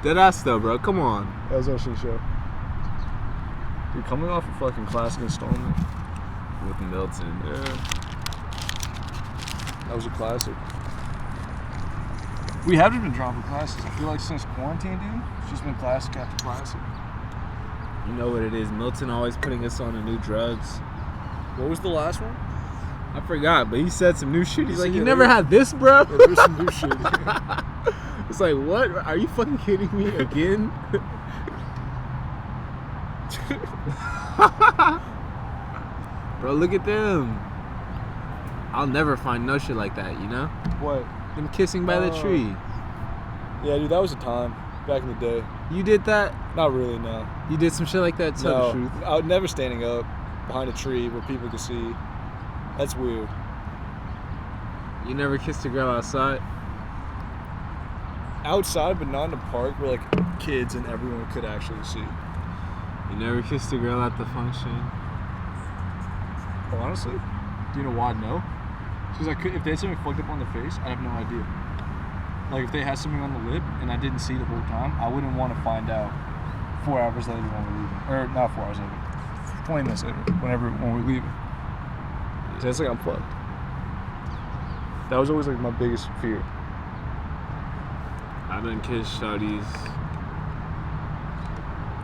Dead ass though, bro. Come on. That was our shit show. Dude, coming off a fucking classic installment. With Milton. Yeah. That was a classic. We haven't been dropping classics. I feel like since quarantine, dude, it's just been classic after classic. You know what it is. Milton always putting us on to new drugs. What was the last one? I forgot, but he said some new shit. He's like, Yeah, you never had this, bro? Yeah, there's some new shit. It's like, what? Are you fucking kidding me again? Bro, look at them. I'll never find no shit like that, you know? What? Them kissing by the tree. Yeah, dude, that was a time back in the day. You did that? Not really, no. You did some shit like that? Tell the truth. I was never standing up behind a tree where people could see. That's weird. You never kissed a girl outside? Outside, but not in a park where like kids and everyone could actually see. You never kissed a girl at the function? Well, honestly, do you know why? No. Because if they had something fucked up on their face, I have no idea. Like if they had something on the lip and I didn't see the whole time, I wouldn't want to find out 4 hours later when we're leaving, or not 4 hours later, 20 minutes later, when we're leaving. So it's like I'm fucked. That was always like my biggest fear. I done kissed shawties.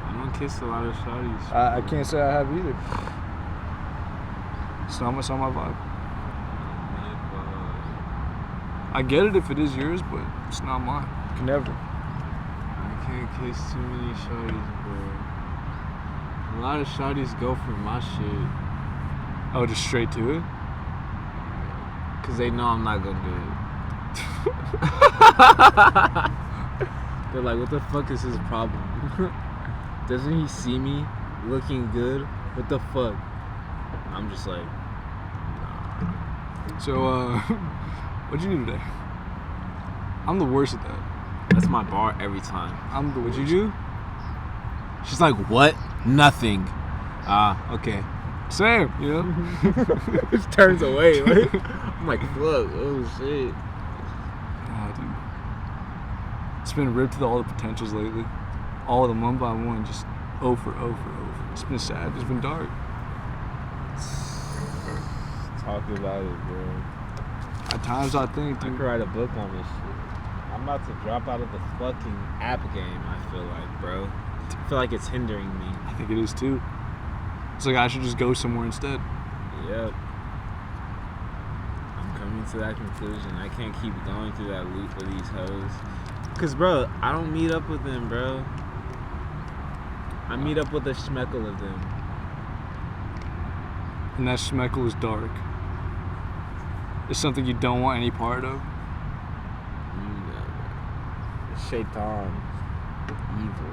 I don't kiss a lot of shawties. I can't say I have either. It's not my vibe. I get it if it is yours, but it's not mine. You can never. I can't kiss too many shawties, bro. A lot of shawties go for my shit. Oh, just straight to it? Cause they know I'm not gonna do it. They're like, what the fuck is his problem? Doesn't he see me looking good? What the fuck? I'm just like, nah. So, what'd you do today? I'm the worst at that. That's my bar every time. I'm the worst. What'd you do? She's like, what? Nothing. Okay. Same, you know? Just turns away. Right? I'm like, fuck, oh shit. Nah, dude. It's been ripped to all the potentials lately. All of them, one by one, just over. It's been sad. It's been dark. Talk about it, bro. At times I think, I dude. could write a book on this shit. I'm about to drop out of the fucking app game, I feel like, bro. I feel like it's hindering me. I think it is too. It's like I should just go somewhere instead. Yep. I'm coming to that conclusion. I can't keep going through that loop of these hoes. Cause, bro, I don't meet up with them, bro. I meet up with a schmeckle of them. And that schmeckle is dark. It's something you don't want any part of. Shaitan. Evil.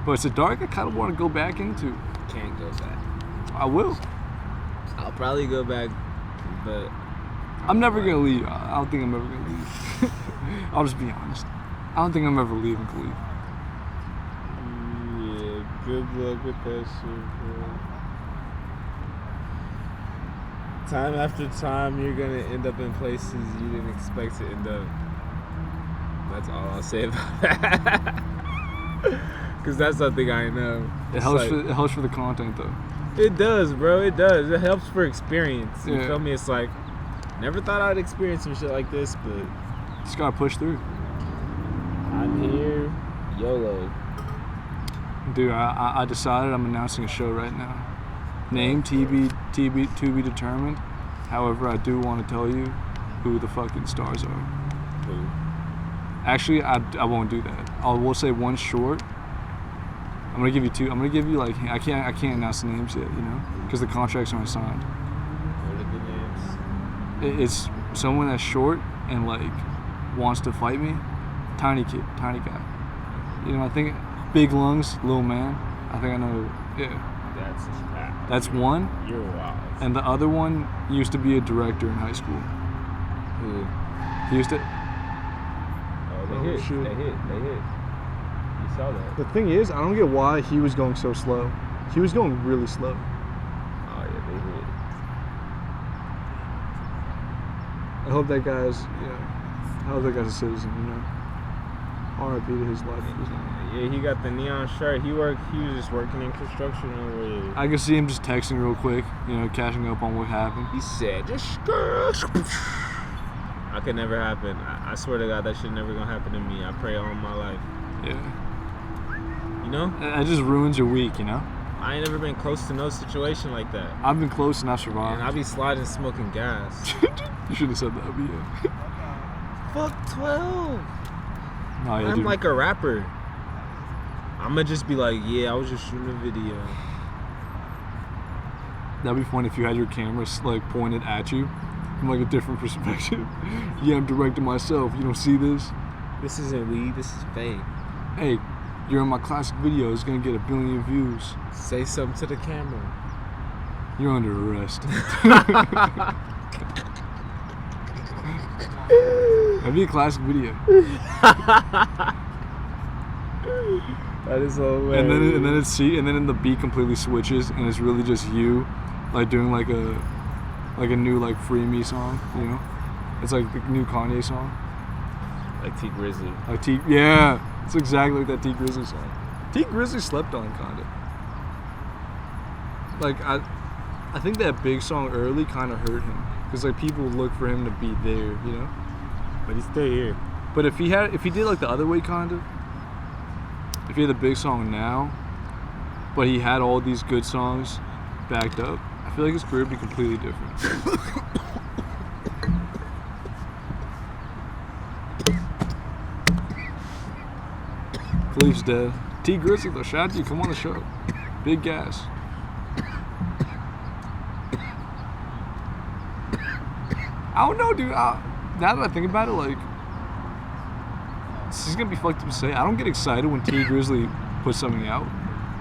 But it's a dark I kind of want to go back into. Can't go back. I will. I'll probably go back, but I'm never going to leave. I don't think I'm ever going to leave. I'll just be honest. I don't think I'm ever leaving Khalif. Yeah, good luck with that shit, bro. Time after time, you're going to end up in places you didn't expect to end up. That's all I'll say about that. Because that's something I know. It helps for the content, though. It does, bro. It does. It helps for experience. You Yeah. feel me? It's like, never thought I'd experience some shit like this, but Just got to push through. I'm here. YOLO. Dude, I decided I'm announcing a show right now. Name to be determined. However, I do want to tell you who the fucking stars are. Who? Actually, I won't do that. We'll say one short. I'm gonna give you 2. I'm gonna give you like I can't announce the names yet, you know, because the contracts aren't signed. What are the names? It's someone that's short and like wants to fight me. Tiny kid, tiny guy. You know, I think big lungs, little man. I think I know. Yeah. That's one. You're wild. And the other one used to be a director in high school. Who? He used to. Oh, they hit. Shoot. They hit. You saw that. The thing is, I don't get why he was going so slow. He was going really slow. Oh, yeah, they I hope that guy's I hope that guy's a citizen, you know. R.I.P. to his life. Yeah, he got the neon shirt. He was just working in construction over. I can see him just texting real quick, you know, catching up on what happened. He said, just I could never happen. I swear to God, that shit never gonna happen to me. I pray all my life. Yeah. You know? That just ruins your week, you know? I ain't never been close to no situation like that. I've been close and I survived. And I be sliding smoking gas. You should have said that, but yeah. Fuck 12. No, yeah, I'm dude. like a rapper. I'ma just be like, yeah, I was just shooting a video. That'd be fun if you had your camera like pointed at you from like a different perspective. Yeah, I'm directing myself. You don't see this? This isn't weed, this is fake. Hey, you're in my classic video. It's gonna get 1 billion views. Say something to the camera. You're under arrest. That'd be a classic video. That is hilarious. And then the beat completely switches and it's really just you, like doing like a new like Free Me song, you know? It's like the new Kanye song. Like T Grizzly. Yeah, it's exactly like that T Grizzly song. T Grizzly slept on kinda. Like I think that big song early kind of hurt him because like people would look for him to be there, you know. But he's still here. But if he did like the other way kind of, if he had the big song now, but he had all these good songs backed up, I feel like his career would be completely different. Khalif's dead. T Grizzly though, shout out to you, come on the show. Big gas. I don't know, dude. Now that I think about it, like, this is gonna be fucked up to say. I don't get excited when T Grizzly puts something out,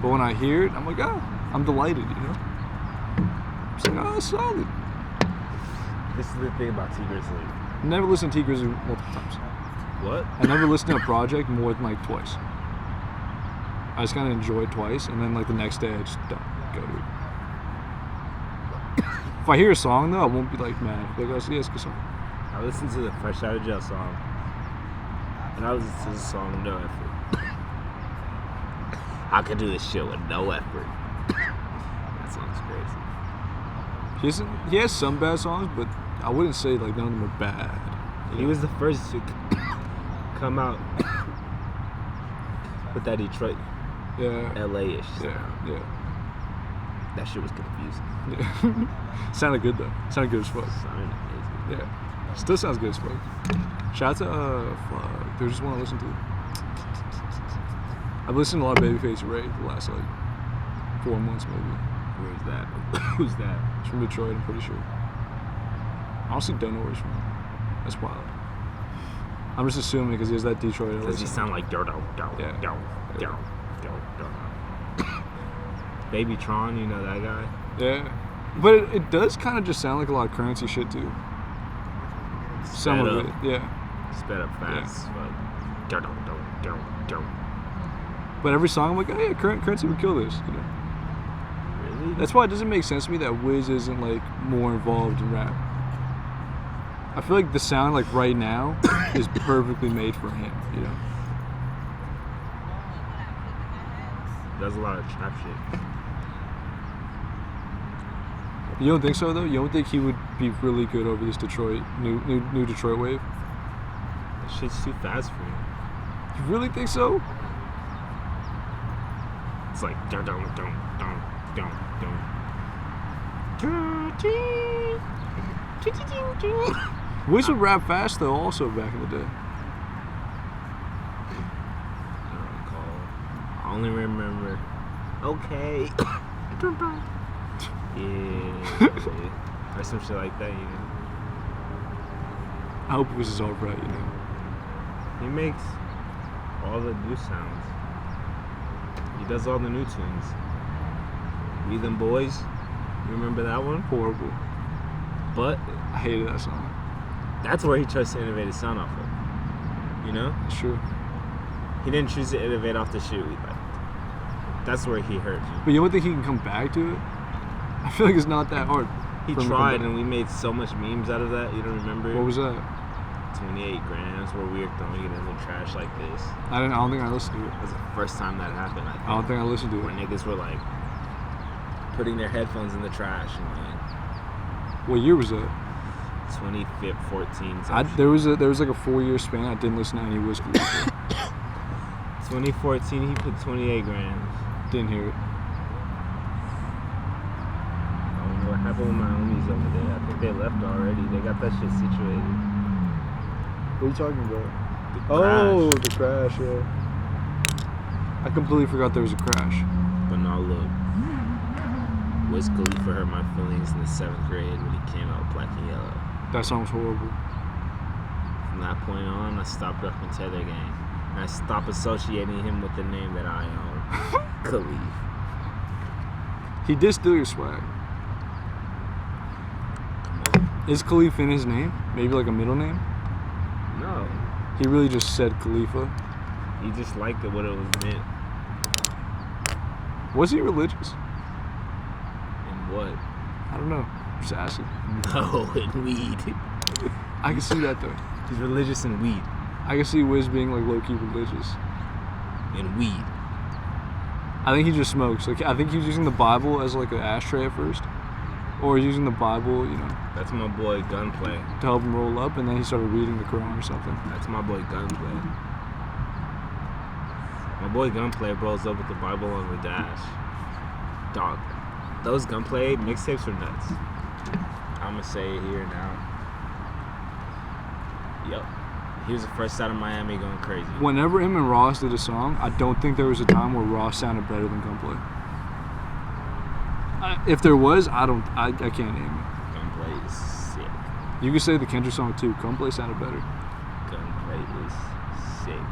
but when I hear it, I'm like, oh, I'm delighted, you know? It's like, oh, it's solid. This is the thing about T Grizzly. Never listened to T Grizzly multiple times. What? I never listened to a project more than like twice. I just kind of enjoy it twice, and then like the next day I just don't go to it. If I hear a song though, I won't be like mad. Like, oh, yeah, it's a good song. I listened to the Fresh Out of Jail song, and I listened to the song No Effort. I could do this shit with no effort. That song's crazy. He has some bad songs, but I wouldn't say like none of them are bad. And he was the first to come out with that Detroit, LA-ish sound. Yeah. That shit was confusing. Yeah. Sounded good though. Sounded good as fuck. Sounded amazing. Yeah. Still sounds good as fuck. Shout out to fuck. There's just one I listen to. I've listened to a lot of Babyface Ray the last like 4 months maybe. Where's that? Who's that? It's from Detroit, I'm pretty sure. I honestly don't know where he's from. That's wild. I'm just assuming because he has that Detroit. Does he sound like Dodo? Baby Tron, you know that guy? Yeah. But it does kind of just sound like a lot of Currency shit too. Some of it, yeah. Sped up fast. Yeah. But every song I'm like, oh yeah, Currency would kill this. You know? Really? That's why it doesn't make sense to me that Wiz isn't like more involved in rap. I feel like the sound like right now is perfectly made for him, you know? Does a lot of trap shit. You don't think so though? You don't think he would be really good over this Detroit new Detroit wave? That shit's too fast for him. You really think so? It's like don't. Wiz would rap fast though, also back in the day. I don't recall. I only remember. Okay. Yeah. Or some shit like that, you know. I hope Wiz is alright, you know. He makes all the new sounds. He does all the new tunes. We Them Boys. You remember that one? Horrible. But I hated that song. that's where he tries to innovate his sound off of. You know? That's true. He didn't choose to innovate off the shit we liked. That's where he hurt you. But you don't think he can come back to it? I feel like it's not that hard. He tried, and we made so much memes out of that. You don't remember? What was that? 28 grams, where we were throwing it in the trash like this. I don't think I listened to it. That was the first time that happened. I don't think I listened to where it. niggas were like putting their headphones in the trash and like. What year was that? 2014. There was like a 4-year span. I didn't listen to any Wiz Khalifa. 2014, he put 28 grams. Didn't hear it. I don't know what happened with my homies over there. I think they left already. They got that shit situated. What are you talking about? The crash. Oh, the crash, yeah. I completely forgot there was a crash. But no, look. Wiz Khalifa hurt my feelings in the 7th grade when he came out Black and Yellow. That song's horrible. From that point on, I stopped repping Tether Gang. And I stopped associating him with the name that I own. Khalif. He did steal your swag. Is Khalif in his name? Maybe like a middle name? No. He really just said Khalifa. He just liked it, what it was meant. Was he religious? And what? I don't know. Just asking. No, in weed. I can see that though. He's religious in weed. I can see Wiz being like low-key religious. In weed. I think he just smokes. Like I think he was using the Bible as like an ashtray at first. Or he's using the Bible, you know. That's my boy Gunplay. To help him roll up, and then he started reading the Quran or something. That's my boy Gunplay. My boy Gunplay rolls up with the Bible on the dash. Dog. Those Gunplay mixtapes are nuts. I'ma say it here now. Yup. He was the first out of Miami going crazy. Whenever him and Ross did a song, I don't think there was a time where Ross sounded better than Gunplay. If there was, I can't name it. Gunplay is sick. You could say the Kendrick song too. Gunplay sounded better. Gunplay is sick.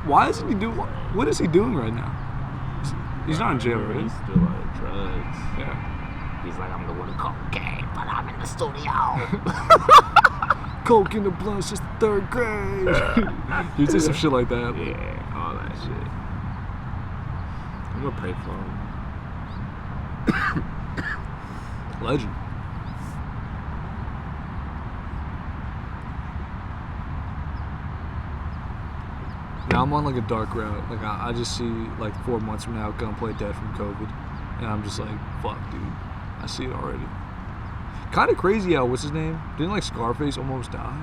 Why isn't he doing? What is he doing right now? He's not in jail, right? He's still on drugs. Yeah. He's like, I'm doing cocaine, but I'm in the studio. Coke in the blunt since the 3rd grade. He did some shit like that. Yeah, all that shit. I'm gonna pray for him. Legend. Now I'm on like a dark route. Like I just see like 4 months from now Gunplay dead from COVID, and I'm just like, fuck, dude. I see it already. Kind of crazy how what's his name? Didn't like Scarface almost die?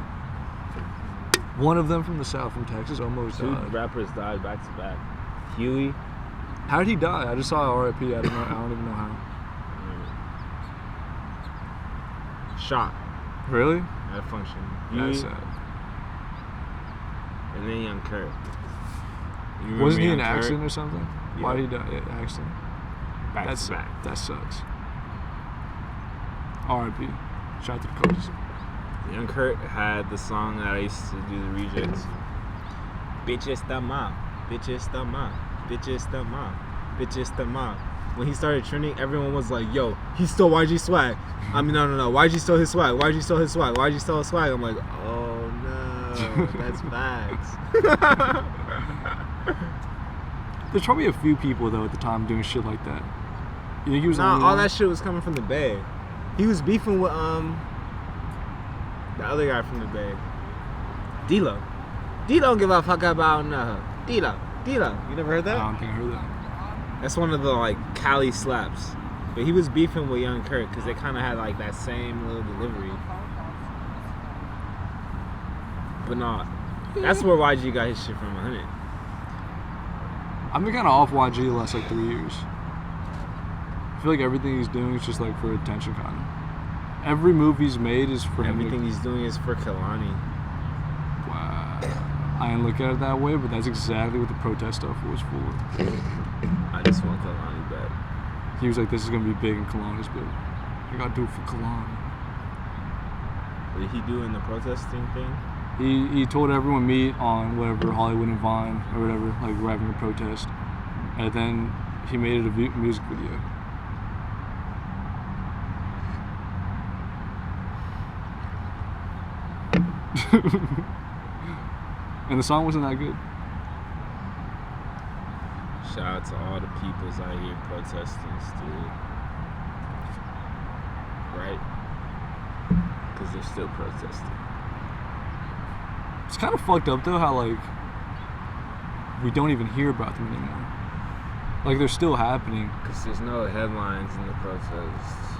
One of them from the South, from Texas, almost died. 2 rappers died back to back. Huey. How did he die? I just saw R.I.P. I don't even know how. Shot. Really? At a function. That's Huey, sad. and then Young Kurt. Wasn't he in an accident or something? Yeah. Why did he die? Yeah, accident. Back to back. That sucks. R.I.P. Shout out to the coaches. Young Kurt had the song that I used to do the rejects. Bitch está ma, bitch está ma, bitch está ma, bitch está ma. When he started trending, everyone was like, yo, he stole YG swag. I mean, no. YG stole his swag. YG stole his swag. YG stole his swag. I'm like, oh no, that's facts. There's probably a few people, though, at the time doing shit like that. You think he was the only all one? that shit was coming from the Bay. He was beefing with the other guy from the Bay. D-Lo. D-Lo don't give a fuck about no. D-Lo. You never heard that? I don't think I heard that. That's one of the like Cali slaps. But he was beefing with Young Kurt because they kind of had like that same little delivery. But nah, that's where YG got his shit from, 100. I've been kind of off YG the last like 3 years. I feel like everything he's doing is just like for attention, kind of. Every move he's made is for him. Everything he's doing is for Kehlani. Wow. I didn't look at it that way, but that's exactly what the protest stuff was for. I just want Kehlani back. He was like, this is going to be big in Kehlani's big. I got to do it for Kehlani. What did he do in the protesting thing? He told everyone meet on whatever, Hollywood and Vine or whatever, like we're having a protest. And then he made it a music video. And the song wasn't that good. Shout out to all the peoples out here protesting still. right? Because they're still protesting. It's kind of fucked up though how like we don't even hear about them anymore. Like they're still happening. Because there's no headlines in the protests.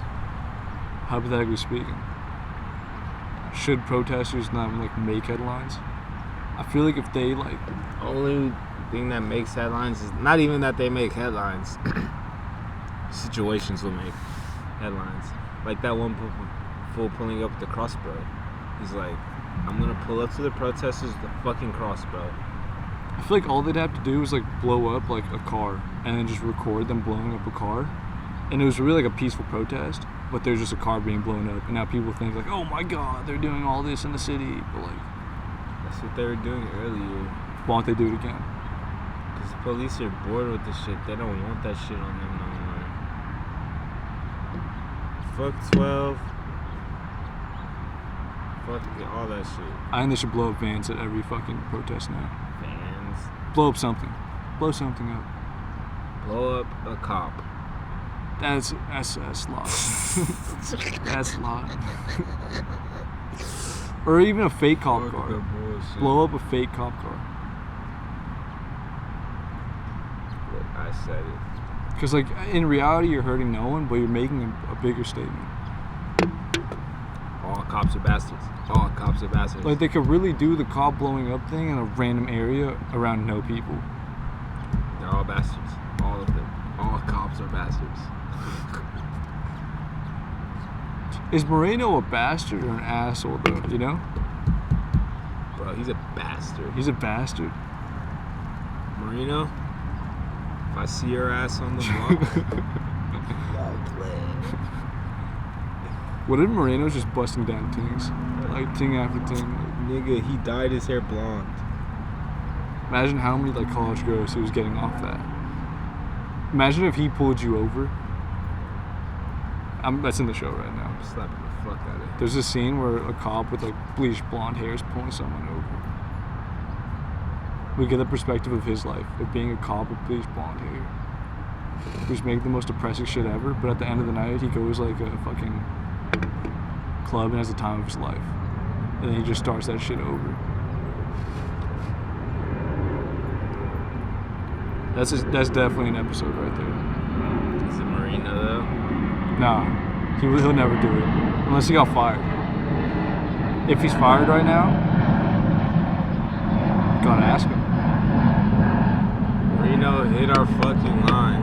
Hypothetically speaking, should protesters not like make headlines? I feel like if they like, Only thing that makes headlines is not even that they make headlines. Situations will make headlines. Like that one fool pulling up with the crossbow. He's like, I'm gonna pull up to the protesters with the fucking crossbow. I feel like all they'd have to do is like blow up like a car and then just record them blowing up a car, and it was really like a peaceful protest, but there's just a car being blown up, and now people think like, oh my god, they're doing all this in the city, but like That's what they were doing earlier. why don't they do it again? Because the police are bored with the shit. They don't want that shit on them no more. Fuck 12. Fuck all that shit. I think they should blow up vans at every fucking protest now. Fans. Blow up something. Blow something up. Blow up a cop. That's a lot. That's a lot. Or even a fake cop Fuck car. the bullshit. Blow up a fake cop car. Look, I said it. Because like in reality you're hurting no one, but you're making a bigger statement. All cops are bastards. All cops are bastards. Like they could really do the cop blowing up thing in a random area around no people. They're all bastards. All of them. All cops are bastards. Is Moreno a bastard or an asshole though, you know? Bro, he's a bastard. He's a bastard. Marino, if I see your ass on the block, don't play. What if Moreno's just busting down things? Like ting after ting. Nigga, he dyed his hair blonde. Imagine how many like college girls he was getting off that. Imagine if he pulled you over. That's in the show right now. I'm slapping the fuck out of him. There's a scene where a cop with like bleached blonde hair is pulling someone over. We get the perspective of his life, of being a cop with bleached blonde hair. Who's making the most depressing shit ever, but at the end of the night he goes like a fucking club and has the time of his life. And then he just starts that shit over. That's definitely an episode right there. Is it Marino though? Nah, he'll never do it unless he got fired. If he's fired right now, gotta ask him. Marino hit our fucking line.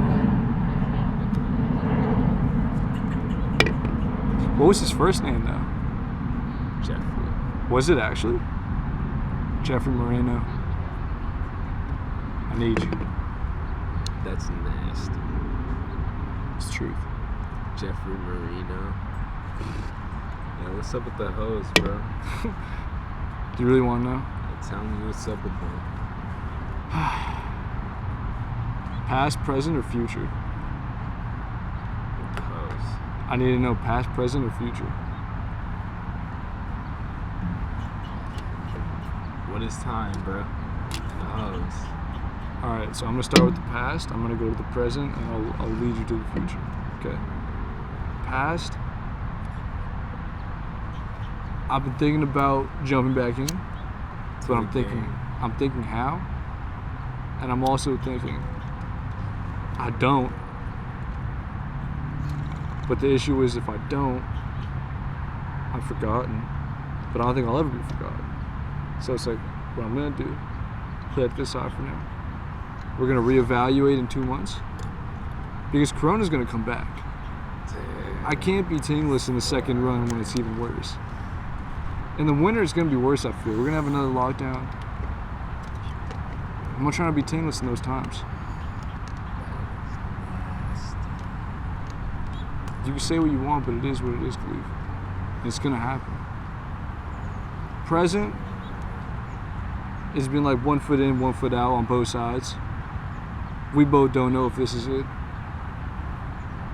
What was his first name though? Jeffrey. Was it actually? Jeffrey Moreno. I need you. That's nasty. It's the truth. Jeffrey Marino. Yeah, what's up with the hoes, bro? Do you really want to know? Tell me what's up with them. Past, present, or future? Hoes. I need to know past, present, or future. What is time, bro? The hoes. Alright, so I'm going to start with the past, I'm going to go to the present, and I'll lead you to the future. Okay. Past. I've been thinking about jumping back in. That's what I'm thinking. I'm thinking how. And I'm also thinking I don't. But the issue is if I don't, I'm forgotten. But I don't think I'll ever be forgotten. So it's like, what I'm going to do, play it this side for now. We're going to reevaluate in 2 months. Because Corona's going to come back. I can't be tingless in the second run when it's even worse. In the winter, it's going to be worse, I feel. We're going to have another lockdown. I'm not trying to be tingless in those times. You can say what you want, but it is what it is, Khalif. It's going to happen. Present, it's been like 1 foot in, 1 foot out on both sides. We both don't know if this is it.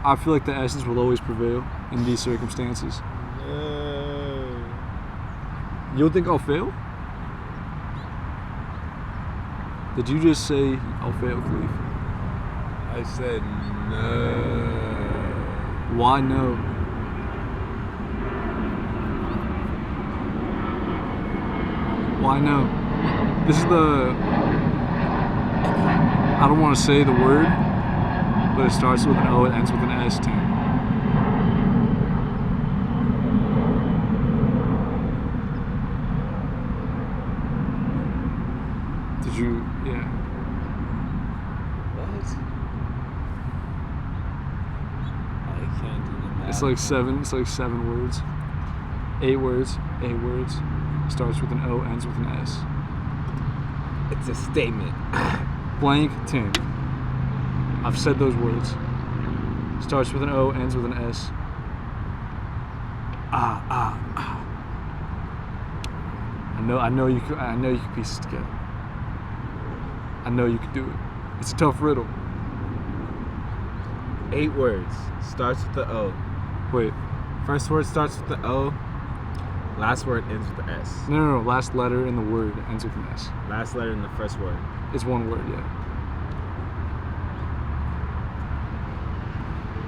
I feel like the essence will always prevail in these circumstances. You don't think I'll fail? Did you just say I'll fail, Khalif? I said no. Why no? Well, I know. This is the. I don't want to say the word, but it starts with an O, it ends with an S too. Did you? Yeah. What? I can't do the math. It's like 7 words. 8 words. 8 words. Starts with an O, ends with an S. It's a statement. Blank tin. I've said those words. Starts with an O, ends with an S. Ah. I know you could piece it together. I know you could do it. It's a tough riddle. 8 words. Starts with the O. Wait. First word starts with the O. Last word ends with the S. No. Last letter in the word ends with an S. Last letter in the first word. It's one word, yeah.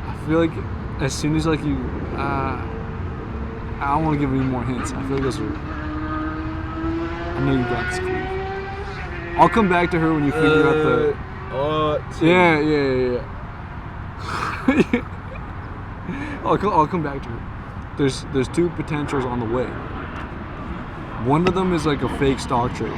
I feel like as soon as like you, I don't want to give any more hints. I feel like those are. I know you got this clue. I'll come back to her when you figure out the. Yeah. I'll come back to her. There's 2 potentials on the way. One of them is like a fake stock trader,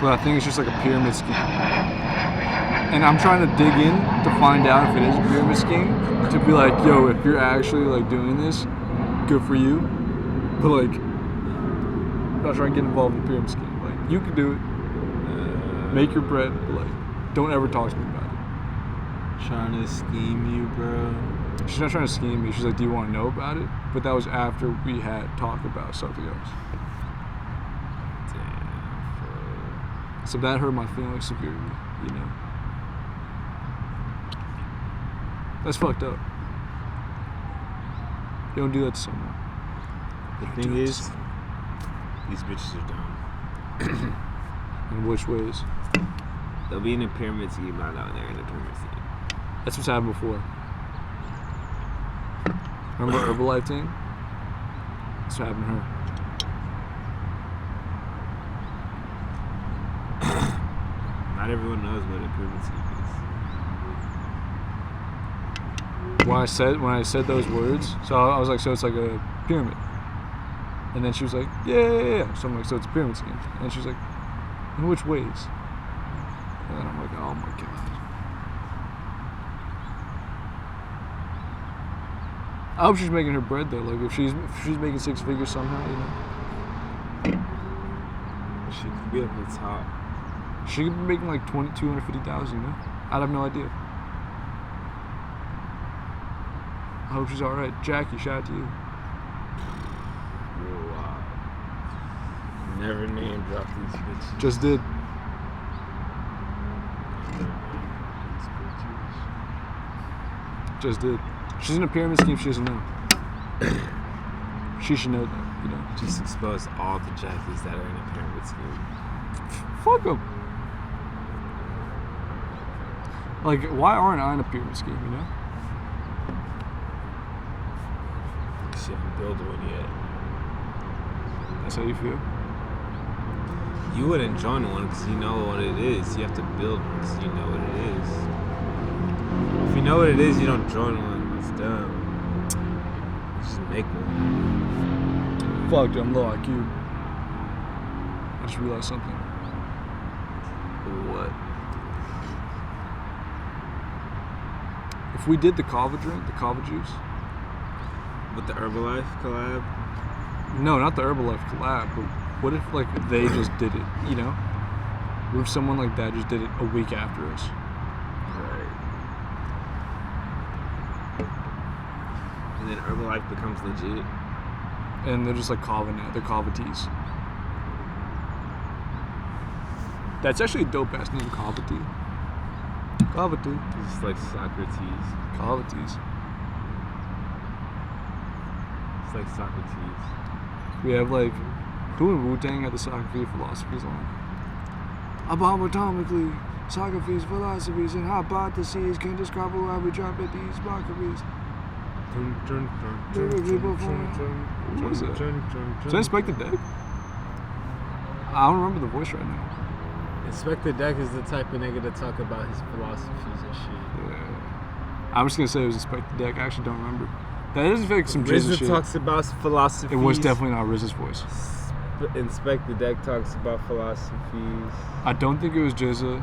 but I think it's just like a pyramid scheme. And I'm trying to dig in to find out if it is a pyramid scheme, to be like, yo, if you're actually like doing this, good for you. But like, I'm not trying to get involved in the pyramid scheme. Like, you can do it, make your bread, but like, don't ever talk to me about it. Trying to scheme you, bro. She's not trying to scheme me. She's like, do you want to know about it? But that was after we had talked about something else. Damn. So that hurt my feelings severely, you know. That's fucked up. You don't do that to someone. The thing is, these bitches are dumb. In which ways? They'll be in a pyramid scheme by now, and they're in a pyramid scheme. That's what's happened before. Remember Herbalife thing? That's what happened to her. Not everyone knows what a pyramid scheme is. When I said those words, so I was like, so it's like a pyramid. And then she was like, yeah. So I'm like, so it's a pyramid scheme. And she's like, in which ways? And then I'm like, oh my god. I hope she's making her bread though. Like if she's making 6 figures somehow, you know. She could be up the top. She could be making like 250,000, you know. I'd have no idea. I hope she's all right. Jackie, shout out to you. Wow. Never name drop these bitches. Just did. Just did. She's in a pyramid scheme she doesn't know. She should know that, you know. Just expose all the Jackies that are in a pyramid scheme. Fuck them. Like, why aren't I in a pyramid scheme, you know? She haven't built one yet. That's how you feel? You wouldn't join one because you know what it is. You have to build one because you know what it is. If you know what it is, you don't join one. It's dumb. Just make one. Fuck, dude, I'm low IQ. I just realized something. What? If we did the kava drink, the kava juice. With the Herbalife collab? No, not the Herbalife collab, but what if like they just did it, you know? What if someone like that just did it a week after us? Right. And then Herbalife becomes legit. And they're just like kava now, they're kava teas. That's actually a dope ass name, kava tea. Kava tea. It's like Socrates. Kava teas. It's like Socrates. We have like, who in Wu-Tang had the Socrates philosophies on? Abomatomically, Socrates philosophies and hypotheses can describe why we drop at these mockeries. What is it? Is that Inspector Deck? I I don't remember the voice right now. Inspector Deck is the type of nigga to talk about his philosophies and shit. Yeah. I was gonna say it was Inspector Deck. I actually don't remember. That is like some Jizza RZA shit. talks about philosophies. It was definitely not RZA's voice. Inspector Deck talks about philosophies. I don't think it was Jizza.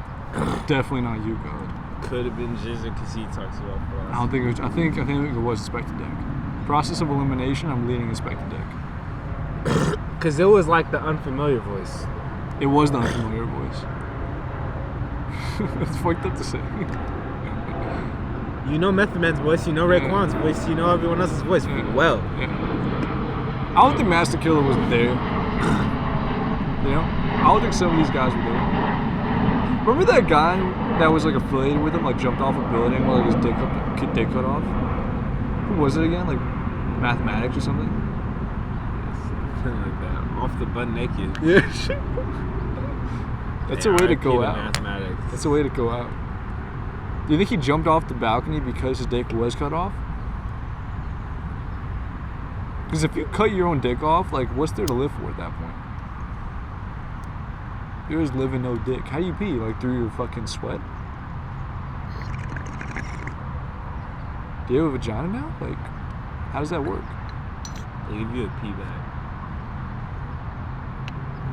Definitely not you, God. Could have been Jizza because he talks about philosophy. I don't think it was. I think it was Inspector Deck. Process of elimination. I'm leading Inspector Deck. Because it was like the unfamiliar voice. It was the unfamiliar voice. It's fucked up to say. You know Method Man's voice, you know Raekwon's voice, you know everyone else's voice well. Yeah. I don't think Master Killer was there. You know? I don't think some of these guys were there. Remember that guy that was like affiliated with him, like jumped off a building while like, his dick cut off? Who was it again? Like mathematics or something? Something like that. Off the butt naked. Yeah. That's a way to go out. Mathematics. That's a way to go out. Do you think he jumped off the balcony because his dick was cut off? Because if you cut your own dick off, like, what's there to live for at that point? You're just living no dick. How do you pee? Like, through your fucking sweat? Do you have a vagina now? Like, how does that work? They give you a pee bag.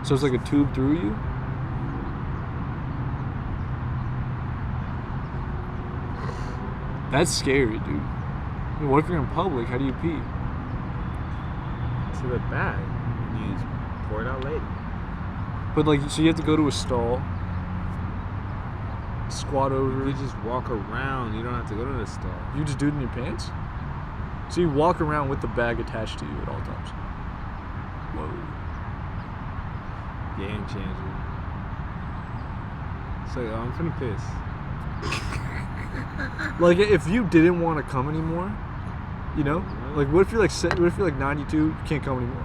So it's like a tube through you? That's scary, dude. I mean, what if you're in public? How do you pee? To the bag. You just pour it out later. But like, so you have to go to a stall, squat over. You just walk around. You don't have to go to the stall. You just do it in your pants? So you walk around with the bag attached to you at all times. Whoa. Game changer. So I'm finna piss. Like, if you didn't want to come anymore, you know, like what if you're like 92, you can't come anymore?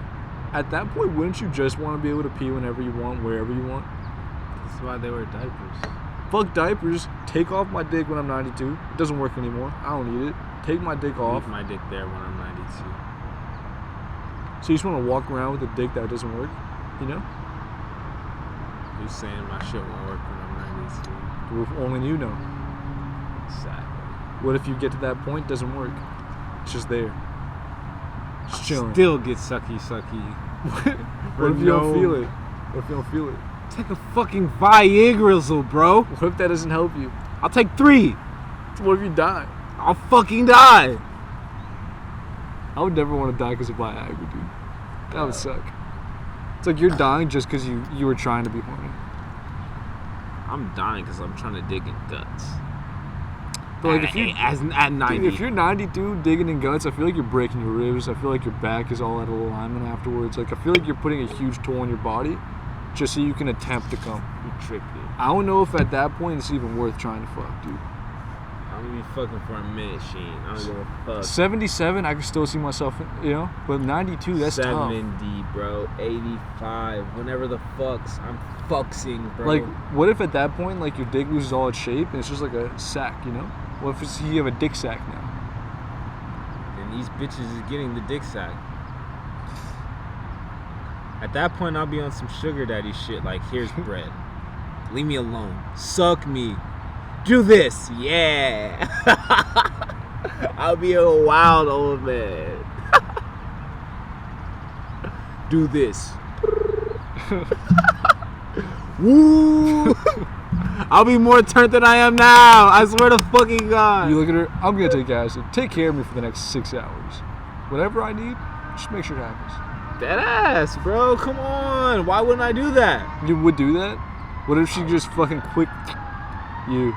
At that point, wouldn't you just want to be able to pee whenever you want, wherever you want? That's why they wear diapers. Fuck diapers. Take off my dick when I'm 92. It doesn't work anymore. I don't need it. Take my dick off. Leave my dick there when I'm 92. So you just want to walk around with a dick that doesn't work, you know? Who's saying my shit won't work when I'm 92? If only you know. Exactly. What if you get to that point, it doesn't work? It's just there. Just chilling. Still get sucky. What if you don't feel it? What if you don't feel it? Take a fucking Viagra, bro. What if that doesn't help you? I'll take 3. So what if you die? I'll fucking die. I would never want to die because of Viagra, dude. That would suck. It's like you're dying just because you were trying to be horny. I'm dying because I'm trying to dig in guts. But like if you at 90, dude, if you're 92 digging in guts, I feel like you're breaking your ribs. I feel like your back is all out of alignment afterwards. Like I feel like you're putting a huge toll on your body just so you can attempt to come. you tripped it. I don't know if at that point it's even worth trying to fuck, dude. I'm gonna be fucking for a minute, Sheen. I don't give a fuck. 77, I can still see myself, you know, but 92, that's 70, tough. bro. 85. Whenever the fucks, I'm fucksing, bro. Like, what if at that point, like, your dick loses all its shape and it's just like a sack, you know? What if you have a dick sack now? And these bitches is getting the dick sack. At that point, I'll be on some sugar daddy shit. Like, here's bread. Leave me alone. Suck me. Do this. Yeah. I'll be a wild old man. Do this. Woo. I'll be more turned than I am now. I swear to fucking God. You look at her, I'm gonna take acid. Take care of me for the next 6 hours. Whatever I need, just make sure it happens. That ass, bro. Come on. Why wouldn't I do that? You would do that? What if she just fucking quick you?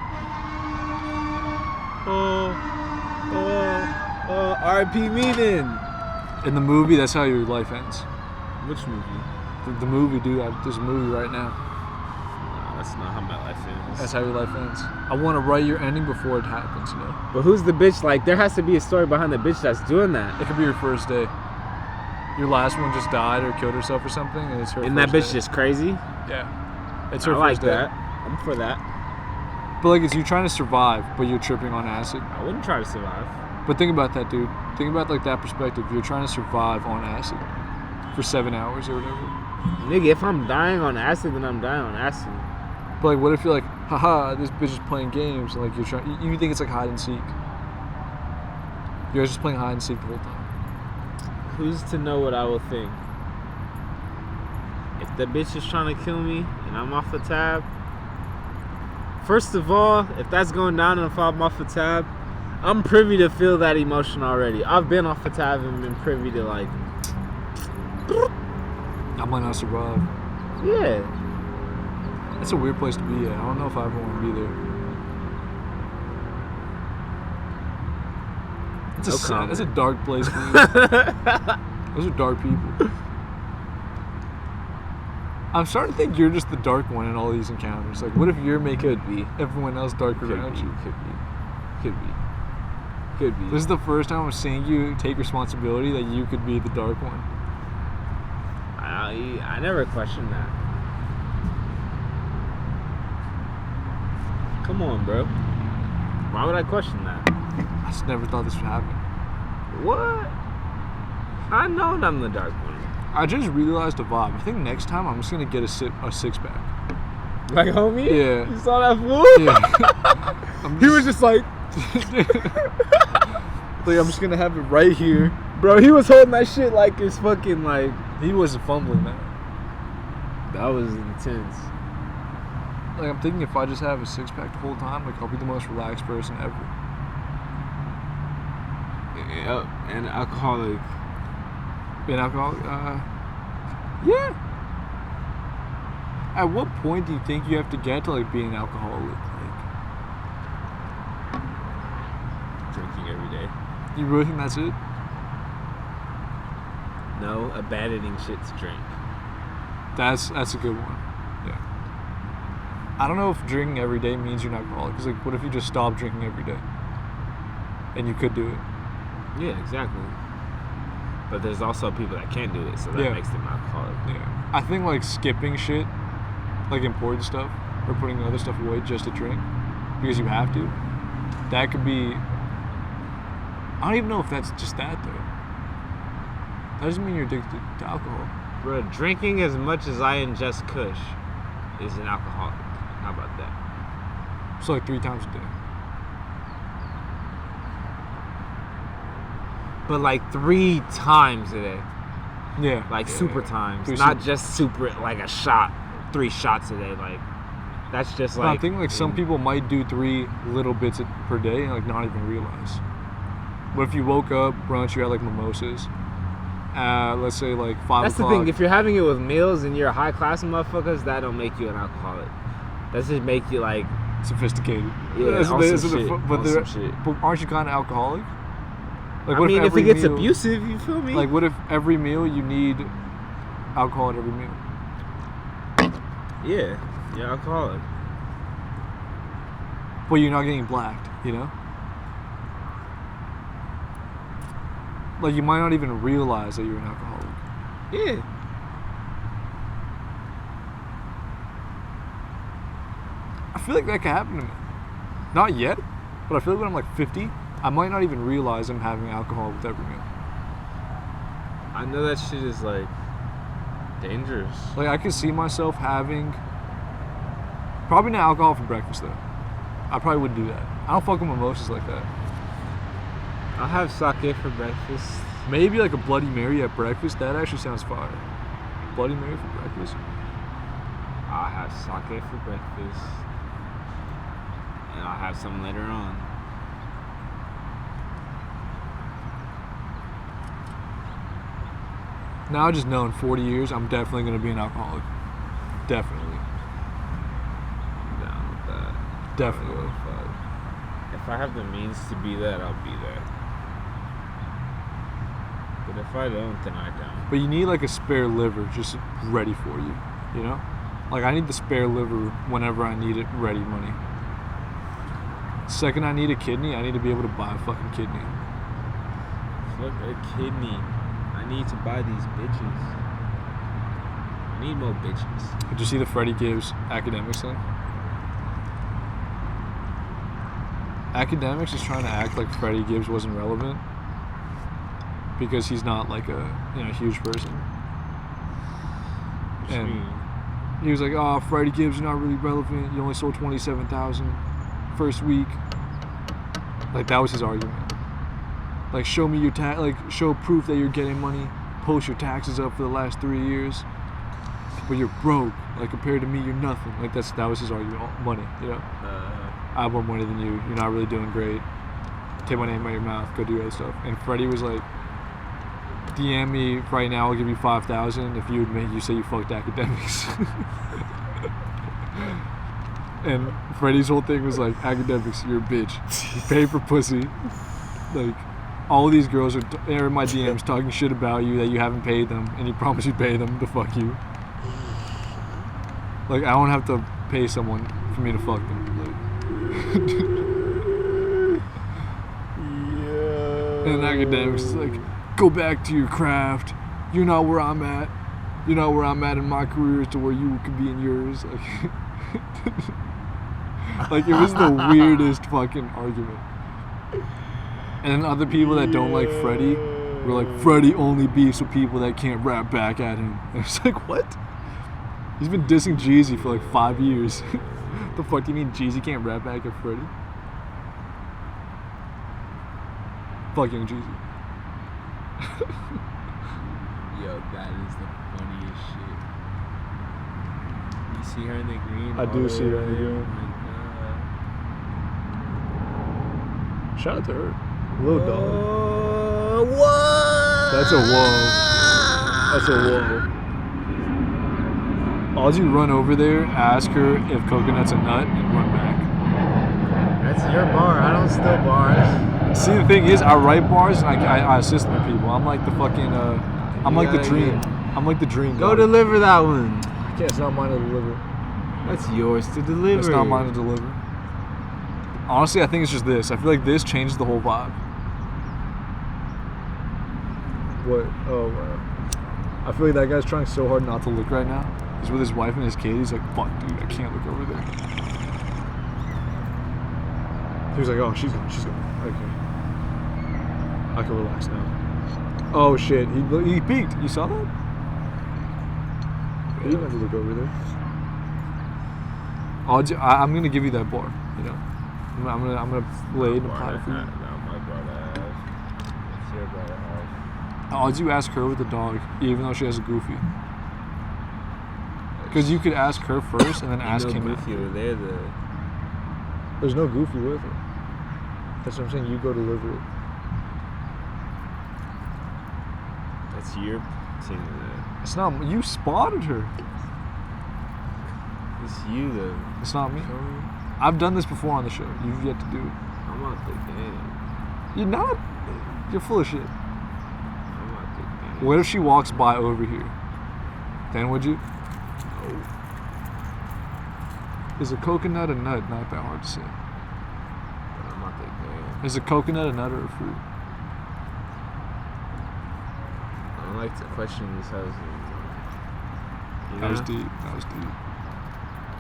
R.I.P. me then. In the movie, that's how your life ends. Which movie? The movie, dude. There's a movie right now. Nah, that's not how my life ends. That's how your life ends. I want to write your ending before it happens, you know? But who's the bitch? Like, there has to be a story behind the bitch that's doing that. It could be your first day. Your last one just died or killed herself or something, and it's her Isn't first that bitch day. just crazy? Yeah. It's her I like first day. that. I'm for that. But like, it's you trying to survive, but you're tripping on acid. I wouldn't try to survive. But think about that, dude. Think about like that perspective. You're trying to survive on acid for 7 hours or whatever. Nigga, if I'm dying on acid, then I'm dying on acid. But like, what if you're like, haha, this bitch is playing games, and like you're trying, you think it's like hide and seek. You're just playing hide and seek the whole time. Who's to know what I will think? If the bitch is trying to kill me and I'm off the tab, first of all, if that's going down and if I'm off the tab, I'm privy to feel that emotion already. I've been off the tab and been privy to like, I might not survive. yeah. That's a weird place to be at. I don't know if I ever want to be there. It's a dark place. Those are dark people. I'm starting to think you're just the dark one in all these encounters. Like, what if you're making everyone else dark around you? Could be. This is the first time I'm seeing you take responsibility that you could be the dark one. I never questioned that. Come on, bro. Why would I question that? I just never thought this would happen. What? I know I'm the dark one. I just realized a vibe. I think next time I'm just gonna get a 6-pack. Like, homie? Yeah. You saw that fool? Yeah. He was just like, like, I'm just gonna have it right here. bro, he was holding that shit like it's fucking like. He wasn't fumbling that. That was intense. Like, I'm thinking if I just have a 6-pack the whole time, like, I'll be the most relaxed person ever. Yep, and alcoholic. Being alcoholic? Yeah. At what point do you think you have to get to, like, being an alcoholic? Like, Drinking every day. you really think that's it? No, abandoning shit to drink. That's a good one. Yeah. I don't know if drinking every day means you're an alcoholic. Because, like, what if you just stop drinking every day? And you could do it. Yeah, exactly. But there's also people that can't do it, so that makes them alcoholic. Yeah. I think, like, skipping shit, like important stuff, or putting other stuff away just to drink, because you have to, that could be... I don't even know if that's just that, though. That doesn't mean you're addicted to alcohol. Bro, drinking as much as I ingest Kush is an alcoholic. How about that? So, like, 3 times a day. But like 3 times a day. Yeah. Like super times. 3 Not just super, like a shot, 3 shots a day. Like, that's just like... I think, like, some people might do 3 little bits per day and, like, not even realize. But if you woke up, brunch, you had, like, mimosas. Let's say, like, 5 That's o'clock. the thing. If you're having it with meals and you're high class motherfuckers, that don't make you an alcoholic. That just make you, like... Sophisticated. Yeah, That's on what some they- shit. but On they're- some shit. But aren't you kind of alcoholic? Like, I what mean, if every it gets meal- abusive, you feel me? Like, what if every meal you need alcohol at every meal? Yeah, you're alcoholic. But you're not getting blacked, you know? Like, you might not even realize that you're an alcoholic. Yeah. I feel like that could happen to me. Not yet, but I feel like when I'm like 50, I might not even realize I'm having alcohol with every meal. I know that shit is like dangerous. Like, I could see myself having probably not alcohol for breakfast though. I probably wouldn't do that. I don't fuck with mimosas like that. I'll have sake for breakfast. Maybe like a Bloody Mary at breakfast. That actually sounds fire. Bloody Mary for breakfast. I'll have sake for breakfast. And I'll have some later on. Now I just know in 40 years I'm definitely going to be an alcoholic. Definitely. I'm down with that. Definitely. If I have the means to be that, I'll be that. But if I don't, then I don't. But you need like a spare liver just ready for you, you know? Like, I need the spare liver whenever I need it ready money. Second I need a kidney, I need to be able to buy a fucking kidney. Fuck a kidney. I need to buy these bitches. I need more bitches. Did you see the Freddie Gibbs academics thing? Academics is trying to act like Freddie Gibbs wasn't relevant because he's not like a huge person. What you And mean? he was like, "Oh, Freddie Gibbs, you're not really relevant. You only sold 27,000 first week." Like that was his argument. Like, show me your show proof that you're getting money. Post your taxes up for the last 3 years. But you're broke. Like compared to me, you're nothing. Like that was his argument. Money, you know. I have more money than you. You're not really doing great. Take my name out of your mouth. Go do other stuff. And Freddie was like, DM me right now. I'll give you 5,000 if you admit you say you fucked academics. And Freddie's whole thing was like, academics, you're a bitch. You pay for pussy. Like, all of these girls are in my DMs talking shit about you that you haven't paid them, and you promise you pay them to fuck you. Like, I don't have to pay someone for me to fuck them. Like, yeah. and academics is like, go back to your craft. You're not where I'm at. You're not where I'm at in my career as to where you could be in yours. Like, like it was the weirdest fucking argument. And then other people that don't like Freddie were like, Freddie only beefs with people that can't rap back at him. And it's like, what? He's been dissing Jeezy for like 5 years. The fuck do you mean Jeezy can't rap back at Freddie? Fuck Young Jeezy. Yo, that is the funniest shit. You see her in the green? I do see her in the green. Oh my God. Shout out to her. Little dog. What? That's a whoa. That's a whoa. All you run over there, ask her if coconut's a nut, and run back. That's your bar. I don't steal bars. See, the thing is, I write bars and I assist the people. I'm like the fucking, I'm like the dream. I'm like the dream. Go guy. deliver that one. Yeah, it's not mine to deliver. That's yours to deliver. It's not mine to deliver. Honestly, I think it's just this. I feel like this changes the whole vibe. What? Oh, wow. I feel like that guy's trying so hard not to look right now. He's with his wife and his kid. He's like, fuck, dude, I can't look over there. He was like, oh, she's gone. Okay. I can relax now. Oh, shit. He peeked. You saw that? He didn't have to look over there. I'm going to give you that bar, you know? I'm gonna lay it and apply it for you. No, my brother has. It's your brother has. Odds you ask her with the dog, even though she has a goofy. Because you could ask her first and then ask him. Goofy over there. There's no goofy with her. That's what I'm saying. You go deliver it. That's your thing. It's not. You spotted her. It's you though. It's not me. I've done this before on the show. You've yet to do it. I'm not the game. You're not. You're full of shit. I'm not the game. What if she walks by over here? Then would you? Oh. Is a coconut a nut? Not that hard to say. I'm not the game. Is a coconut a nut or a fruit? I don't like to question these houses. You That was know? deep. That was deep.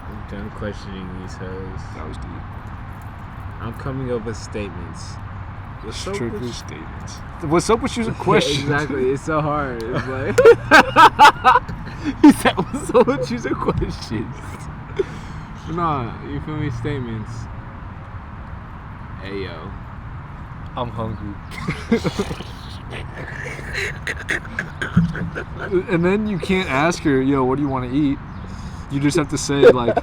I'm done questioning these hoes. That was deep. I'm coming up with statements. What's up Strictly with statements. What's up with you? Questions. Exactly. It's so hard. It's like he said, "What's up with you?" Questions. No, you feel me? Statements. Hey yo, I'm hungry. And then you can't ask her, yo, what do you want to eat? You just have to say, like,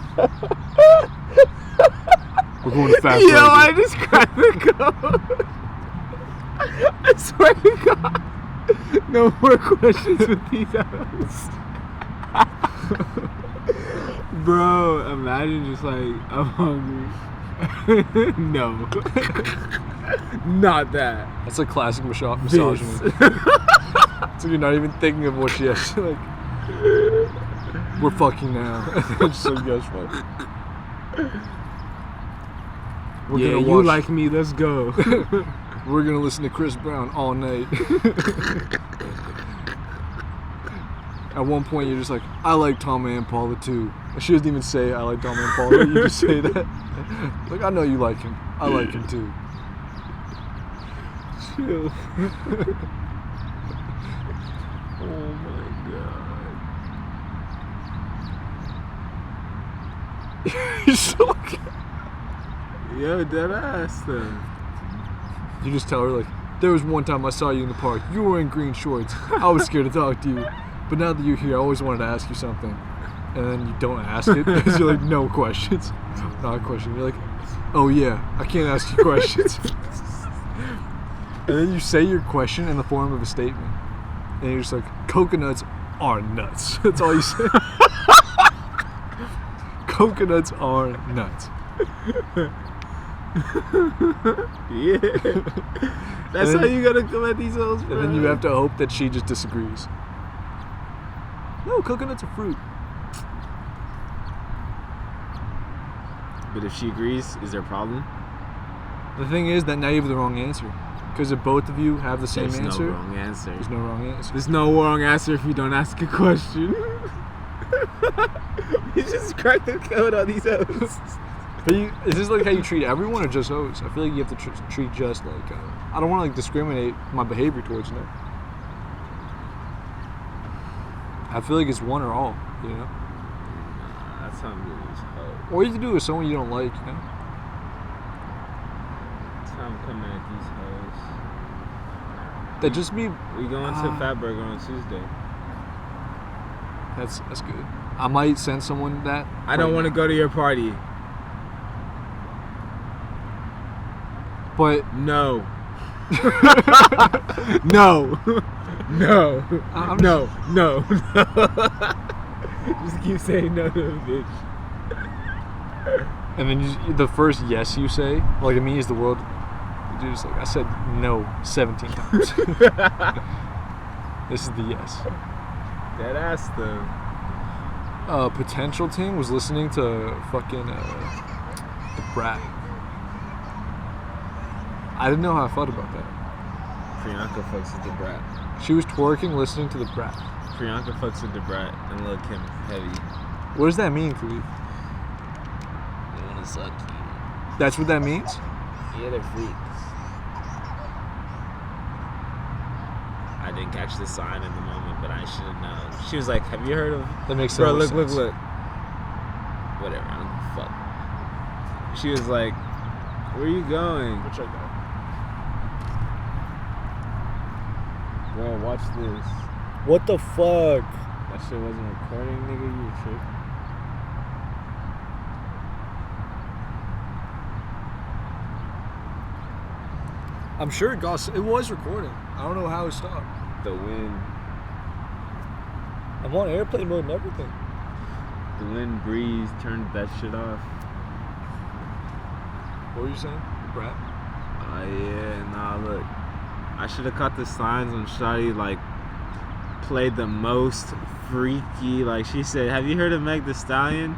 we're going to Fat yo, Burger. I just cracked the code. I swear to God, no more questions with these hoes. Bro, imagine just like, I'm hungry. No. Not that. That's like classic misogyny. So you're not even thinking of what she has. Like, we're fucking now. Just so you guys fuck. We're Yeah, gonna you watch, like me, let's go. We're gonna listen to Chris Brown all night. At one point, you're just like, I like Tom and Paula too. And she doesn't even say, I like Tom and Paula. You just say that. Like, I know you like him. I like him too. Chill. Oh my God. You're so like, Yo, dead ass though. you just tell her like, there was one time I saw you in the park. You were in green shorts. I was scared to talk to you, but now that you're here, I always wanted to ask you something. And then you don't ask it because you're like, no questions. Not a question. You're like, oh yeah, I can't ask you questions. And then you say your question in the form of a statement. And you're just like, coconuts are nuts. That's all you say. Coconuts are nuts. Yeah. That's how you gotta come at these hoes, bro. And then you have to hope that she just disagrees. No, coconuts are fruit. But if she agrees, is there a problem? The thing is that now you have the wrong answer. Because if both of you have the same There's answer, no wrong answer. there's no wrong answer. There's no wrong answer if you don't ask a question. You just cracked the code on these hoes. But is this like how you treat everyone or just hoes? I feel like you have to treat just like... I don't want to like discriminate my behavior towards them. I feel like it's one or all, you know? Nah, that's how I'm doing these hoes. Or you can do it with someone you don't like, you know? That's how I'm coming at these hoes. That just be... We going to Fatburger on Tuesday. That's good. I might send someone that. I don't want to go to your party. But... No. No. No. No. No. Just keep saying no to the bitch. And then the first yes you say, like it means the world. You're just like, I said no 17 times. This is the yes. Dead ass though. Potential Ting was listening to fucking the Brat. I didn't know how I felt about that. Priyanka fucks with the Brat. She was twerking listening to the Brat. Priyanka fucks with the Brat and Lil Kim heavy. What does that mean, Khalid? They wanna suck you. That's what that means? Yeah, they're freaks. I didn't catch the sign in the moment, but I should have known. She was like, "Have you heard of?" That makes Bro, sense. look. Whatever. I don't give a fuck. She was like, "Where are you going?" Which I know. Bro, watch this. What the fuck? That shit wasn't recording, nigga. You trick. I'm sure it was recording. I don't know how it stopped. The wind. I'm on airplane mode and everything. The wind breeze turned that shit off. What were you saying? Brat? Yeah, nah, look. I should have caught the signs when Shawty, like, played the most freaky, like, she said, "Have you heard of Meg Thee Stallion?"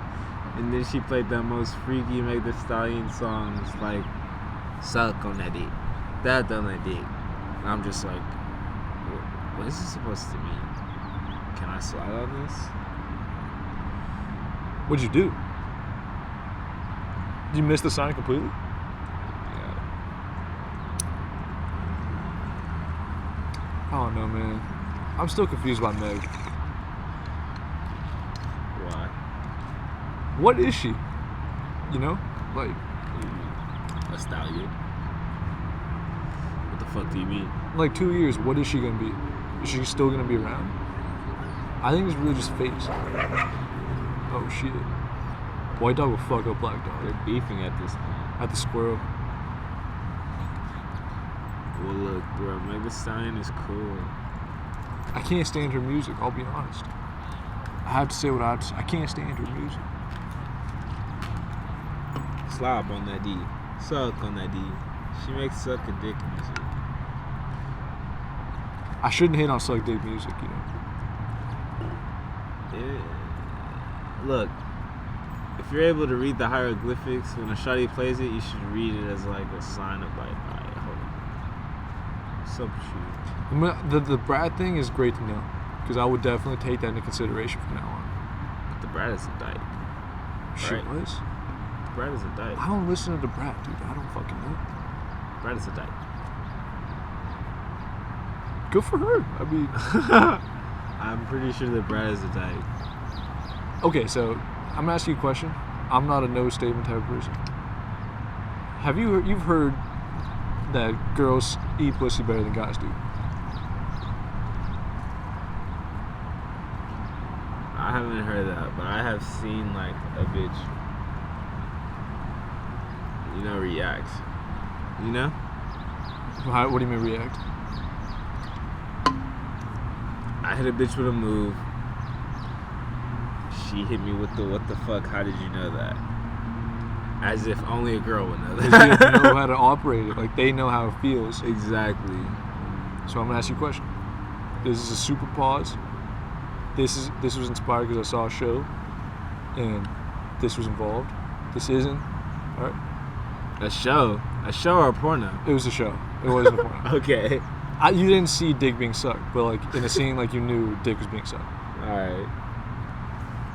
And then she played the most freaky Meg Thee Stallion songs, like, "Suck on that dick, that on that dick." And I'm just like, what is this supposed to mean? Can I slide on this? What'd you do? Did you miss the sign completely? Oh no, man. I'm still confused about Meg. Why? What is she? You know? Like, A stallion? What the fuck do you mean? like 2 years, what is she gonna be? Is she still gonna be around? I think it's really just face. Oh shit. White dog will fuck up black dog. They're beefing at this point. At the squirrel. Well, look, bro, Meg Thee Stallion is cool. I can't stand her music, I'll be honest. I have to say what I have to say. I can't stand her music. Slop on that D. Suck on that D. She makes suck a dick music. I shouldn't hate on suck dick music, you know. Yeah. Look, if you're able to read the hieroglyphics when a shawty plays it, you should read it as like a sign of like, alright, hold on. Subshoot. The Brad thing is great to know, because I would definitely take that into consideration from now on. But the Brad is a dyke. She Right. was? The Brad is a dyke. I don't listen to the Brad, dude. I don't fucking know. Brad is a dyke. Good for her. I mean, I'm pretty sure the Brad is a dyke. okay, so I'm gonna ask you a question. I'm not a no statement type of person. You've heard that girls eat pussy better than guys do? I haven't heard that, but I have seen like a bitch, react. You know? What do you mean react? I hit a bitch with a move. She hit me with the what the fuck, how did you know that? As if only a girl would know that. They know how to operate it. Like, they know how it feels. Exactly. So I'm going to ask you a question. This is a super pause. This was inspired because I saw a show, and this was involved. This isn't. All right. A show or a porno? It was a show. It wasn't a porno. Okay. You didn't see dick being sucked, but like in a scene, like you knew dick was being sucked. All right.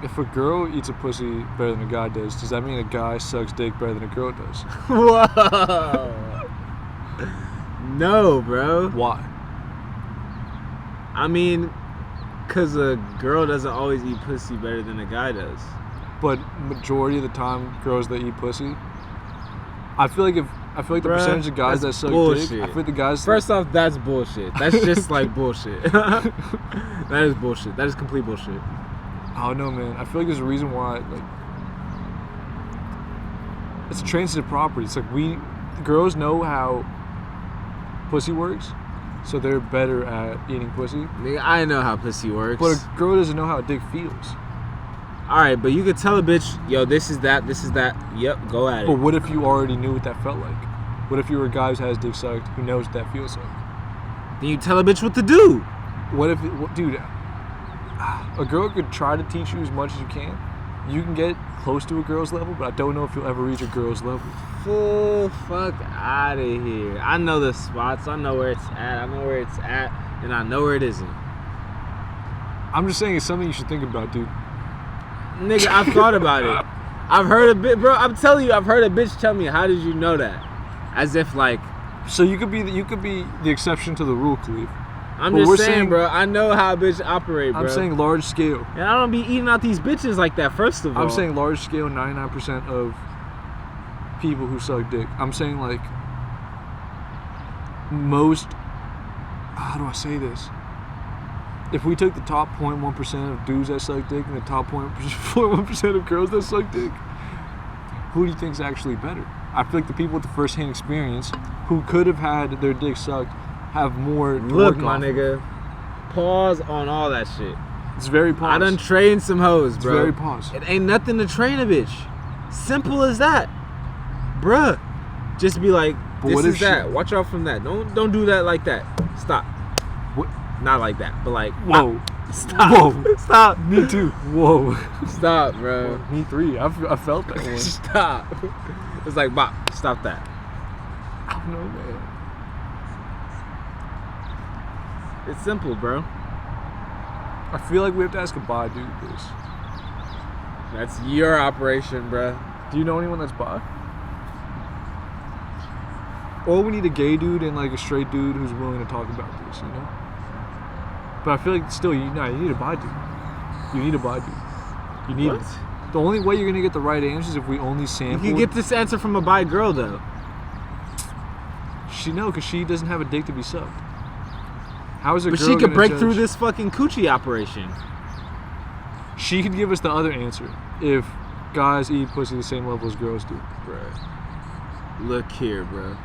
If a girl eats a pussy better than a guy does a guy guy sucks dick better than a girl does? Whoa. No, bro. Why? I mean, because a girl doesn't always eat pussy better than a guy does. But majority of the time, girls that eat pussy, I feel like the percentage of guys that suck bullshit. dick, I feel like the guys. First off, that's bullshit. That's just like bullshit. That is bullshit. That is complete bullshit. I don't know, man. I feel like there's a reason why, like, it's a transitive property. It's like girls know how pussy works, so they're better at eating pussy. Nigga, I know how pussy works. But a girl doesn't know how a dick feels. Alright, but you could tell a bitch, yo, this is that. Yep, go at it. But what if you already knew what that felt like? What if you were a guy who has dick sucked who knows what that feels like? Then you tell a bitch what to do. What if, dude, a girl could try to teach you as much as you can. You can get close to a girl's level, but I don't know if you'll ever reach a girl's level. Full fuck out of here. I know the spots. I know where it's at. And I know where it isn't. I'm just saying it's something you should think about, dude. Nigga, I've thought about it. I've heard a bit, bro. I'm telling you, I've heard a bitch tell me, "How did you know that?" As if like. So you could be the exception to the rule, Khalif. I'm just saying, bro. I know how a bitch operate, bro. I'm saying large scale. And I don't be eating out these bitches like that. First of all, I'm saying large scale. 99% of people who suck dick. I'm saying like most. How do I say this? If we took the top 0.1% of dudes that suck dick and the top 0.1% of girls that suck dick, who do you think's actually better? I feel like the people with the first-hand experience who could have had their dick sucked have more to Look, work my off. nigga. Pause on all that shit. It's very pause. I done trained some hoes, bro. It's very pause. It ain't nothing to train a bitch. Simple as that. Bruh. Just be like, this is that. Watch out from that. Don't do that like that. Stop. What? Not like that, but like, whoa. Stop. Whoa. Stop. Me too. Whoa. Stop, bro. Me three. I felt that one. Stop. It's like, Bop, stop that. I don't know, man. It's simple, bro. I feel like we have to ask a bi dude this. That's your operation, bro. Do you know anyone that's bi? Or we need a gay dude and like a straight dude who's willing to talk about this, you know? But I feel like still, you need a bi dude. You need a bi dude. You need it. The only way you're gonna get the right answers is if we only sample. You can get this answer from a bi girl, though. Because she doesn't have a dick to be sucked. How is a girl But she could break judge? through this fucking coochie operation. She could give us the other answer if guys eat pussy the same level as girls do. Bruh. Look here, bro.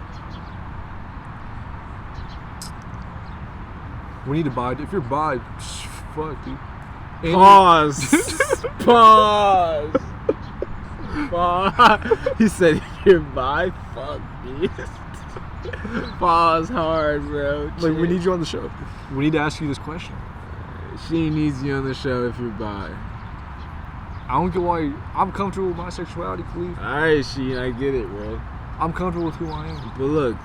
We need to buy. If you're bi, fuck, dude. And Pause. Pause. Pause. He said you're bi. Fuck me. Pause hard, bro. Like, we need you on the show. We need to ask you this question. She needs you on the show if you're bi. I don't get why. I'm comfortable with my sexuality, Khalif. Alright, Sheen, I get it, bro. I'm comfortable with who I am. But look,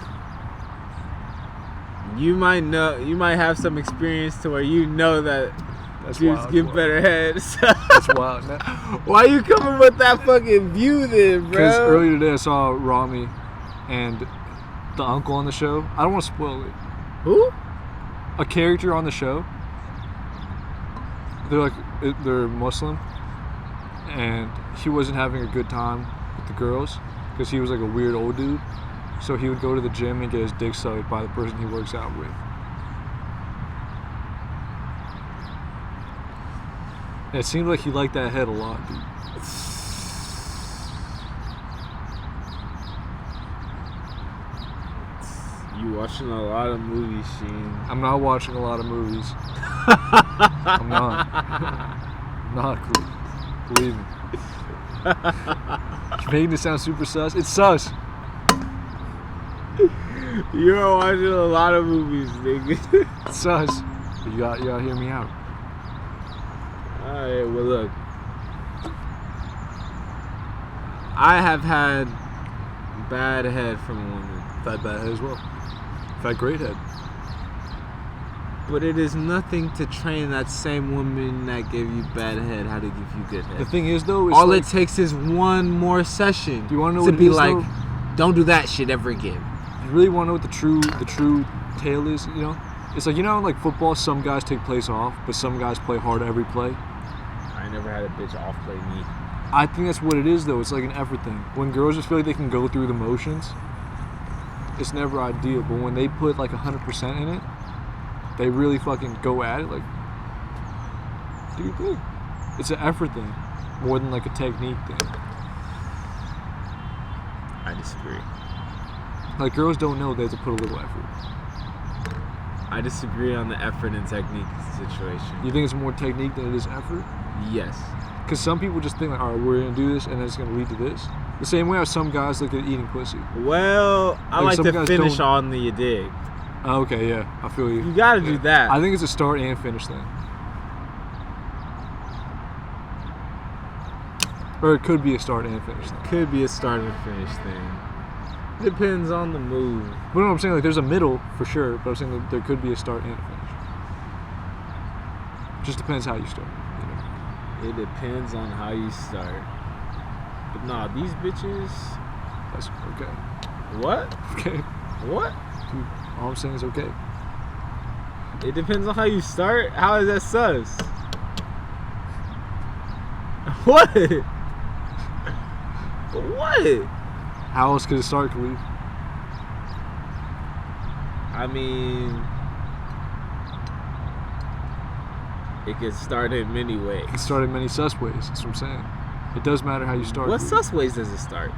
you might have some experience to where you know that That's dudes wild. give better heads. That's wild. Why you coming with that fucking view then, bro? Because earlier today I saw Rami and the uncle on the show. I don't want to spoil it. Who? A character on the show. They're Muslim, and he wasn't having a good time with the girls because he was like a weird old dude. So he would go to the gym and get his dick sucked by the person he works out with. And it seemed like he liked that head a lot, dude. You watching a lot of movies, Sheen. I'm not watching a lot of movies. I'm not. I'm not. Believe me. You're making this sound super sus. It's sus. You're watching a lot of movies, nigga. It's sus. But you gotta hear me out. Alright, well look. I have had bad head from a woman. I've had bad head as well. I've had great head. But it is nothing to train that same woman that gave you bad head how to give you good head. The thing is though, it's all like, it takes is one more session. Do you want to know to what be it is, like, though? don't do that shit ever again. You really want to know what the true tale is, you know? It's like, you know, like football, some guys take plays off, but some guys play hard every play. I never had a bitch off play me. I think that's what it is, though. It's like an effort thing. When girls just feel like they can go through the motions, it's never ideal. But when they put like 100% in it, they really fucking go at it. Like, do your thing. It's an effort thing, more than like a technique thing. I disagree. Like, girls don't know they have to put a little effort. I disagree on the effort and technique situation. You think it's more technique than it is effort? Yes. Because some people just think like, all right, we're going to do this and then it's going to lead to this. The same way as some guys look at eating pussy. Well, I like some to guys finish don't- on the you dig. Oh, okay, yeah, I feel you. You gotta do that. I think it's a start and finish thing. Or it could be a start and finish thing. Could be a start and finish thing. Depends on the move. But no, I'm saying like there's a middle for sure, but I'm saying that there could be a start and a finish. Just depends how you start. You know? It depends on how you start. But nah, these bitches. That's okay. What? Okay. What? Dude, all I'm saying is okay. It depends on how you start. How is that sus? What? What? How else could it start, Khalif? I mean, it could start in many ways. It can start in many sus ways. That's what I'm saying. It does matter how you start. What Khalif. sus ways does it start?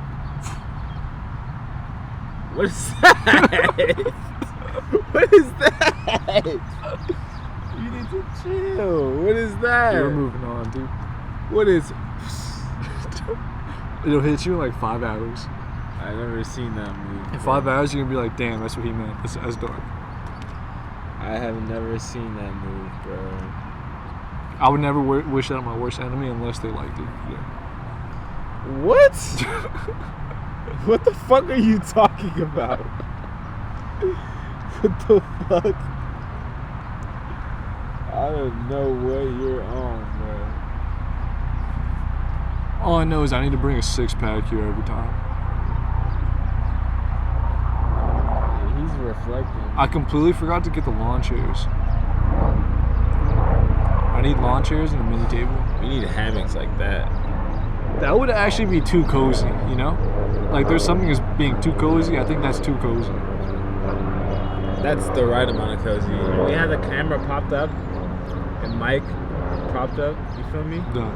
What is that? What is that? You need to chill. What is that? You're moving on, dude. What is? It'll hit you in like 5 hours. I've never seen that move. In 5 hours, you're gonna be like, damn, that's what he meant. That's dark. I have never seen that move, bro. I would never wish that on my worst enemy unless they liked it. Yeah. What? What the fuck are you talking about? What the fuck? I don't know what you're on, bro. All I know is I need to bring a 6-pack here every time. He's reflecting. I completely forgot to get the lawn chairs. I need lawn chairs and a mini table. We need hammocks like that. That would actually be too cozy, you know? Like, there's something as being too cozy. I think that's too cozy. That's the right amount of cozy. When we had the camera popped up and mic propped up, you feel me? No.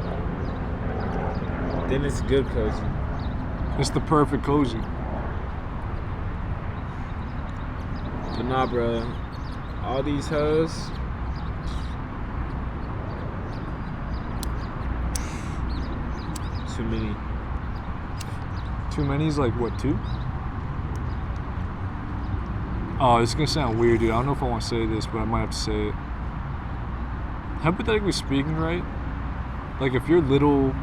Then it's good cozy. It's the perfect cozy. But nah, bro. All these hoes. Too many. Too many's like, what, 2? Oh, it's gonna sound weird, dude. I don't know if I want to say this, but I might have to say it. Hypothetically speaking, right? Like, if you're little...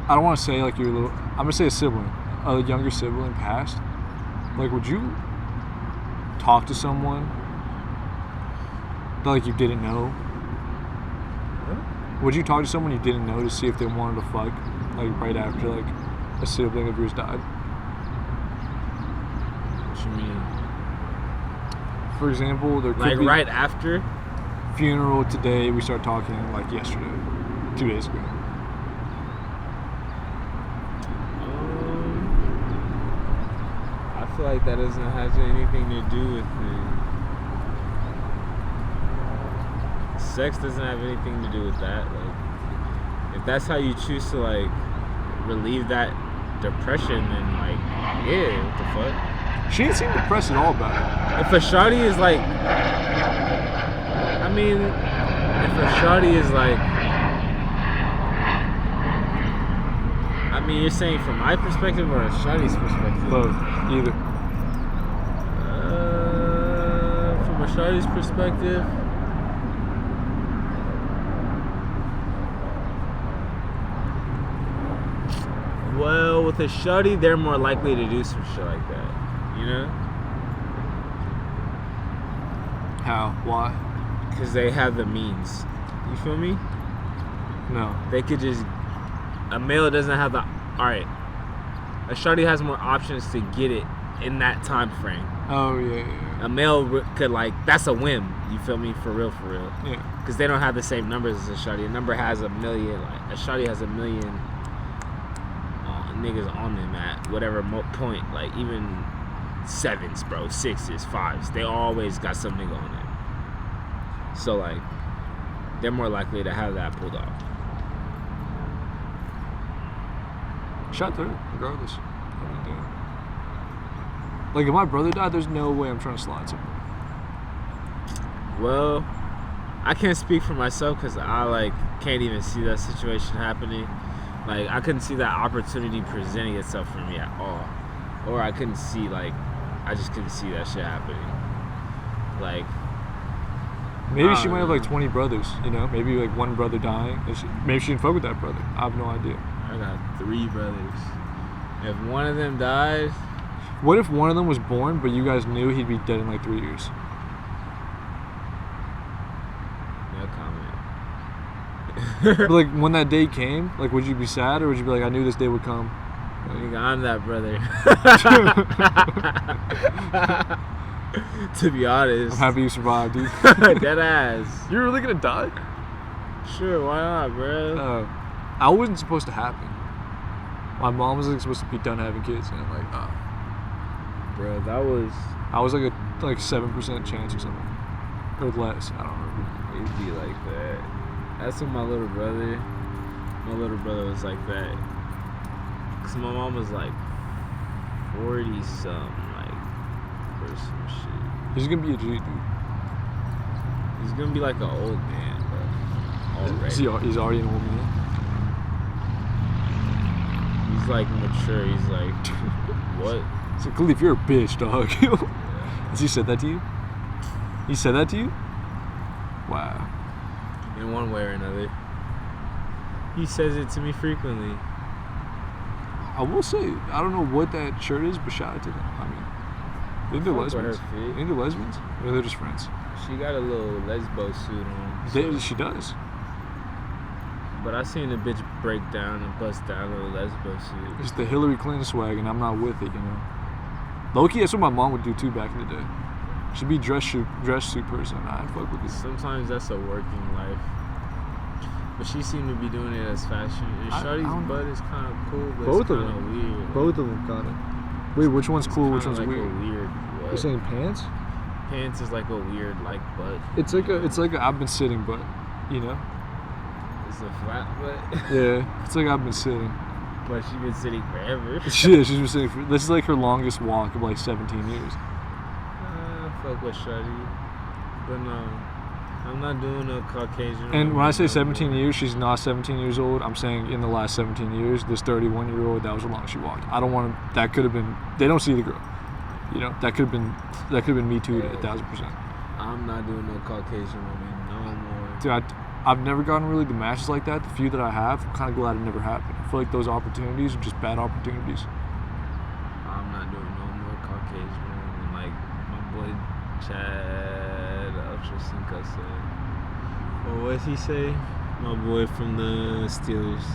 I don't want to say like you're little... I'm gonna say a sibling. A younger sibling passed. Like, would you talk to someone that, like, you didn't know? Would you talk to someone you didn't know to see if they wanted to fuck, like, right after, like, a sibling of yours died? What you mean? For example, there could Like be right after? funeral today. We start talking like yesterday, 2 days ago. feel like that doesn't have anything to do with it. Sex doesn't have anything to do with that. Like, if that's how you choose to like relieve that depression, then like, yeah, what the fuck? She didn't seem depressed at all about it. If a shawty is like, I mean, if a shawty is like, I mean, you're saying from my perspective or a shawty's perspective? Both, either. From a shawty's perspective, well, with a shawty, they're more likely to do some shit like that, you know? How? Why? Because they have the means. You feel me? No. They could just... A male doesn't have the... Alright. A shawty has more options to get it in that time frame. Oh, yeah. A male could, like... That's a whim. You feel me? For real, for real. Yeah. Because they don't have the same numbers as a shawty. A number has a million... Like, a shawty has a million... niggas on them at whatever point. Like, even 7s, bro. 6s, 5s. They always got some nigga on them. So, like... They're more likely to have that pulled off. Shot through, regardless. Like, if my brother died, there's no way I'm trying to slide something. Well, I can't speak for myself because I, like, can't even see that situation happening. Like, I couldn't see that opportunity presenting itself for me at all. Or I couldn't see, like, I just couldn't see that shit happening. Like... Maybe she might have, like, 20 brothers, you know? Maybe, like, one brother dying. Maybe she didn't fuck with that brother. I have no idea. I got 3 brothers. If one of them died... What if one of them was born, but you guys knew he'd be dead in, like, 3 years? No comment. But, like, when that day came, like, would you be sad, or would you be like, I knew this day would come? Nigga, I'm that brother. To be honest. I'm happy you survived, dude. Dead ass. You're really gonna die? Sure, why not, bro? I wasn't supposed to happen. My mom was like, supposed to be done having kids, and I'm like, bro, that was... I was like a 7% chance or something, or less. I don't remember. It'd be like that. That's what my little brother was like that. Cause my mom was like 40 something. Or some shit. He's gonna be a G, dude. He's gonna be like an old man, bro. Already. He's already an old man. He's like mature. He's like, what? He's like, Khalif, you're a bitch, dog. Yeah. Has he said that to you? He said that to you? Wow. In one way or another. He says it to me frequently. I will say, I don't know what that shirt is, but shout out to them. I mean, they're lesbians. They're lesbians? Or they're just friends? She got a little lesbo suit on. She does. But I seen the bitch break down and bust down a little lesbo suit. It's the Hillary Clinton swag, and I'm not with it, you know. Low-key, that's what my mom would do too back in the day. She'd be dress suit person. I'd fuck with it. Sometimes that's a working life. But she seemed to be doing it as fashion. And Shawty's butt is kind of cool, but both it's kind of weird. Both of them kind of. Wait, which one's cool? Which one's like weird? A weird butt. You're saying pants? Pants is like a weird like butt. It's like a I've been sitting butt, you know? It's a flat butt. Yeah, it's like I've been sitting. But she's been sitting forever. Yeah, she's been sitting for. This is like her longest walk of like 17 years. Fuck with Shawty, but no, I'm not doing a Caucasian. And when I say 17 years, she's not 17 years old. I'm saying in the last 17 years, this 31-year-old, that was how long she walked. I don't want to. That could have been. They don't see the girl. You know, that could have been me too, 1,000%. I'm not doing no Caucasian woman no more. Dude, I've never gotten really the matches like that. The few that I have, I'm kind of glad it never happened. I feel like those opportunities are just bad opportunities. I'm not doing no more Caucasian women. Like my boy Chad Ultrasinka said. Or what did he say? My boy from the Steelers.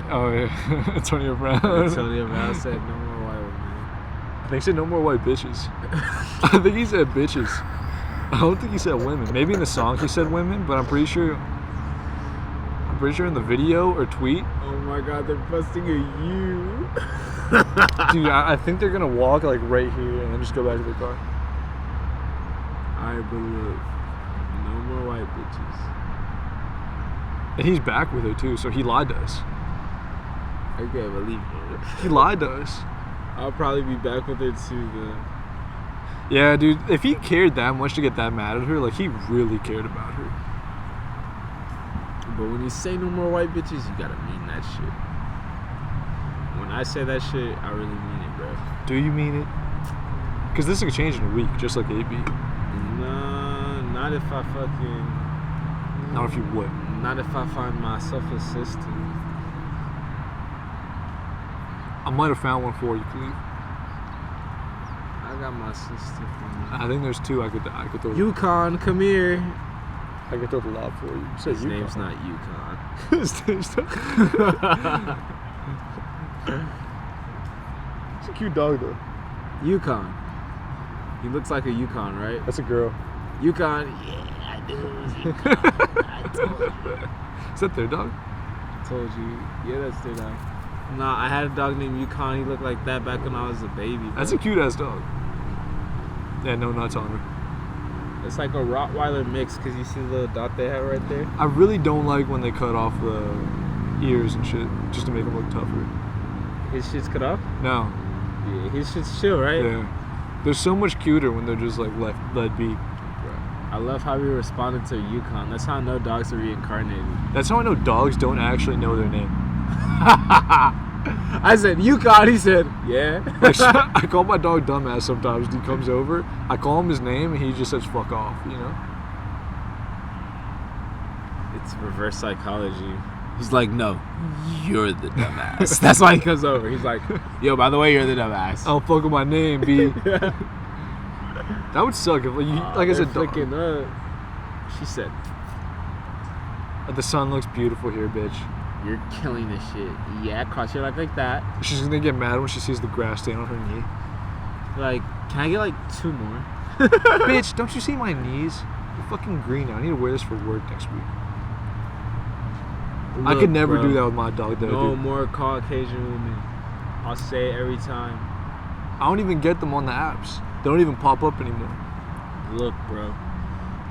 Oh yeah, Antonio Brown. Antonio Brown said no more white women. I think he said no more white bitches. I think he said bitches. I don't think he said women. Maybe in the song he said women, but I'm pretty sure pretty sure in the video or tweet. Oh my god, they're busting a U. Dude, I think they're gonna walk like right here and then just go back to their car. I believe. No more white bitches. And he's back with her too, so he lied to us. I can't believe it. He lied to us. I'll probably be back with her too, though. Yeah, dude, if he cared that much to get that mad at her, like, he really cared about her. But when you say no more white bitches, you gotta mean that shit. When I say that shit, I really mean it, bro. Do you mean it? Because this could change in a week, just like AB. Nah, not if I fucking... Not if you would. Not if I find myself a sister. I might have found one for you, Khalif. I got my sister for me. I think there's two I could throw. Yukon, come here. I could throw the lob for you. Say His Yukon. name's not Yukon. His name's not. It's a cute dog, though. Yukon. He looks like a Yukon, right? That's a girl. Yukon. Yeah, I do. Yukon. I told you. Is that their dog? I told you. Yeah, that's their dog. Nah, I had a dog named Yukon. He looked like that back when I was a baby. Bro. That's a cute ass dog. Yeah, no nuts on her. It's like a Rottweiler mix because you see the little dot they have right there. I really don't like when they cut off the ears and shit just to make them look tougher. His shit's cut off? No. Yeah, his shit's chill, right? Yeah. They're so much cuter when they're just like let be. I love how we responded to Yukon. That's how I know dogs are reincarnated. That's how I know dogs don't actually know their name. I said, Yukon. He said, yeah. I call my dog dumbass sometimes. He comes over, I call him his name, and he just says fuck off, you know? It's reverse psychology. He's like, no, you're the dumbass. That's why he comes over. He's like, yo, by the way, you're the dumbass. I'll fuck with my name, B. That would suck if, like I said, flicking up. She said, the sun looks beautiful here, bitch. You're killing this shit. Yeah, cross your leg like that. She's gonna get mad when she sees the grass stain on her knee. Like, can I get like 2 more? Bitch, don't you see my knees? They're fucking green now. I need to wear this for work next week. Look, I could never bro, do that with my dog, though. No dude. more Caucasian women. I'll say it every time. I don't even get them on the apps. They don't even pop up anymore. Look, bro.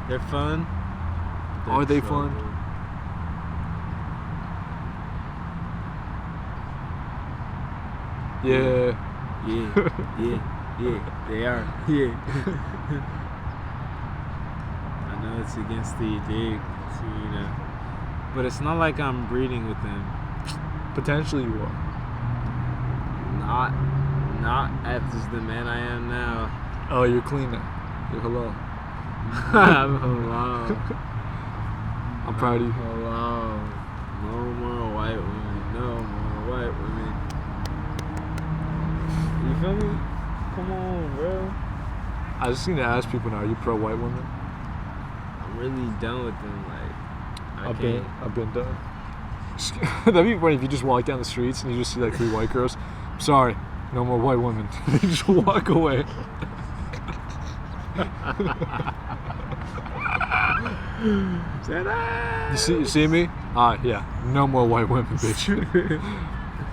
They're fun. Are they fun? Yeah. Yeah. They are. Yeah. I know it's against the dig, but it's not like I'm breeding with them. Potentially you are. Not as the man I am now. Oh, you're clean now. You're hello. I'm hello. I'm proud of you. Hello. No more white women. No more white women. You feel me? Come on, bro. I just need to ask people now, are you pro white women? I'm really done with them. Like, I've been done. That'd be funny if you just walk down the streets and you just see like 3 white girls. I'm sorry, no more white women. You just walk away. You see me? Yeah, no more white women, bitch.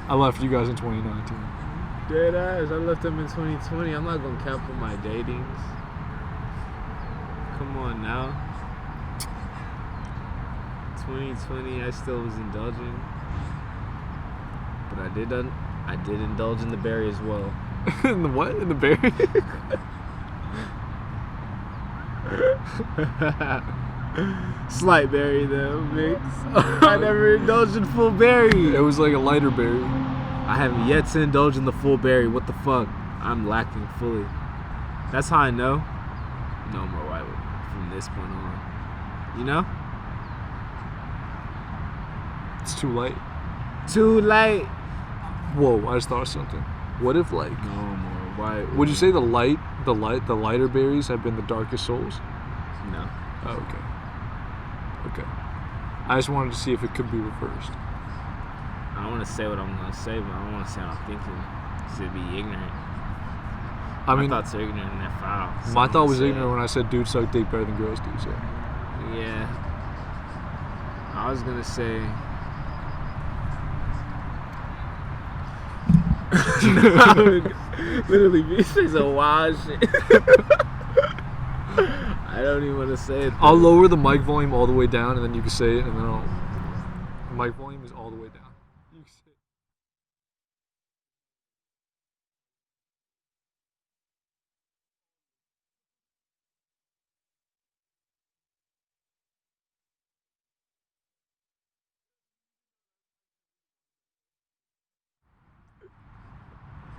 I left you guys in 2019. Dead ass. I left them in 2020. I'm not gonna count for my datings. Come on now. 2020, I still was indulging, but I did indulge in the berry as well. In the what? In the berry? Slight berry though, mix. I never indulged in full berry. It was like a lighter berry. I have yet to indulge in the full berry. What the fuck? I'm lacking fully. That's how I know. No more white women from this point on. You know? It's too late. Too late. Whoa! I just thought of something. What if like? No more white women. Would you say the lighter berries have been the darkest souls? No. Oh, okay. Okay. I just wanted to see if it could be reversed. I don't want to say what I'm going to say, but I don't want to say what I'm thinking. Because it'd be ignorant. I mean, my thoughts are ignorant and they're foul. My thought was ignorant when I said dudes suck dick better than girls do, so. Yeah. I was going to say I would literally be saying some wild shit. I don't even want to say it. I'll lower the mic volume all the way down, and then you can say it, and then the mic volume is all the way down. You can say it.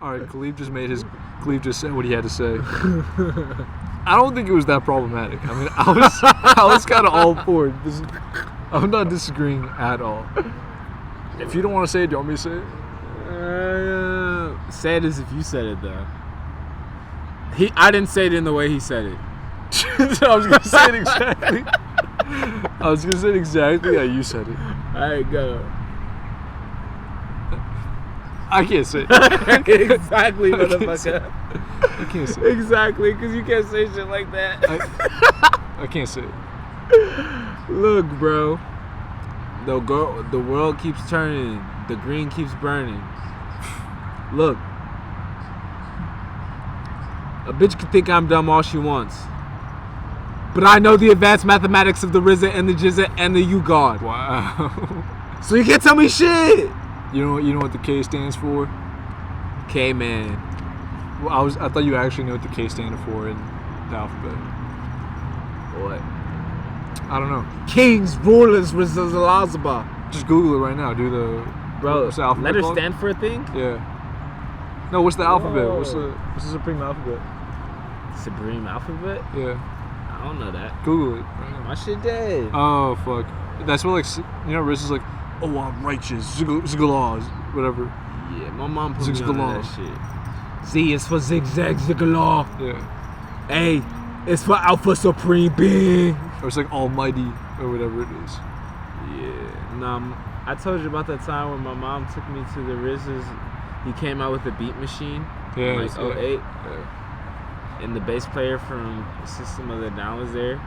All right, Khalif just said what he had to say. I don't think it was that problematic. I mean, I was kind of all for it. I'm not disagreeing at all. If you don't want to say it, do you want me to say it? Say it as if you said it though. I didn't say it in the way he said it. I was gonna say it exactly. I was gonna say it exactly how you said it. Alright, go. I can't say it. Exactly, motherfucker. I can't say it. Exactly, because you can't say shit like that. I can't say it. Look, bro. The world keeps turning. The green keeps burning. Look. A bitch can think I'm dumb all she wants. But I know the advanced mathematics of the RZA and the Jizza and the U God. Wow. So you can't tell me shit. You know what the K stands for? K-Man. Well, I thought you actually knew what the K stands for in the alphabet. What? I don't know. Kings, rulers, Rizalazaba. Just Google it right now. Do the what's the alphabet letters called? stand for a thing? Yeah. No, what's the alphabet? Whoa. What's the supreme alphabet? Supreme alphabet? Yeah. I don't know that. Google it. Right now. My shit dead. Oh fuck. That's what Riz is like. Oh, I'm righteous. Zigalaws, whatever. Yeah, my mom put me on that shit. Z is for zigzag, zigalaw. Yeah. A is for alpha supreme being. Or it's like almighty or whatever it is. Yeah. Nah, I told you about that time when my mom took me to the Riz's. He came out with the beat machine. Yeah. Like 08. Yeah. And the bass player from System of a Down was there.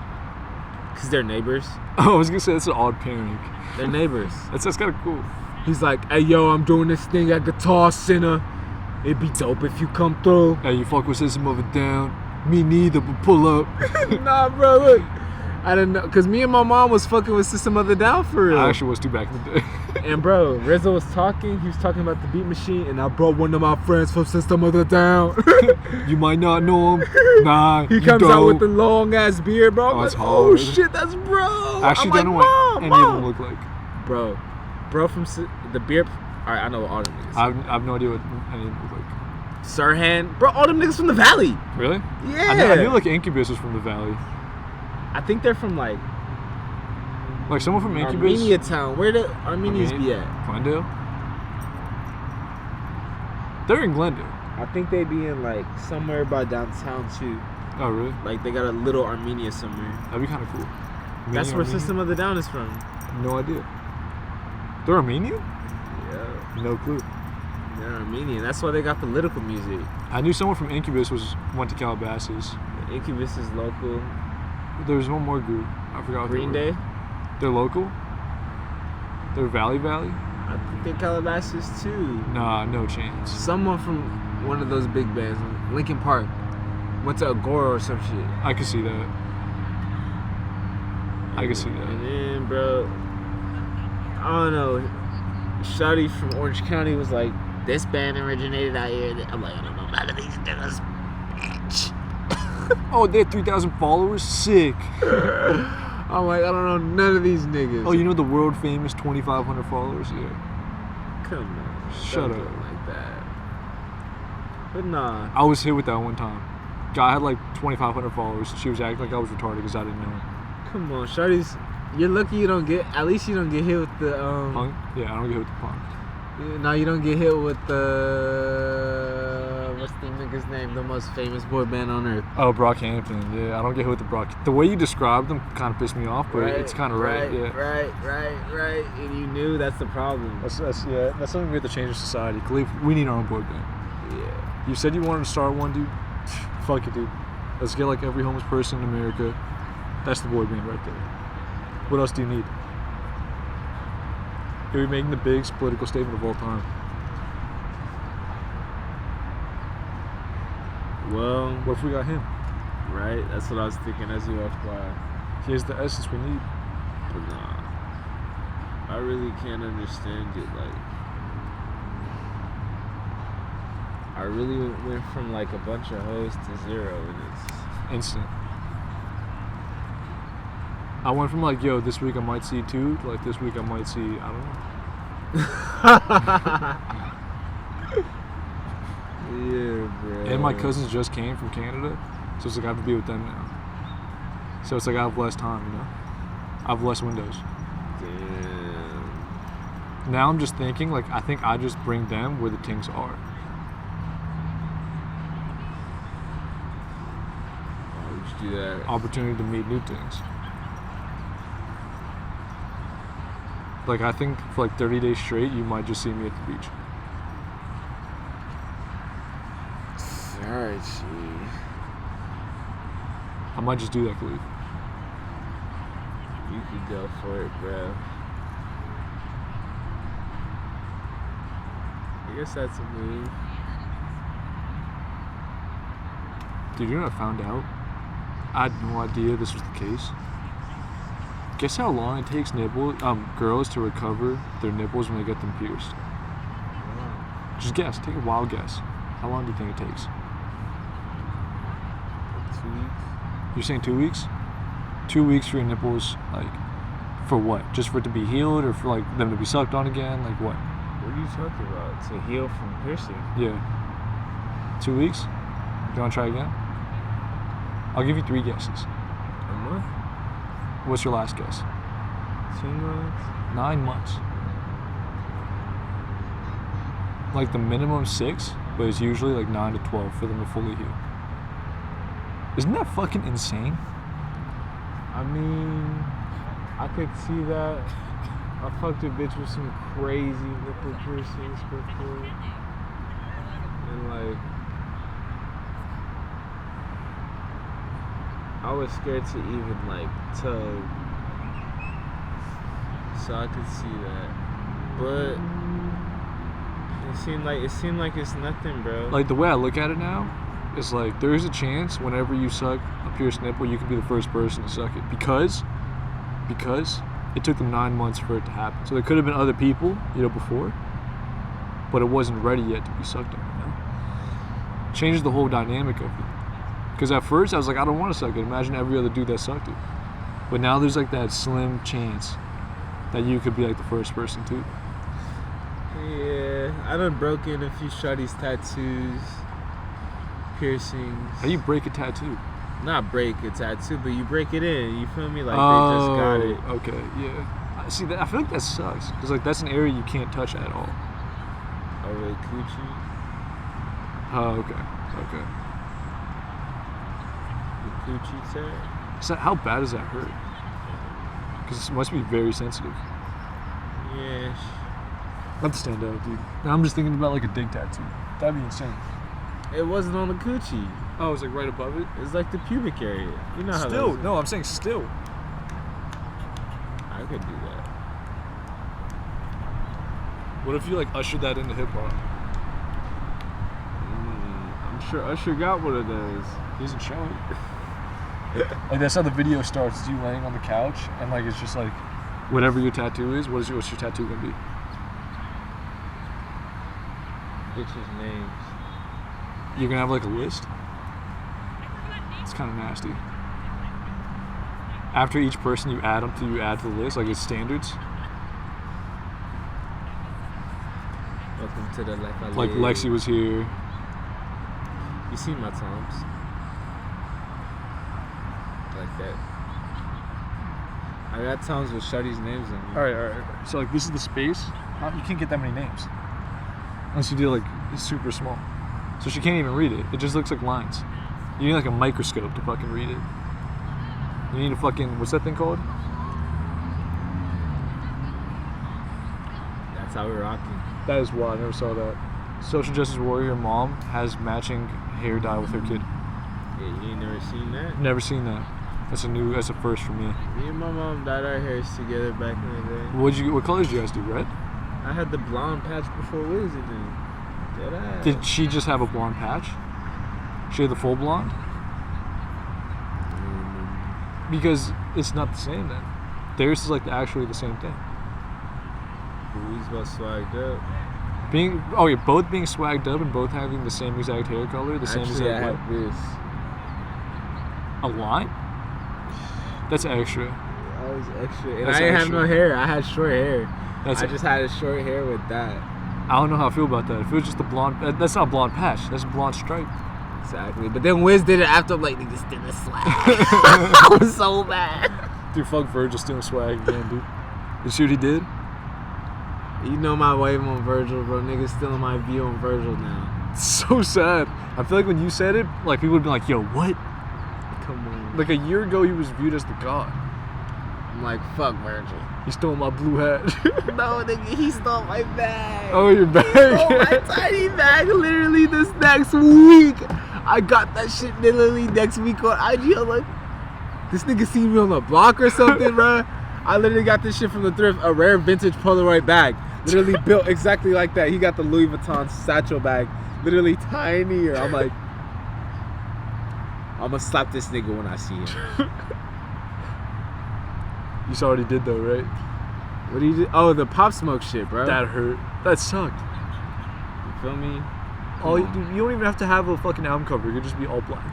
Because they're neighbors. Oh, I was going to say that's an odd pairing. They're neighbors. That's kind of cool. He's like, hey, yo, I'm doing this thing at Guitar Center. It'd be dope if you come through. Hey, you fuck with System of a Down? Me neither, but pull up. Nah, bro, look. I don't know. Because me and my mom was fucking with System of a Down for real. I actually was too back in the day. And, bro, Rizzo was talking. He was talking about the beat machine. And I brought one of my friends from System of a Down. You might not know him. Nah, he comes out with the long-ass beard, bro. Oh, that's like, hard. Oh, shit, that's bro. I actually don't know what any of them look like. Bro from the beard. All right, I know what all them niggas. I have no idea what any of them look like. Sirhan. Bro, all them niggas from the Valley. Really? Yeah. I knew like Incubus was from the Valley. I think they're from like someone from Incubus. Armenia town. Where the Armenians be at? Glendale? They're in Glendale. I think they be in like somewhere by downtown too. Oh, really? Like they got a little Armenia somewhere. That'd be kind of cool. That's where Armenian? System of the Down is from. No idea. They're Armenian? Yeah. No clue. They're Armenian. That's why they got political music. I knew someone from Incubus went to Calabasas. Incubus is local. There was one more group. I forgot. Green Day. They're local? They're Valley? I think they're Calabasas too. Nah, no chance. Someone from one of those big bands, Linkin Park, went to Agora or some shit. I can see that. I can see that. And then, bro, I don't know. Shawty from Orange County was like, this band originated out here. I'm like, I don't know none of these niggas. Oh, they had 3,000 followers? Sick. I'm like, I don't know none of these niggas. Oh, you know the world famous 2,500 followers? Yeah. Come on. Shut don't up. do it like that. But nah. I was hit with that one time. Guy had like 2,500 followers. She was acting like I was retarded because I didn't know. Come on, Shawty's. You're lucky you don't get. At least you don't get hit with the Punk? Yeah, I don't get hit with the punk. No, you don't get hit with the. What's the nigga's name? The most famous boy band on earth. Oh, Brockhampton. Yeah, I don't get hit with the Brock. The way you described them kind of pissed me off, but it's kind of right. Yeah. Right. And you knew that's the problem. That's something we have to change in society. Khalif, we need our own boy band. Yeah. You said you wanted to start one, dude. Fuck it, dude. Let's get like every homeless person in America. That's the boy band right there. What else do you need? You're making the biggest political statement of all time. Well, What if we got him? right. That's what I was thinking as you walked by. He has the essence we need. But nah, I really can't understand it. Like, I really went from like a bunch of hoes to 0, and it's Instant. I went from like, yo, this week I might see 2, to like this week I might see, I don't know. yeah, bro. And my cousins just came from Canada, so it's like I have to be with them now. So it's like I have less time, you know? I have less windows. Damn. Now I'm just thinking, like, I think I just bring them where the things are. Why would you do that? Opportunity to meet new things. Like, I think for like 30 days straight, you might just see me at the beach. Alright, gee. I might just do that, Khalid. You could go for it, bro. I guess that's a move. Dude, you know what I found out? I had no idea this was the case. Guess how long it takes girls to recover their nipples when they get them pierced? Wow. Just guess. Take a wild guess. How long do you think it takes? 2 weeks? You're saying 2 weeks? 2 weeks for your nipples, like, for what? Just for it to be healed, or for like them to be sucked on again? Like what? What are you talking about? To heal from piercing? Yeah. 2 weeks? Do you want to try again? I'll give you 3 guesses. A month? What's your last guess? 2 months? 9 months. Like the minimum 6, but it's usually like 9 to 12 for them to fully heal. Isn't that fucking insane? I mean, I could see that. I fucked a bitch with some crazy nipple piercings before. And like, I was scared to even like tug. So I could see that. But it seemed like it's nothing, bro. Like the way I look at it now is like there is a chance whenever you suck a pierced nipple, you could be the first person to suck it because it took them 9 months for it to happen. So there could have been other people, before, but it wasn't ready yet to be sucked on. Changes the whole dynamic of it. Because at first I was like, I don't want to suck it. Imagine every other dude that sucked it. But now there's like that slim chance that you could be like the first person too. Yeah, I done broke in a few shorties' tattoos, piercings. How do you break a tattoo? Not break a tattoo, but you break it in. You feel me? Like they just got it. Okay, yeah. See, I feel like that sucks because like that's an area you can't touch at all. Oh wait, coochie. Oh, okay. The coochie tag. So how bad does that hurt? Because it must be very sensitive. Yeah. Not to stand out, dude. Now I'm just thinking about like a dick tattoo. That'd be insane. It wasn't on the coochie. Oh, it's like right above it? It's like the pubic area. You know how Still, that no, I'm saying still. I could do that. What if you like ushered that into hip hop? I'm sure Usher got one of those. He doesn't show it. Like that's how the video starts. It's you laying on the couch and like it's just like whatever your tattoo is. What's your tattoo gonna be? Bitches' names. You're gonna have like a list. It's kind of nasty. After each person you add to the list, like it's standards. Welcome to the life I live. Like Lexi was here. You seen my Toms? Like that. I got Toms with Shuddy's names on them. All right. So like this is the space. You can't get that many names unless you do like it's super small. So she can't even read it. It just looks like lines. You need like a microscope to fucking read it. You need a fucking what's that thing called? That's how we're rocking. That is wild. I never saw that. Social justice warrior mom has matching hair dye with her kid. Yeah, you ain't never seen that? Never seen that. That's a first for me. Me and my mom dyed our hairs together back in the day. What colors do you guys do? Red? I had the blonde patch before Wizzy did. Did she just have a blonde patch? She had the full blonde? Because it's not the same then. Theirs is like actually the same thing. He's about swagged up. Both being swagged up and both having the same exact hair color, the same Actually, I exact have this. a line? That's extra. That was extra. And That's I didn't have extra. no hair. I had short hair. That's I just had a short hair with that. I don't know how I feel about that. If it was just a blonde, that's not a blonde patch. That's a blonde stripe. Exactly. But then Wiz did it after. I'm like, nigga, still a swag. I was so bad. Dude, fuck Virgil stealing swag again, dude. You see what he did? You know my wave on Virgil, bro. Niggas stealing my view on Virgil now. It's so sad. I feel like when you said it, like people would be like, yo, what? Come on. Like a year ago, he was viewed as the god. I'm like, fuck Virgil. He stole my blue hat. No, nigga, he stole my bag. Oh, your bag? Oh, my tiny bag. Literally this next week. I got that shit literally next week on IG. I'm like, this nigga seen me on the block or something, bro. I literally got this shit from the thrift, a rare vintage Polaroid bag. Literally built exactly like that. He got the Louis Vuitton satchel bag. Literally tinier. I'm like, I'm gonna slap this nigga when I see him. You saw what he did though, right? What do you do? Oh, the Pop Smoke shit, bro. That hurt. That sucked. You feel me? You don't even have to have a fucking album cover. It could just be all black.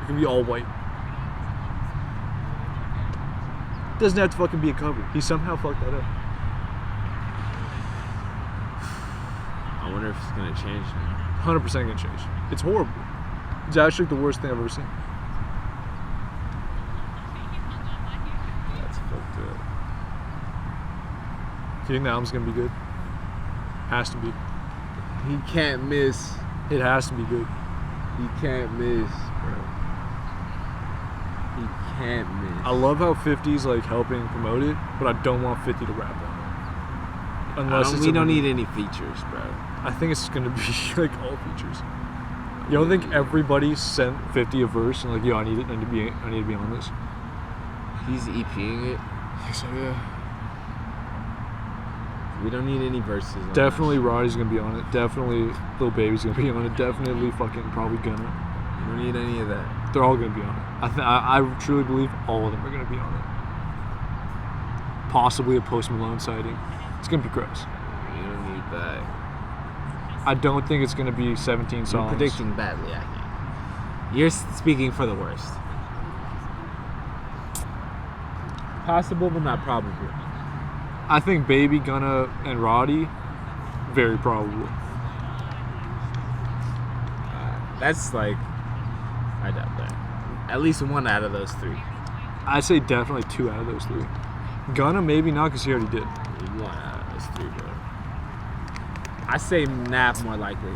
It can be all white. It doesn't have to fucking be a cover. He somehow fucked that up. I wonder if it's gonna change now. 100% gonna change. It's horrible. It's actually the worst thing I've ever seen. That's fucked up. Do you think the album's gonna be good? Has to be. He can't miss. It has to be good. He can't miss, bro. He can't miss. I love how 50's like helping promote it, but I don't want 50 to rap on it. Unless we don't need any features, bro. I think it's gonna be like all features. You don't think everybody sent 50 a verse and like, yo, I need to be on this? He's EPing it. So yeah. We don't need any verses. On Definitely Roddy's gonna be on it. Definitely Lil Baby's gonna be on it. Definitely fucking probably Gunna. We don't need any of that. They're all gonna be on it. I truly believe all of them are gonna be on it. Possibly a Post Malone sighting. It's gonna be gross. We don't need that. I don't think it's gonna be 17 songs. You're predicting badly, I think. You're speaking for the worst. Possible, but not probable. I think Baby, Gunna, and Roddy, very probable. That's like, I doubt that. At least one out of those three. I'd say definitely 2 out of those 3. Gunna, maybe not, because he already did. One out of those three, bro. I say Nav more likely.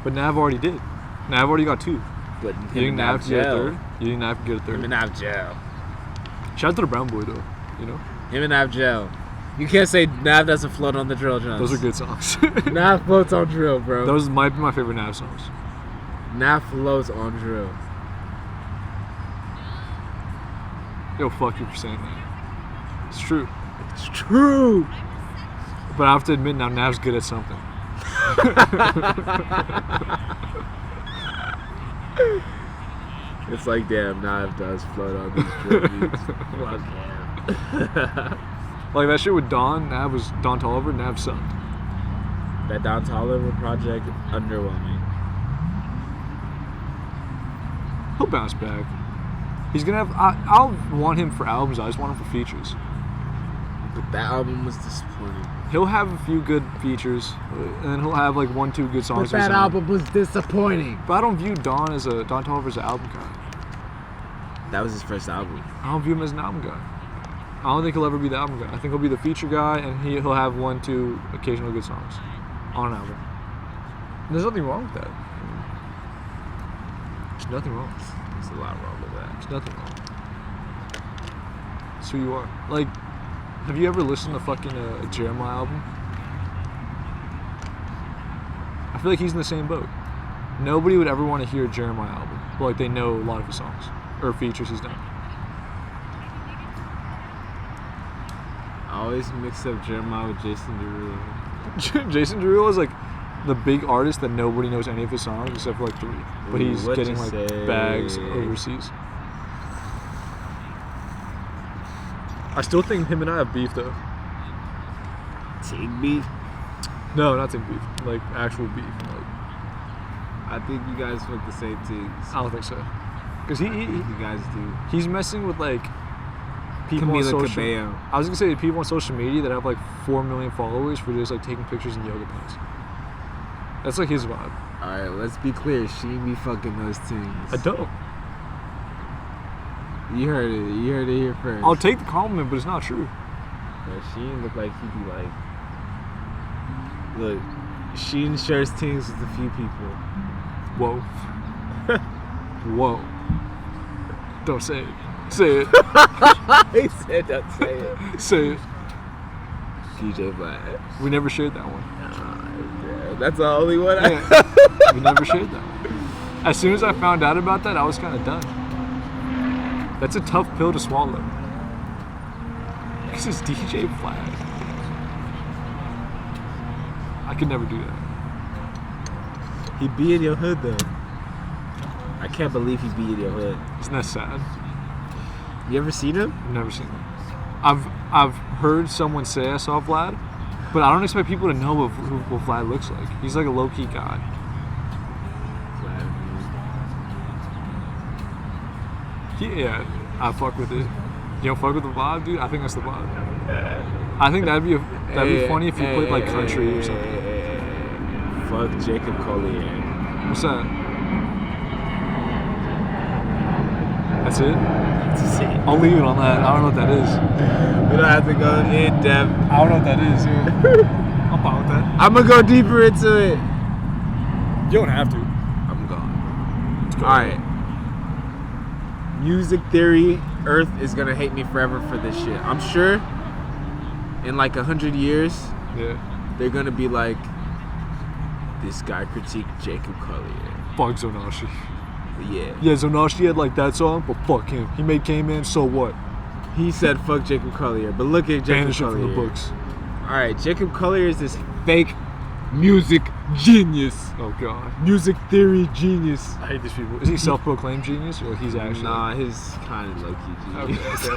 But Nav already did. Nav already got 2. But You think Nav can get a third? You think Nav can get a Him third? and Nav gel. Shout out to the Brown Boy, though. You know? Him and Nav gel. You can't say Nav doesn't float on the drill drums. Those are good songs. Nav floats on drill, bro. Those might be my favorite Nav songs. Nav floats on drill. Yo, fuck you for saying that. It's true. It's true. But I have to admit now, Nav's good at something. It's like, damn, Nav does float on these drill beats. Fuck yeah. Like that shit with Don. Nav was Don Toliver. Nav sucked. That Don Toliver project, underwhelming. He'll bounce back. He's gonna have. I'll want him for albums. I just want him for features. But that album was disappointing. He'll have a few good features, and then he'll have like 1-2 good songs. But that album was disappointing. But I don't view Don Toliver as an album guy. That was his first album. I don't view him as an album guy. I don't think he'll ever be the album guy. I think he'll be the feature guy, and he'll have 1-2 occasional good songs on an album. And there's nothing wrong with that. There's nothing wrong. There's a lot wrong with that. There's nothing wrong. It's who you are. Like, have you ever listened to fucking Jeremiah album? I feel like he's in the same boat. Nobody would ever want to hear a Jeremiah album, but like they know a lot of his songs or features he's done. I always mix up Jeremiah with Jason Derulo. Jason Derulo is like the big artist that nobody knows any of his songs except for like 3. But he's What getting you like say? bags overseas. I still think him and I have beef though. Team beef. No, not team beef. Like actual beef. Like, I think you guys fuck the same things. I don't think so. Cause You guys do. he's messing with like people on Camila social. Cabello. I was gonna say people on social media that have like 4 million followers for just like taking pictures in yoga pants. That's like his vibe. Alright, let's be clear. She ain't be fucking those things. I don't. You heard it. You heard it here first. I'll take the compliment, but it's not true. But she ain't look like he be like. Look, she shares things with a few people. Whoa. Whoa. Don't say it. Say it. He said don't say it. Say it. DJ Black. We never shared that one. That's the only one I Yeah. We never shared that one. As soon as I found out about that, I was kind of done. That's a tough pill to swallow. This is DJ Black. I could never do that. He be in your hood though. I can't believe he be in your hood. Isn't that sad? You ever seen him? I've never seen him. I've heard someone say I saw Vlad, but I don't expect people to know what Vlad looks like. He's like a low-key guy. Yeah, I fuck with it. You don't fuck with the vibe, dude? I think that's the vibe. I think that'd be funny if you played like country or something. Fuck Jacob Collier. What's that? That's it? That's it. I'll leave it on that. I don't know what that is. We don't have to go in depth. I don't know what that is. Yeah. I'm fine with that. I'm gonna go deeper into it. You don't have to. I'm gone. Alright. Music theory, Earth is gonna hate me forever for this shit. I'm sure in like 100 years, Yeah. they're gonna be like, this guy critiqued Jacob Collier. Fuck Zonashi. Yeah. Yeah, Zonashi had like that song, but fuck him. He made K-Man, so what? He said fuck Jacob Collier, but look at Jacob Banish him Collier. from the books. Alright, Jacob Collier is this fake music genius. Oh god. Music theory genius. I hate these people. Is he self-proclaimed genius or he's actually? Nah, his kind of low-key genius.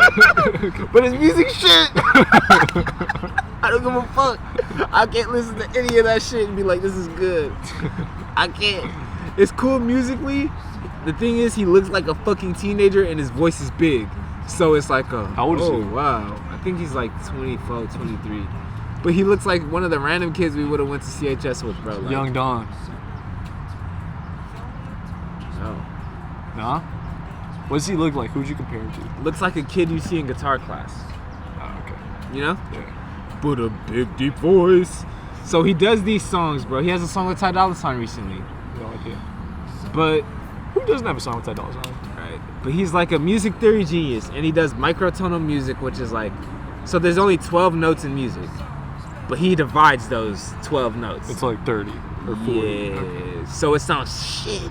Okay. But his music shit! I don't give a fuck. I can't listen to any of that shit and be like, this is good. I can't. It's cool musically. The thing is, he looks like a fucking teenager and his voice is big. So it's like a, How old is he? Wow. I think he's like 24, 23. But he looks like one of the random kids we would have went to CHS with, bro. Like, Young Don. No. Nah? What does he look like? Who'd you compare him to? Looks like a kid you see in guitar class. Oh, okay. You know? Yeah. But a big deep voice. So he does these songs, bro. He has a song with Ty Dolla $ign recently. No idea. But Who doesn't have a song with Ty Dolla $ign? right. But he's like a music theory genius, and he does microtonal music, which is like, so there's only 12 notes in music, but he divides those 12 notes. It's like 30 or 40. Yeah. Okay. So it sounds shit.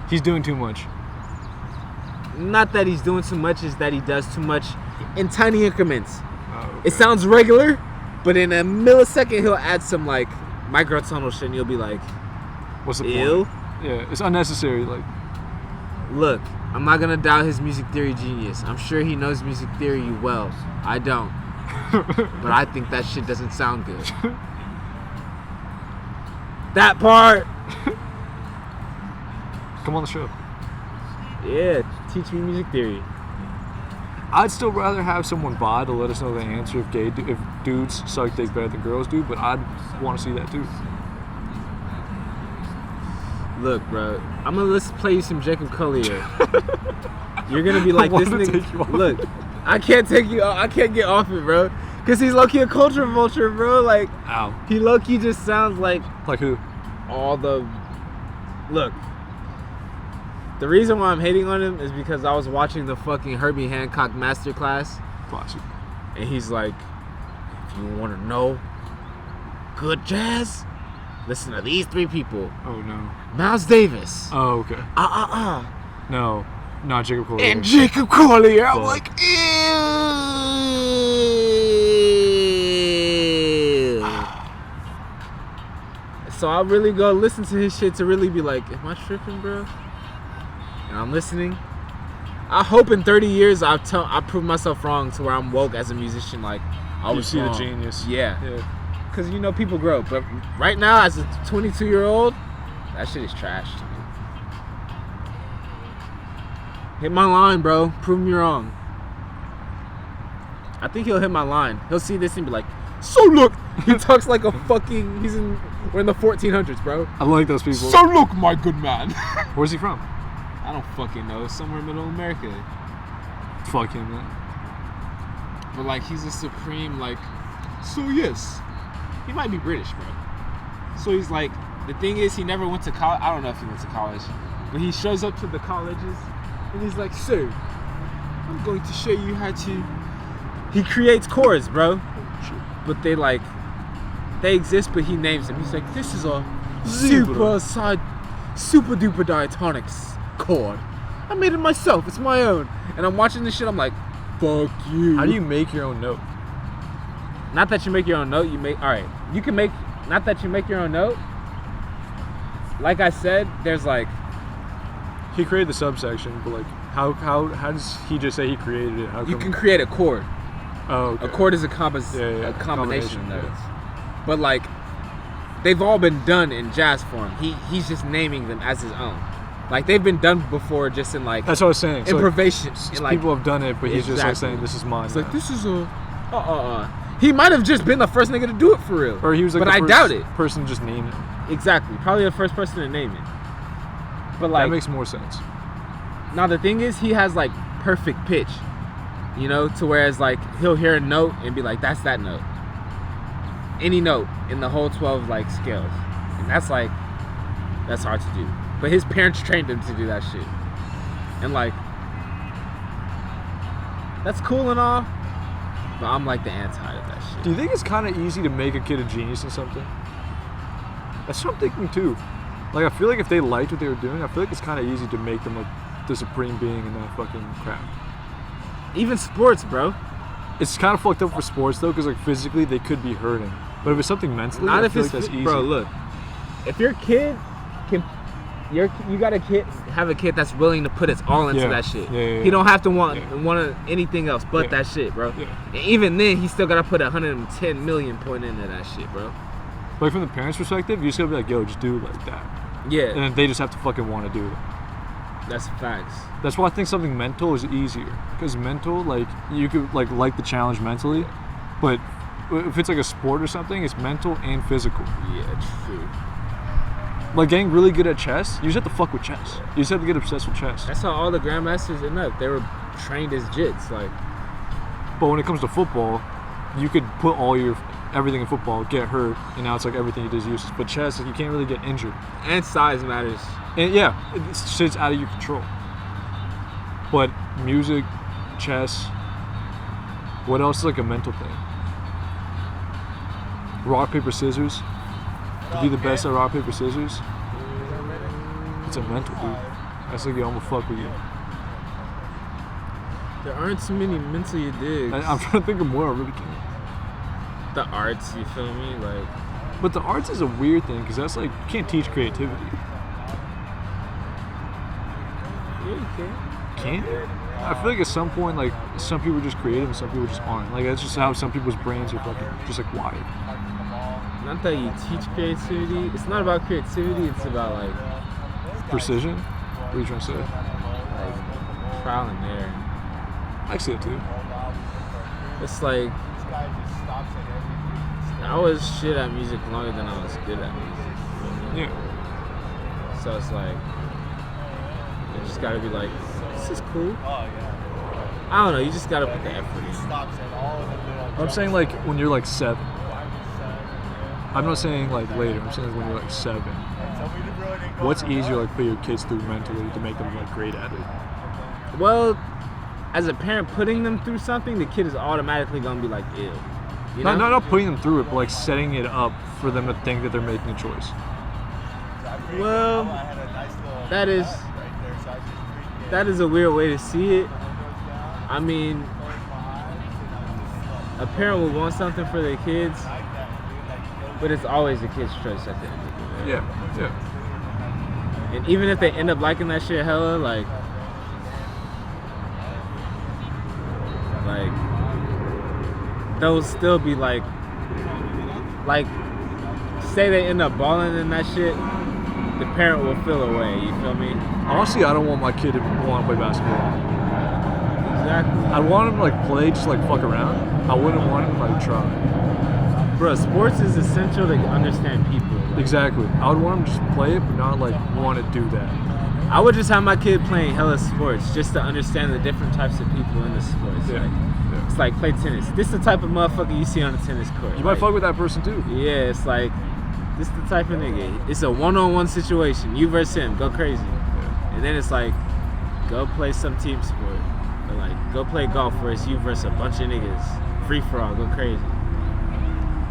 He's doing too much. Not that he's doing too much, is that he does too much in tiny increments. Oh, okay. It sounds regular, but in a millisecond he'll add some like microtonal shit, and you'll be like, What's the ew. point? Yeah, it's unnecessary. Like, Look, I'm not gonna doubt his music theory genius. I'm sure he knows music theory well. I don't. But I think that shit doesn't sound good. That part! come on the show. Yeah, teach me music theory. I'd still rather have someone buy to let us know the answer if dudes suck dick better than girls do, but I'd want to see that too. Look, bro, I'm gonna let's play you some Jacob Collier. You're gonna be like, I this wanna take you nigga. off Look, I can't take you. I can't get off it, bro. Cause he's low key a culture vulture, bro. Like, Ow. he low key just sounds like Like who? all the. Look. The reason why I'm hating on him is because I was watching the fucking Herbie Hancock masterclass, Classic. and he's like, if you want to know good jazz, listen to these 3 people: Oh no. Miles Davis, Oh okay. No, not Jacob Collier. and Jacob Collier. I'm Fuck. like, ew. So I'll really go listen to his shit to really be like, am I tripping, bro? And I'm listening. I hope in 30 years I prove myself wrong to where I'm woke as a musician. Like, I You was see the wrong. genius. Yeah. Yeah. Because, you know, people grow. But right now, as a 22-year-old, that shit is trash to me. Hit my line, bro. Prove me wrong. I think he'll hit my line. He'll see this and be like, so look. He talks like a fucking, we're in the 1400s, bro. I like those people. So look, my good man. Where's he from? I don't fucking know. Somewhere in middle America. Fuck him, man. But like, he's a supreme, like, so yes. He might be British, bro. So he's like, the thing is, he never went to college. I don't know if he went to college. But he shows up to the colleges and he's like, so, I'm going to show you how to. He creates chords, bro. But they exist, but he names them. He's like, this is a super duper diatonics chord. I made it myself. It's my own. And I'm watching this shit. I'm like, fuck you. How do you make your own note? Not that you make your own note. You make, all right. You can make, not that you make your own note. Like I said, there's like. He created the subsection, but like, how does he just say he created it? How come? You can create a chord. Oh, okay. A chord is a combination of notes. But like, they've all been done in jazz form. He's just naming them as his own. Like, they've been done before, just in like. That's what I was saying. Improvisation. So, like, people have done it, but he's just like saying, "This is mine." It's like, this is a. He might have just been the first nigga to do it for real. Or he was like, but I doubt it. Person just named it. Exactly. Probably the first person to name it. But like, that makes more sense. Now the thing is, he has like perfect pitch, you know, to whereas like he'll hear a note and be like, that's that note. Any note in the whole 12 like scales, and that's hard to do. But his parents trained him to do that shit, and like, that's cool and all. But I'm like the anti of that shit. Do you think it's kind of easy to make a kid a genius in something? That's what I'm thinking too. Like, I feel like if they liked what they were doing, I feel like it's kind of easy to make them like the supreme being in that fucking crap. Even sports, bro. It's kind of fucked up for sports though, because like physically they could be hurting. But if it's something mentally, not I if feel it's like that's easy. Bro, look, if your kid can, you gotta have a kid that's willing to put its all into that shit. Yeah. He don't have to want anything else but that shit, bro. Yeah. And even then, he still gotta put 110 million point into that shit, bro. But from the parents' perspective, you just gotta be like, yo, just do it like that. Yeah. And then they just have to fucking want to do it. That's facts. That's why I think something mental is easier. Because mental, like, you could like the challenge mentally, but if it's like a sport or something, it's mental and physical. Yeah, true. Like, getting really good at chess, you just have to fuck with chess. You just have to get obsessed with chess. That's how all the grandmasters end up. They were trained as jits, like. But when it comes to football, you could put everything in football, get hurt, and now it's like everything you do is useless. But chess, like, you can't really get injured. And size matters. And yeah, shit's out of your control. But music, chess, what else is like a mental thing? Rock, paper, scissors. To be the best at rock, paper, scissors, it's a mental, dude. That's like, yo, I'm gonna fuck with you. There aren't too many mental you dig. I'm trying to think of more, I really can't. The arts, you feel me? Like. But the arts is a weird thing, because that's like, you can't teach creativity. Yeah, you can. Can't you? I feel like at some point, like, some people are just creative and some people just aren't. Like, that's just how some people's brains are fucking just like wired. Not that you teach creativity. It's not about creativity. It's about like precision. What are you trying to say? Like trial and error. I see it too. It's like I was shit at music longer than I was good at music. Yeah. So it's like you just gotta be like, this is cool. I don't know. You just gotta put the effort in. I'm saying like when you're like 7. I'm not saying like later. I'm saying like when you're like 7. What's easier like for your kids through mentally to make them like great at it? Well, as a parent putting them through something, the kid is automatically gonna be like ill. You know? Not putting them through it, but like setting it up for them to think that they're making a choice. Well, that is a weird way to see it. I mean, a parent will want something for their kids, But it's always the kid's choice at the end of the day. Yeah. And even if they end up liking that shit hella, like they'll still be like, say they end up balling in that shit, the parent will feel away. You feel me? Honestly, I don't want my kid to want to play basketball. Exactly. I want him to like play, just like fuck around. I wouldn't want him to like try. Bro, sports is essential to understand people. Like, Exactly. I would want him to just play it, but not like want to do that. I would just have my kid playing hella sports just to understand the different types of people in the sports. Yeah. Like, Yeah. it's like play tennis. This is the type of motherfucker you see on the tennis court. You might fuck with that person too. Yeah, it's like, this the type of nigga. It's a one-on-one situation. You versus him. Go crazy. Yeah. And then it's like, go play some team sport. Or like, go play golf where it's you versus a bunch of niggas. Free for all. Go crazy.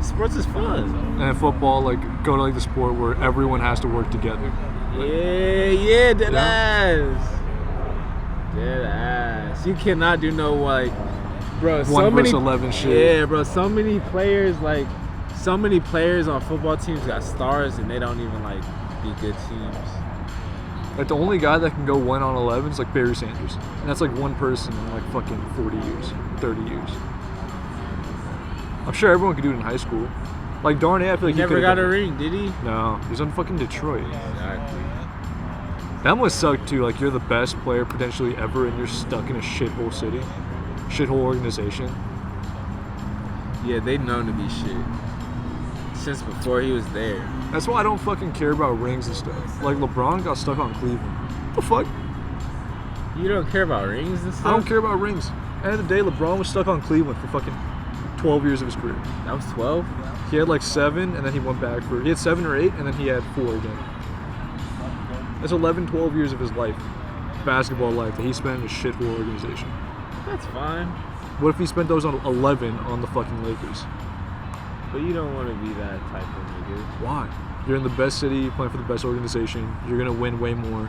Sports is fun. And football, like go to like the sport where everyone has to work together. Yeah, dead Yeah. ass. Dead ass. You cannot do no like, bro. One so versus many 11 shit. Yeah, bro. So many players on football teams got stars and they don't even like be good teams. Like the only guy that can go 1 on 11 is like Barry Sanders, and that's like one person in like fucking 40 years, 30 years. I'm sure everyone could do it in high school. Like Darnay, I feel like He never got a done it. ring, did he? No, he's on fucking Detroit. Exactly. That must suck too. Like you're the best player potentially ever, and you're stuck in a shithole city, shithole organization. Yeah, they known to be shit since before he was there. That's why I don't fucking care about rings and stuff. Like LeBron got stuck on Cleveland. What the fuck? You don't care about rings and stuff? I don't care about rings. End of the day, LeBron was stuck on Cleveland for fucking 12 years of his career. That was 12? He had like 7, and then he went back for... He had 7 or 8, and then he had 4 again. That's 11, 12 years of his life. Basketball life that he spent in a shithole organization. That's fine. What if he spent those on 11 on the fucking Lakers? But you don't want to be that type of nigga. Why? You're in the best city, playing for the best organization. You're going to win way more.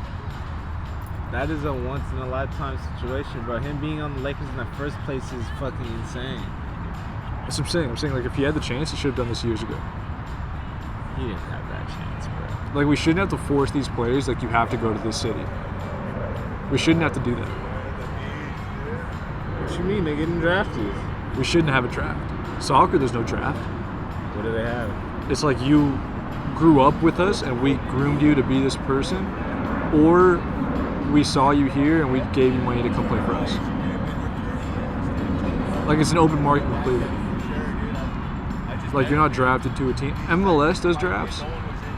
That is a once-in-a-lifetime situation, bro. Him being on the Lakers in the first place is fucking insane. That's what I'm saying. I'm saying, like, if he had the chance, he should have done this years ago. He didn't have that chance, bro. Like, we shouldn't have to force these players, like, you have to go to this city. We shouldn't have to do that. What you mean? They're getting drafted. We shouldn't have a draft. Soccer, there's no draft. What do they have? It's like you grew up with us and we groomed you to be this person, or we saw you here and we gave you money to come play for us. Like, it's an open market completely. Like, you're not drafted to a team. MLS does drafts,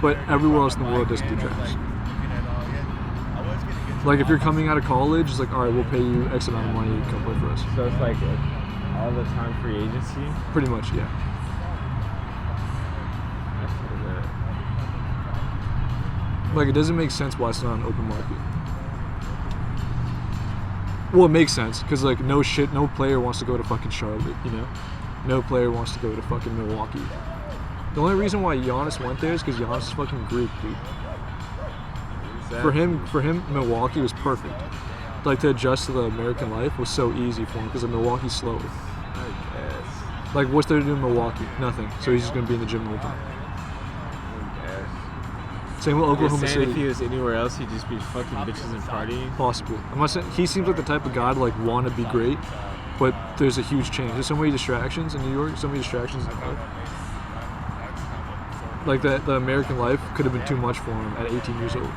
but everywhere else in the world doesn't do drafts. Like, if you're coming out of college, it's like, all right, we'll pay you X amount of money to come play for us. So it's like all the time free agency? Pretty much, yeah. That's pretty good. Like, it doesn't make sense why it's not an open market. Well, it makes sense, because, like, no player wants to go to fucking Charlotte, you know? No player wants to go to fucking Milwaukee. The only reason why Giannis went there is because Giannis is fucking Greek, dude. Exactly. For him, Milwaukee was perfect. Like, to adjust to the American life was so easy for him, because Milwaukee's slower. I guess. Like, what's there to do in Milwaukee? Nothing. So he's just going to be in the gym the whole time. I guess. Same with You're Oklahoma saying City. if he was anywhere else, he'd just be fucking bitches and partying? Possible. I'm not saying he seems like the type of guy to like want to be great, but there's a huge change. There's so many distractions in New York. So many distractions in New York. Like the American life could have been too much for him at 18 years old.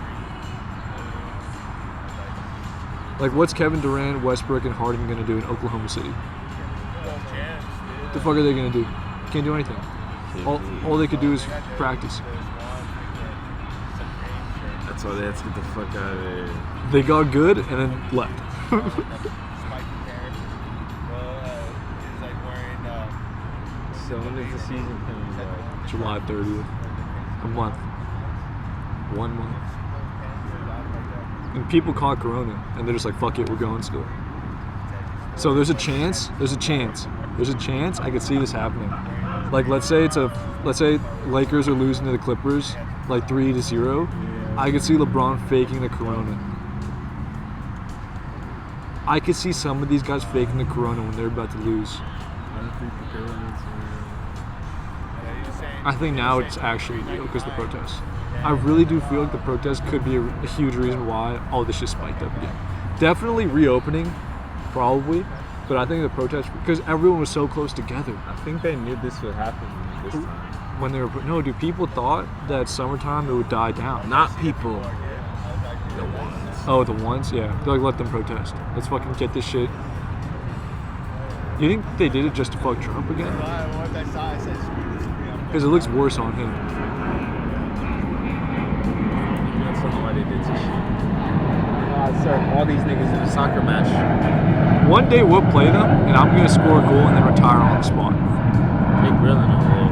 Like, what's Kevin Durant, Westbrook, and Harden gonna do in Oklahoma City? What the fuck are they gonna do? Can't do anything. All they could do is practice. That's why they had to get the fuck out of there. They got good and then left. So when is the season coming back? July 30th. A month. 1 month. And people caught Corona, and they're just like, fuck it, we're going still. So there's a chance I could see this happening. Like, let's say Lakers are losing to the Clippers, like 3-0. I could see LeBron faking the Corona. I could see some of these guys faking the Corona when they're about to lose. I don't think the Corona's real. I think now it's actually real because the protests. I really do feel like the protests could be a huge reason why all this just spiked up again. Definitely reopening, probably, but I think the protests, because everyone was so close together. I think they knew this would happen this time. When they were, no, dude, people thought that summertime it would die down. Not people. The ones. Oh, the ones? Yeah. They're like, let them protest. Let's fucking get this shit. You think they did it just to fuck Trump again? Because it looks worse on him. That's not why they did this shit. Sir, all these niggas in a soccer match. One day we'll play them, and I'm going to score a goal and then retire on the spot. They grilling over there.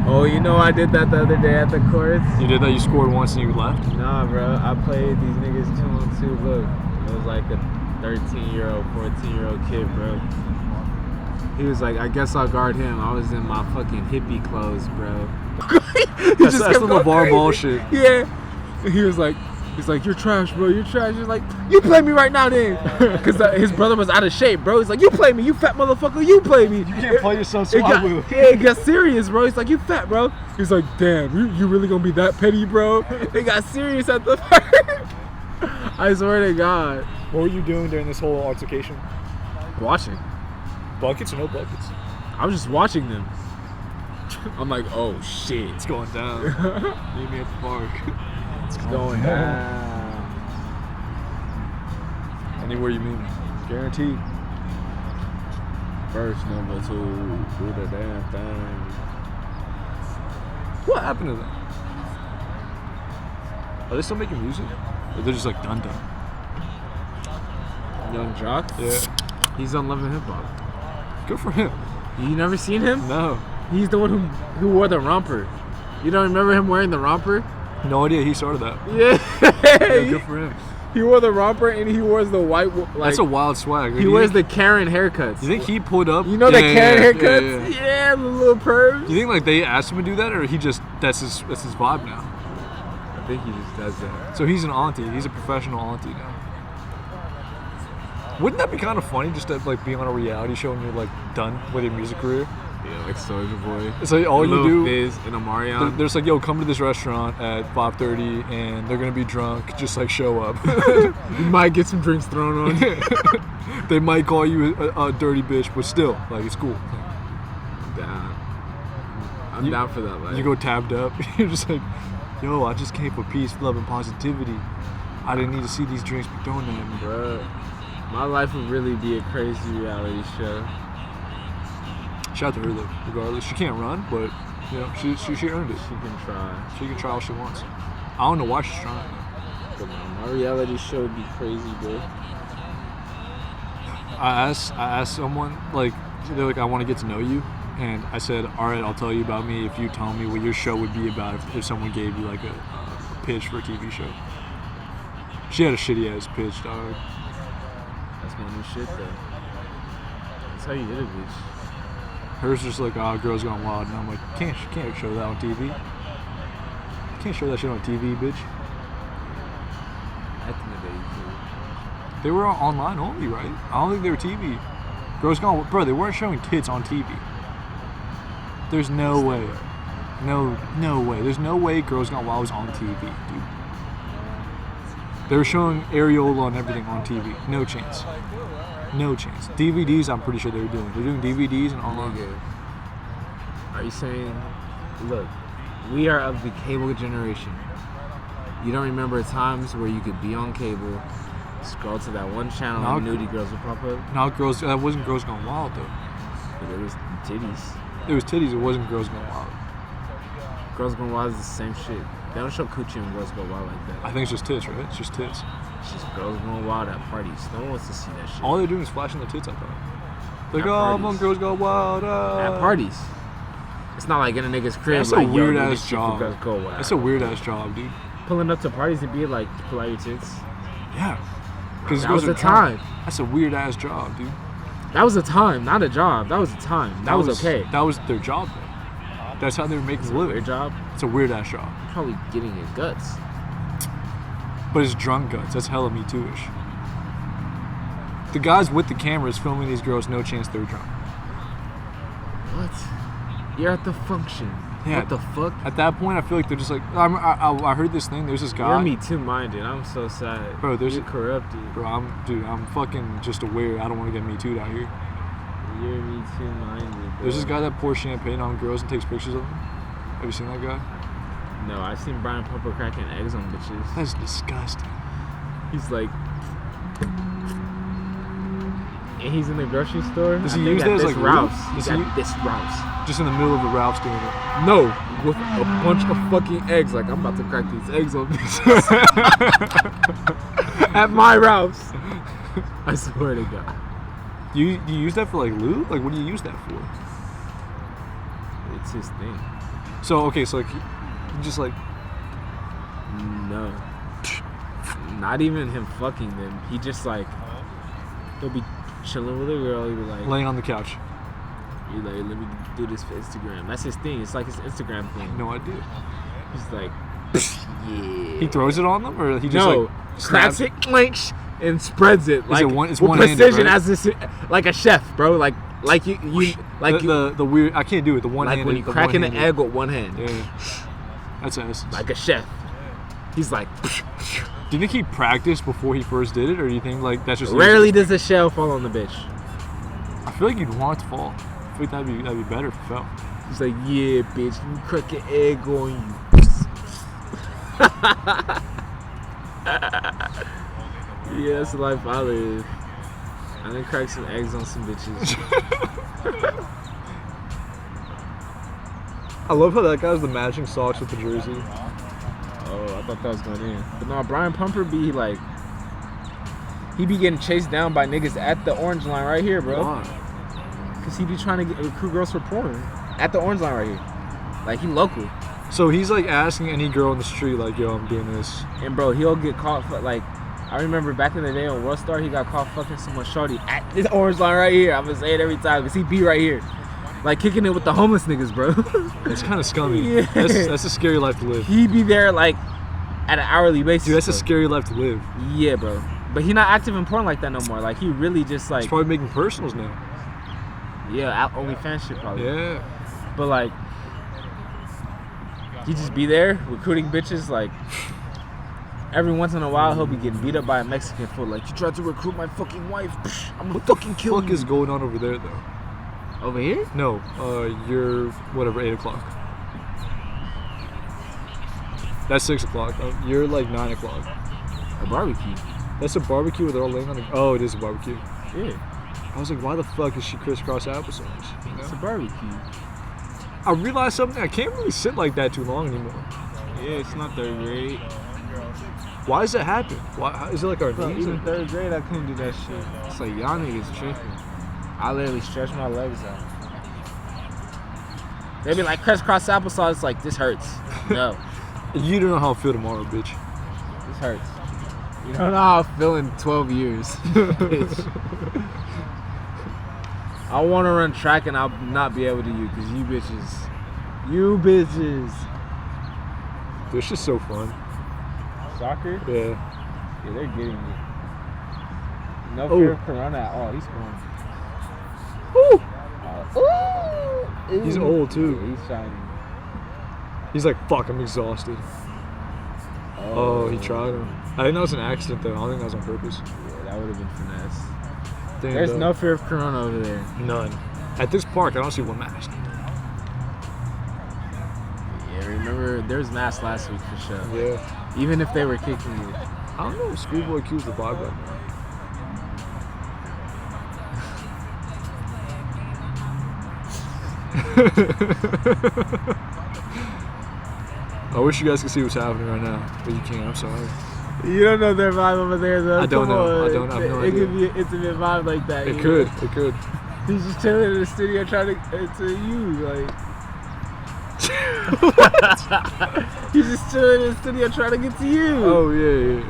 Oh, you know I did that the other day at the courts? You did that? You scored once and you left? Nah, bro. I played these niggas 2-on-2. Look, it was like a 13-year-old, 14-year-old kid, bro. He was like, I guess I'll guard him. I was in my fucking hippie clothes, bro. That's some LeVar Ball shit. Yeah. He was like, he's like, you're trash, bro. You're trash. He's like, you play me right now, then. Because his brother was out of shape, bro. He's like, you play me, you fat motherfucker. You play me. You can't play yourself, so I will. Yeah, it got serious, bro. He's like, you fat, bro. He's like, damn, you really gonna be that petty, bro? It got serious at the I swear to God. What were you doing during this whole altercation? Watching. Buckets or no buckets? I was just watching them. I'm like, oh shit. It's going down. Meet me at the park. It's going down. Anywhere you meet me. Guaranteed. Verse number 2, do the damn thing. What happened to them? Are they still making music? Or they're just like done? Young Jock? Yeah. He's on Love and Hip Hop. Good for him. You never seen him? No. He's the one who wore the romper. You don't remember him wearing the romper? No idea he started that. Yeah. Good for him. He wore the romper and he wears the white. Like, that's a wild swag. He wears the Karen haircuts. You think he pulled up? You know the Karen haircuts? Yeah, the little perms. You think like they asked him to do that, or he just that's his vibe now? I think he just does that. So he's an auntie. He's a professional auntie now. Wouldn't that be kind of funny just to like be on a reality show and you're like done with your music career? Yeah, like Soulja Boy. It's like all you do is in Omarion. There's like, yo, come to this restaurant at 5:30 and they're gonna be drunk. Just like show up. You might get some drinks thrown on you. They might call you a dirty bitch, but still, like it's cool. Down. I'm down for that. Like. You go tabbed up. You're just like, yo, I just came for peace, love, and positivity. I didn't need to see these drinks be thrown at me. Bro, my life would really be a crazy reality show. Shout out to her though, regardless. She can't run, but you know, she earned it. She can try. She can try all she wants. I don't know why she's trying. But my reality show would be crazy, bro. I asked someone, like, they're like, I want to get to know you. And I said, all right, I'll tell you about me if you tell me what your show would be about if someone gave you like a pitch for a TV show. She had a shitty ass pitch, dog. That's my new shit though. That's how you hit a bitch. Hers just like, oh, Girls Gone Wild. And I'm like, can't show that on TV. Can't show that shit on TV, bitch. Back in the day, too. They were online only, right? I don't think they were TV. Girls Gone Wild. Bro, they weren't showing tits on TV. There's no way. No way. There's no way Girls Gone Wild was on TV, dude. They were showing areola and everything on TV. No chance. No chance. DVDs, I'm pretty sure they were doing. They're doing DVDs and online. Are you saying, look, we are of the cable generation. You don't remember times where you could be on cable, scroll to that one channel and nudie girls would pop up? No, that wasn't Girls Gone Wild, though. But it was titties. It was titties, it wasn't Girls Gone Wild. Girls Gone Wild is the same shit. They don't show coochie and Girls Go Wild like that. I think it's just tits, right? It's just tits. It's just Girls Going Wild at parties. No one wants to see that shit. All they're doing is flashing their tits, I thought. Like, at oh, parties. Girls Go Wild. At parties. It's not like in a nigga's crib. That's like, a weird ass job. Girls Go Wild. That's a weird ass job, dude. Pulling up to parties and be like, pull out your tits. Yeah. Because that was a time. That's a weird ass job, dude. That was a time, not a job. That was a time. That was okay. That was their job, though. That's how they were making a living. Their job? It's a weird ass job. Probably getting your guts. But it's drunk guts. That's hella Me Too-ish. The guys with the cameras filming these girls, no chance they were drunk. What? You're at the function. Yeah. What the fuck? At that point, I feel like they're just like. I heard this thing. There's this guy. You're Me Too minded. I'm so sad. Bro, you're corrupted. Bro, I'm fucking just aware. I don't want to get Me Too'd out here. You're Me Too minded. Bro. There's this guy that pours champagne on girls and takes pictures of them. Have you seen that guy? No, I've seen Brian Pumper cracking eggs on bitches. That's disgusting. He's like. And he's in the grocery store. Does he use that as like Ralph's? He's at this Ralph's. Just in the middle of the Ralph's doing it. No, with a bunch of fucking eggs. Like, I'm about to crack these eggs on bitches. At my Ralph's. I swear to God. Do you use that for like lube? Like, what do you use that for? It's his thing. So, okay, so like, you just like. No. Not even him fucking them. He just like. He'll be chilling with a girl. He'll be like. Laying on the couch. He's like, let me do this for Instagram. That's his thing. It's like his Instagram thing. No idea. He's like, yeah. He throws it on them, or he just like snaps it, clinks, and spreads it like it's with one-handed, precision, right? as this, like a chef, bro. Like you like the weird. I can't do it. The one like hand. when you cracking an egg with one hand. Yeah. That's ass. Like a chef. He's like. Do you think he practiced before he first did it, or do you think like that's just rarely does a shell fall on the bitch? I feel like you'd want it to fall. I feel like that'd be better if it fell. He's like, yeah, bitch, let me crack an egg on you. Yeah, that's the life I live. I done crack some eggs on some bitches. I love how that guy has the matching socks with the jersey. Oh, I thought that was going in. But no, Brian Pumper be like, he be getting chased down by niggas at the orange line right here, bro. Why? Cause he be trying to recruit girls for porn at the orange line right here. Like, he local. So he's like asking any girl in the street, like, yo, I'm doing this. And bro, he'll get caught for, like, I remember back in the day on World Star, he got caught fucking someone shorty at this orange line right here. I'm gonna say it every time, cause he be right here. Like, kicking it with the homeless niggas, bro. It's kind of scummy. Yeah. That's a scary life to live. He be there, like, at an hourly basis. Dude, that's bro. a scary life to live. Yeah, bro. But he not active in porn like that no more. Like, he really just, like... He's probably making personals now. Yeah, OnlyFans shit probably. Yeah. But, like, he just be there recruiting bitches, like... Every once in a while, he'll be getting beat up by a Mexican fool. Like, you tried to recruit my fucking wife. Psh, I'm gonna fucking kill you. What the fuck is going on over there, though? Over here? No, you're whatever, 8 o'clock. That's 6 o'clock. You're like 9 o'clock. A barbecue. That's a barbecue where they're all laying on the... Oh, it is a barbecue. Yeah. I was like, why the fuck is she crisscross applesauce? You know? It's a barbecue. I realized something. I can't really sit like that too long anymore. Yeah, it's not third grade. Why does that happen? Why is it like our Bro, knees? even third grade, I couldn't do that shit. It's like, y'all niggas tripping. I literally stretch my legs out. They be like, crisscross applesauce. It's like, this hurts. No. You don't know how I feel tomorrow, bitch. This hurts. You don't know how I feel in 12 years. Bitch. I want to run track and I'll not be able to because you bitches. You bitches. Dude, it's just so fun. Soccer? Yeah. Yeah, they're getting me. No fear of Corona at all. He's going. Ooh. He's old too. Yeah, he's shiny. He's like, fuck, I'm exhausted. Oh, he tried him. I think that was an accident though. I don't think that was on purpose. Yeah, that would have been finesse. Damn, There's no fear of Corona over there. None. At this park, I don't see one mask. Yeah, remember, there was mass last week for sure. Yeah. Even if they were kicking you. I don't know if Schoolboy Q's the vibe right now. I wish you guys could see what's happening right now, but you can't. I'm sorry. You don't know their vibe over there, though. I don't Come know. on. I don't. I have no It idea. could be an intimate vibe like that. It could. know? It could. He's just chilling in the studio trying to you, like. He's just chilling in the studio trying to get to you. Oh yeah.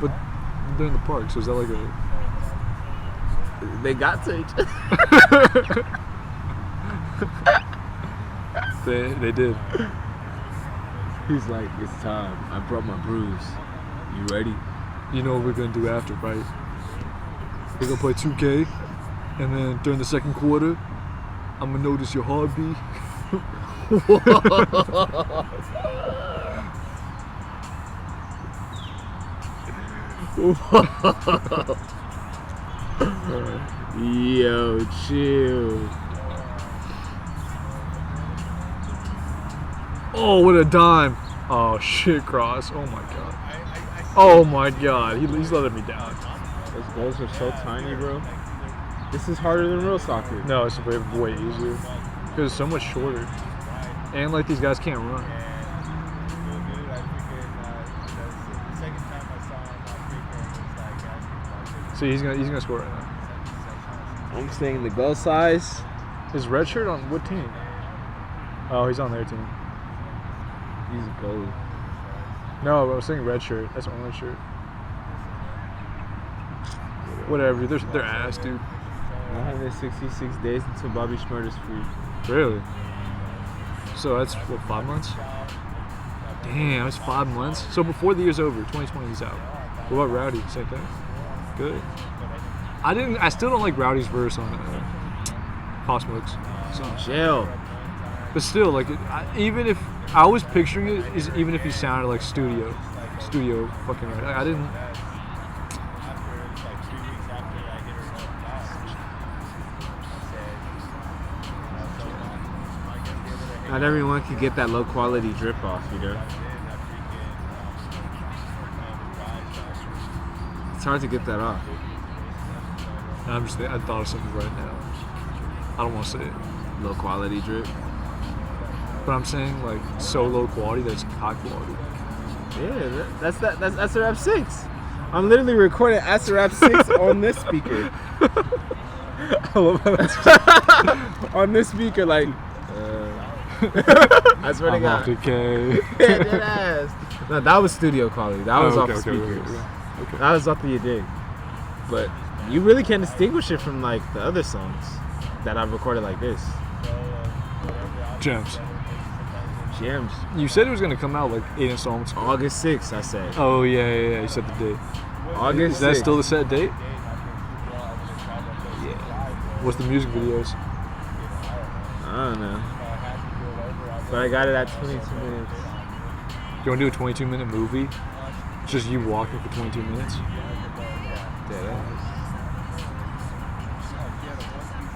But they're in the park, so is that like a? They got to each other. They did. He's like, it's time. I brought my brews. You ready? You know what we're gonna do after, right? We're gonna play 2K, and then during the second quarter, I'm gonna notice your heartbeat. Yo, chill. Oh, what a dime. Oh, shit, Cross. Oh, my God. Oh, my God. He's letting me down. Those goals are so tiny, bro. This is harder than real soccer. No, it's way easier. Because it's so much shorter. And, like, these guys can't run. See, he's gonna score right now. I'm saying the goal size. His red shirt on what team? Oh, he's on their team. He's a goalie. No, I was saying red shirt. That's orange shirt. Whatever. They're ass, dude. 166 days until Bobby Schmurder's free. Really? So that's what, 5 months? Damn, it's 5 months. So before the year's over, 2020 he's out. What about Rowdy? Same thing. Good. I still don't like Rowdy's verse on Pop Smoke's song. Jail. But still, like, even if I was picturing it, is even if he sounded like studio fucking right. Like, I didn't. Not everyone can get that low quality drip off, you know. It's hard to get that off. I thought of something right now. I don't want to say it. Low quality drip. But I'm saying, like, so low quality that's high quality. Yeah, that's SRF 6. I'm literally recording SRF 6 on this speaker. I love how that's on this speaker, like. I swear to God. Okay. Yeah, dead ass. No, that was studio quality. That was off the speakers. Okay. That was off the you dig. But you really can't distinguish it from like the other songs that I've recorded like this. Gems. Gems. You said it was gonna come out like 8 installments. August 6th, I said. Oh yeah. You said the date. August. Is that 6th. still the set date? Yeah. What's the music videos? I don't know. But I got it at 22 minutes. You want to do a 22-minute movie? It's just you walking for 22 minutes? Dead ass.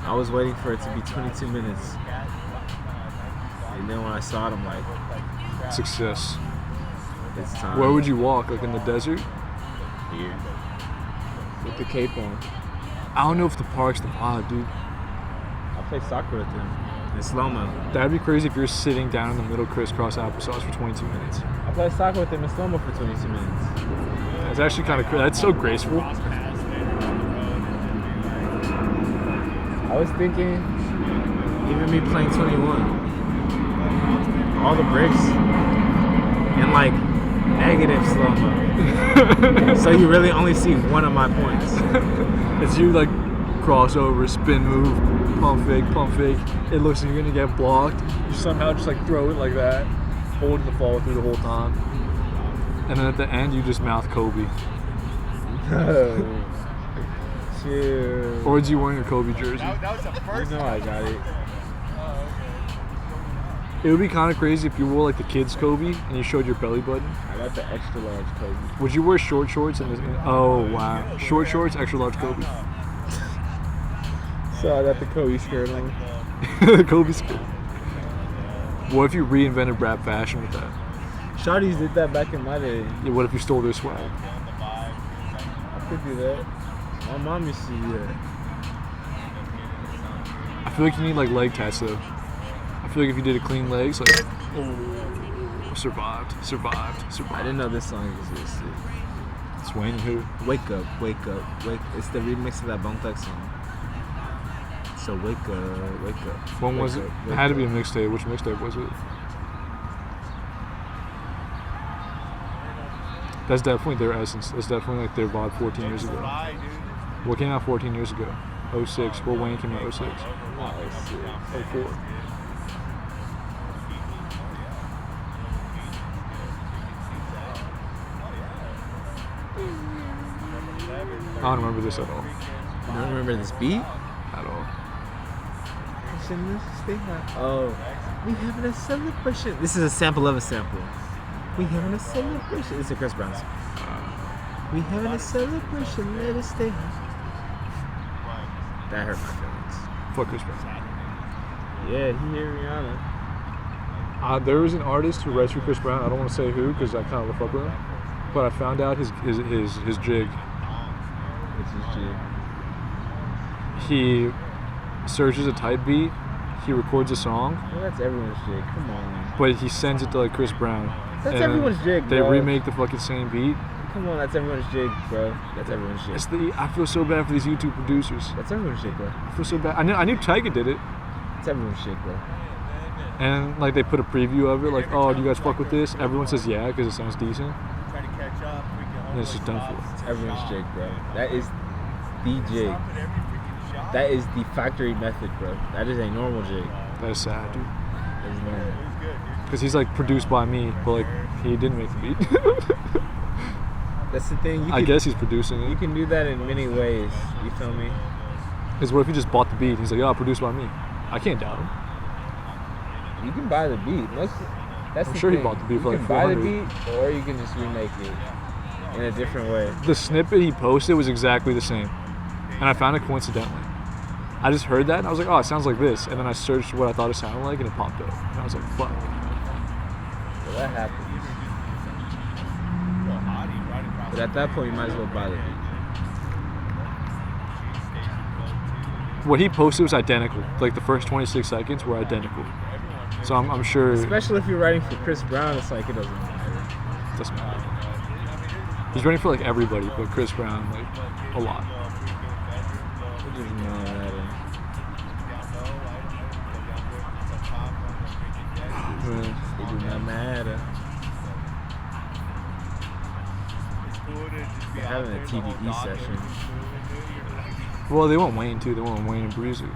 I was waiting for it to be 22 minutes. And then when I saw it, I'm like, Success. it's time. Where would you walk? Like in the desert? Here. With the cape on. I don't know if the park's the vibe, dude. I'll play soccer with them. In slow-mo. That'd be crazy if you're sitting down in the middle crisscross applesauce for 22 minutes. I play soccer with them in slow-mo for 22 minutes. That's actually kind of crazy. That's so graceful. I was thinking, even me playing 21, all the bricks in like negative slow-mo. So you really only see one of my points. It's you like crossover, spin move, pump fake. It looks like you're gonna get blocked. You somehow just like throw it like that, holding the ball through the whole time. And then at the end, you just mouth Kobe. Chill. Or is you wearing a Kobe jersey? That was the first You know I got it. It would be kind of crazy if you wore like the kids Kobe and you showed your belly button. I got the extra large Kobe. Would you wear short shorts and oh wow, short shorts, extra large Kobe. So I got the Kobe skirt on. The Kobe skirt. What if you reinvented rap fashion with that? Shawty's did that back in my day. Yeah, what if you stole their swag? I could do that. My mom used to do that. I feel like you need like leg tats though. I feel like if you did a clean legs, like oh, survived. I didn't know this song existed. It's Wayne and who? Wake up. It's the remix of that Bone Thugs song. So wake up. When was it? It had to be a mixtape. Which mixtape was it? That's definitely their essence. That's definitely like their vibe 14 years ago. What came out 14 years ago? 06. Well, Wayne came out 06. 04. I don't remember this at all. You don't remember this beat? At all. Oh. We having a celebration. This is a sample of a sample. We having a celebration. It's a Chris Brown song. We having a celebration. Let us stay home. That hurt my feelings. Fuck Chris Brown. Yeah, he hear Rihanna. There was an artist who writes for Chris Brown. I don't want to say who because I kind of fuck with him. But I found out his jig. What's his jig? He searches a type beat. He records a song. Well, that's everyone's jig. Come on. But he sends it to like Chris Brown. That's everyone's jig, They bro. remake the fucking same beat. Come on, that's everyone's jig, bro. That's everyone's jig. I feel so bad for these YouTube producers. That's everyone's jig, bro. I feel so bad. I knew Tyga did it. It's everyone's jig, bro. And like they put a preview of it, like, oh, do you guys fuck with this? Everyone says yeah because it sounds decent. And it's just done for. It's everyone's jig, bro. That is the jig. That is the factory method, bro. That is a normal jig. That is sad, dude. That is normal. Because he's like produced by me, but like he didn't make the beat. That's the thing. I guess he's producing You it. can do that in many ways. You feel me? Because what if he just bought the beat? He's like, oh, produced by me. I can't doubt him. You can buy the beat. That's I'm the sure he thing. bought the beat for You like can buy the $400. beat, or you can just remake it in a different way. The snippet he posted was exactly the same. And I found it coincidentally. I just heard that and I was like, oh, it sounds like this. And then I searched what I thought it sounded like and it popped up. And I was like, fuck. So that happens. But at that point, you might as well buy the beat. What he posted was identical. Like the first 26 seconds were identical. So I'm sure. Especially if you're writing for Chris Brown, it's like it doesn't matter. It doesn't matter. He's writing for like everybody, but Chris Brown, like a lot. It does not matter. Man. It does not matter. They're having a TDE session. Well, they want Wayne too. They want Wayne and Breezy.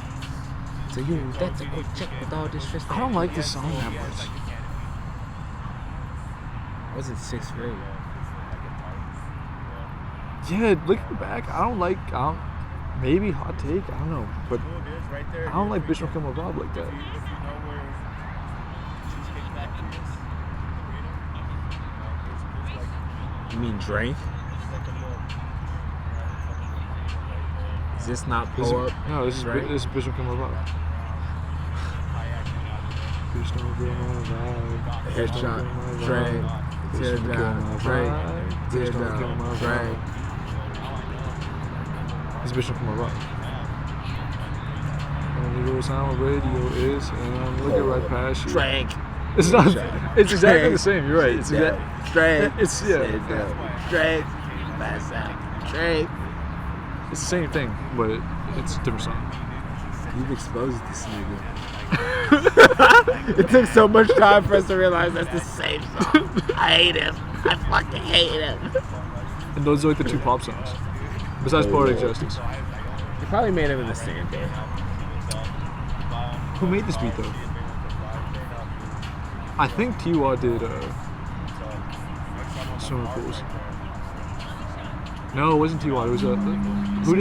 So you, that's a quick check with all this respect. I don't like this song that much. Was it 6th grade? Yeah, looking back, maybe hot take, I don't know, but I don't like Bitch Don't Kill My Vibe like that. You mean Drink? Is this not pull up? No, this is Bitch Don't Kill My Vibe. Bitch Don't Kill My Vibe. Headshot, Drink, tear down, Drink, tear down, Drink. This Bitch Don't Kill My Vibe. Only goes on what radio is, and I'm looking right past you. Drink. It's not. It's exactly the same. You're right. It's Drink. It's Drink. Pass out. Drink. It's the same thing, but it's a different song. You've exposed this nigga. It took so much time for us to realize that's the same song. I hate him. I fucking hate him. And those are like the two pop songs. Besides Poetic Justice. They probably made him in the same day. Who made this beat though? I think T-Watt did Swimming Pools. No, it wasn't T-Watt. It was who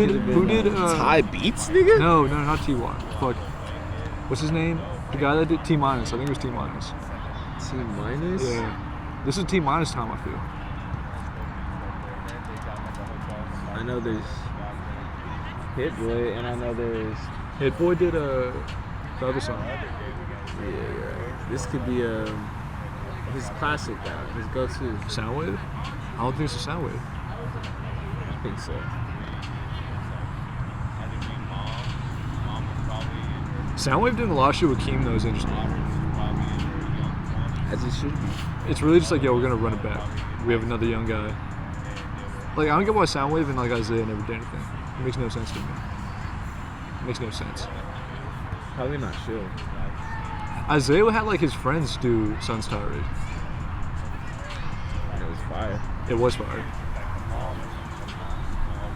did Ty Beats, nigga? No, not T-Watt. Fuck. What's his name? The guy that did T-Minus. I think it was T-Minus. T-Minus? Yeah. This is T-Minus time, I feel. I know there's Hit Boy, and I know there's... Hit Boy did the other song. Yeah. This could be his classic guy, his go-to. Soundwave? I don't think it's a Soundwave. I think so. Soundwave doing a lot of shit with Keem though is interesting. As he should be. It's really just like, yo, we're gonna run it back. We have another young guy. Like, I don't get why Soundwave and like Isaiah never did anything. It makes no sense to me. It makes no sense. Probably not sure. Isaiah had like his friends do Sun's Tirade. And it was fire. It was fire.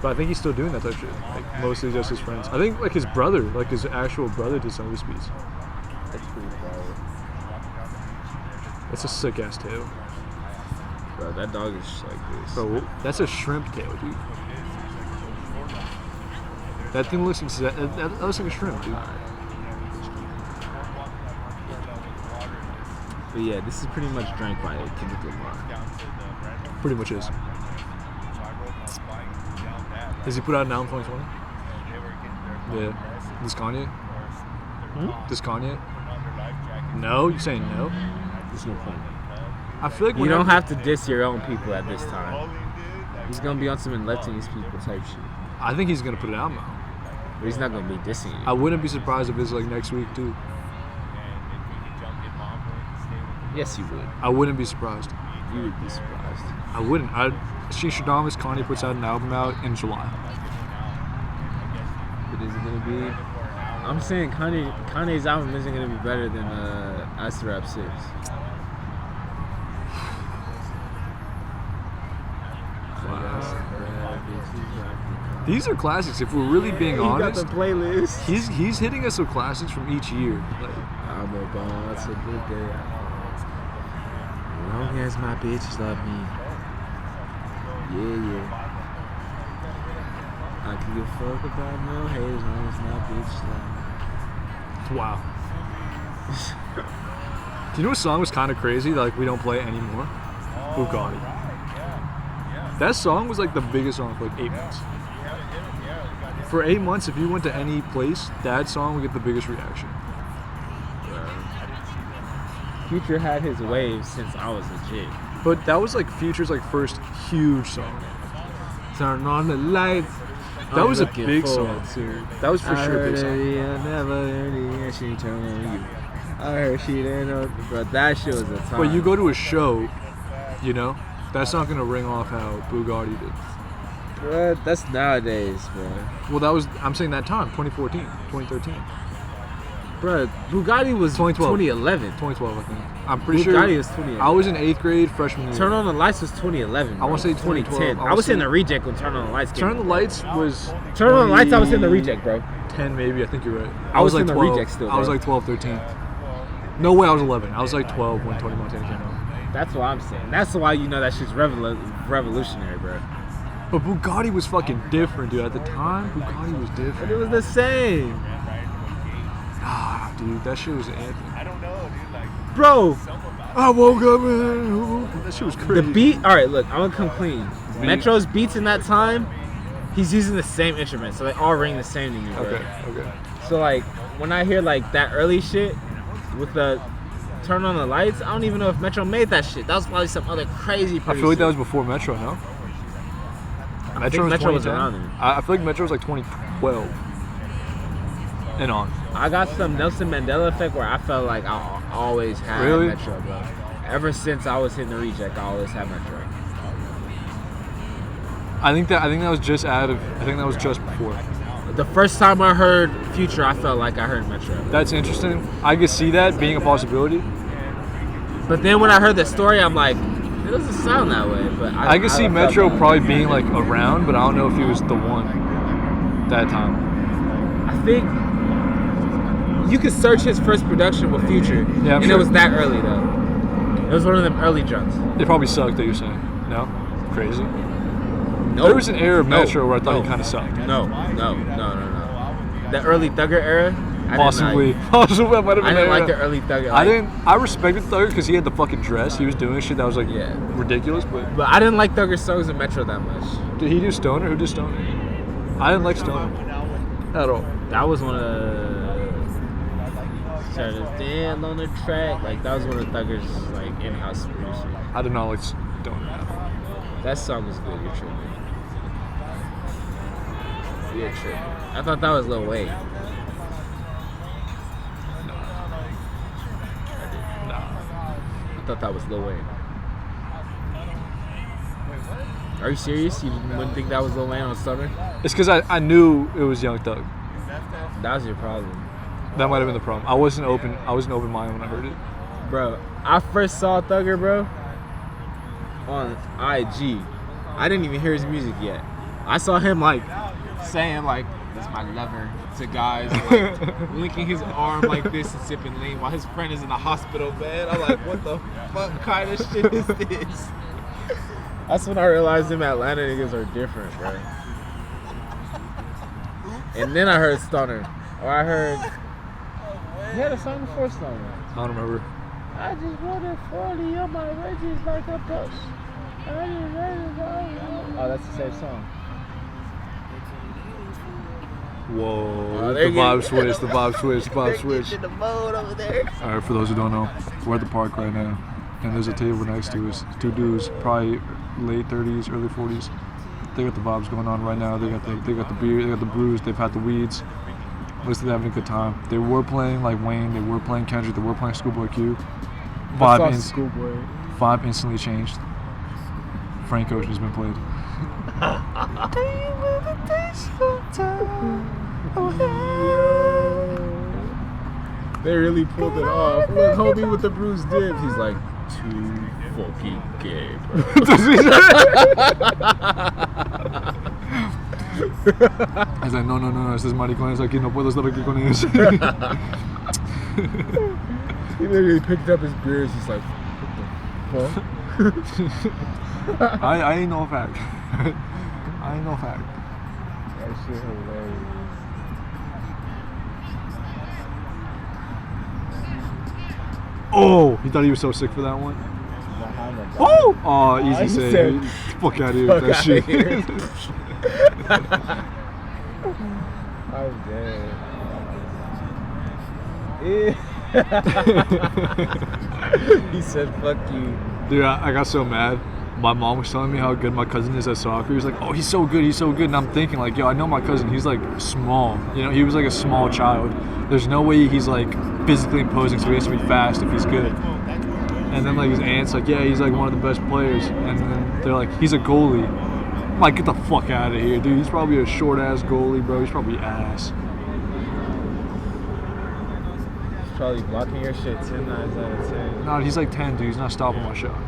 But I think he's still doing that type of shit. Like, mostly just his friends. I think like his brother, like his actual brother did some of his beats. That's pretty fire. That's a sick ass tail. Bro, that dog is just like this. Bro, that's a shrimp tail, dude. That thing looks that looks like a shrimp, dude. But yeah, this is pretty much drank by Kendrick Lamar. Pretty much is. Has he put out an album 2020? Yeah. This Kanye? This Kanye? No? You saying no? There's no point. I feel like You don't have to diss your own people at this time. He's gonna be on some enlisting these people type shit. I think he's gonna put it out now. But he's not gonna be dissing you. I wouldn't be surprised if it's like next week too. Yes, you would. I wouldn't be surprised. You would be surprised. I wouldn't. Shadamas, Kanye puts out an album out in July. But is it gonna be? I'm saying Kanye's album isn't gonna be better than Ice Rap 6. These are classics. If we're really being honest, got the playlist. He's hitting us with classics from each year. Like, I'm a boss, a good day. As long as my bitches love me. Yeah. I can give a fuck about no hate as long as my bitches love me. wow. Do you know what song was kind of crazy? Like we don't play anymore. Bugatti. That song was like the biggest song for like 8 months. For 8 months, if you went to any place, that song would get the biggest reaction. Future had his waves since I was a kid. But that was like Future's like first huge song. Turn on the lights. That was a big song. That was for sure a big song. She turned on you. I heard she didn't know, but that shit was a time. But you go to a show, you know, that's not gonna ring off how Bugatti did. Bro, that's nowadays, bro. Well, I'm saying that time, 2014, 2013. Bro, Bugatti was 2011. 2012, I think. I'm pretty Bugatti sure. was 2011. I was in 8th grade, freshman year. Turn on the Lights was 2011. Bro. I want to say 2010. 2012. I was in the reject when Turn on the Lights came Turn on the Lights was. Turn on the Lights, I was in the reject, bro. 10 maybe, I think you're right. I was like in the 12. reject still, I was bro. like 12, 13. No way, I was 11. I was like 12 when Tony Montana came out. That's what I'm saying. That's why you know that shit's revolutionary, bro. But Bugatti was fucking different, dude. At the time, Bugatti was different. But it was the same. Ah, dude, that shit was an anthem. Bro, I woke up and that shit was crazy. the beat, alright, look, I'm gonna come clean. Metro's beats in that time, he's using the same instruments, so they all ring the same to me, bro. Okay. So, like, when I hear, like, that early shit with the Turn on the Lights, I don't even know if Metro made that shit. That was probably some other crazy I producer. feel like that was before Metro, no? I think Metro was 2010. around then. I feel like Metro was like 2012 and on. I got some Nelson Mandela effect where I felt like I always had Really? Metro, bro. Ever since I was hitting the reject, I always had Metro. I think that was just out of. I think that was just before. The first time I heard Future, I felt like I heard Metro. That's interesting. I could see that being a possibility. But then when I heard the story, I'm like, it doesn't sound that way. But I could see felt Metro that. probably being like around, but I don't know if he was the one that time. I think you could search his first production with Future, Yeah, I'm and sure. it was that early though. It was one of them early drums. It probably sucked that you're saying. No? Crazy. No, There was an era of no, Metro where I thought no, he kind of sucked. No. The early Thugger era. Possibly that might have I been didn't like era. the early Thugger. I respected Thugger because he had the fucking dress. He was doing shit that was like Yeah. ridiculous, but But I didn't like Thugger's songs in Metro that much. did he do Stoner? Who did Stoner? I didn't like Stoner at all. That was one of the. Started stand on the track. Like that was one of Thugger's like in-house producers. I did not like Stoner at all. That song was good. You're tripping. You're tripping. I thought that was Lil Wayne. I thought that was Lil Wayne. Are you serious? You wouldn't think that was Lil Wayne on Summer? It's because I knew it was Young Thug. That was your problem. That might have been the problem. I wasn't open minded when I heard it. Bro, I first saw Thugger, bro, on IG. I didn't even hear his music yet. I saw him, like, saying, like, this is my lover to guys, like, linking his arm like this and sipping lean while his friend is in the hospital bed. I'm like, what the fuck kind of shit is this? That's when I realized them Atlanta niggas are different, bro. And then I heard Stoner. Or I heard... He had a song before Stoner. I don't remember. I I just wanted 40 on my wedges like a brush. Oh, that's the same song. Whoa, the vibe switch, the vibe switch, the vibe switch. In the mode over there. Alright, for those who don't know, we're at the park right now, and there's a table next to us. Two dudes, probably late 30s, early 40s. They got the vibes going on right now. They got the beer, they got the brews, they've had the weeds. Looks like they're having a good time. They were playing like Wayne, they were playing Kendrick, they were playing Schoolboy Q. Vibe instantly changed. Frank Ocean has been played. They really pulled it off. Look, homie with the bruised dip. He's like, too fucking gay, bro. I was like, no, this is maricones aquí, no puedo estar aquí con ellos. He literally picked up his beers. He's like, what the fuck? I ain't no fact. I ain't no fact. That shit hilarious. Oh, he thought he was so sick for that one. Oh, easy save. Said, fuck out of here with that shit. I'm dead. He said, fuck you. Dude, I got so mad. My mom was telling me how good my cousin is at soccer. He was like, oh, he's so good. And I'm thinking, like, yo, I know my cousin. He's, like, small. You know, he was, like, a small child. There's no way he's, like, physically imposing, so he has to be fast if he's good. And then, like, his aunt's like, yeah, he's, like, one of the best players. And then they're like, he's a goalie. I'm like, get the fuck out of here, dude. He's probably a short-ass goalie, bro. He's probably ass. Probably blocking your shit 10 times out of 10. No, he's like 10, dude. He's not stopping my shot.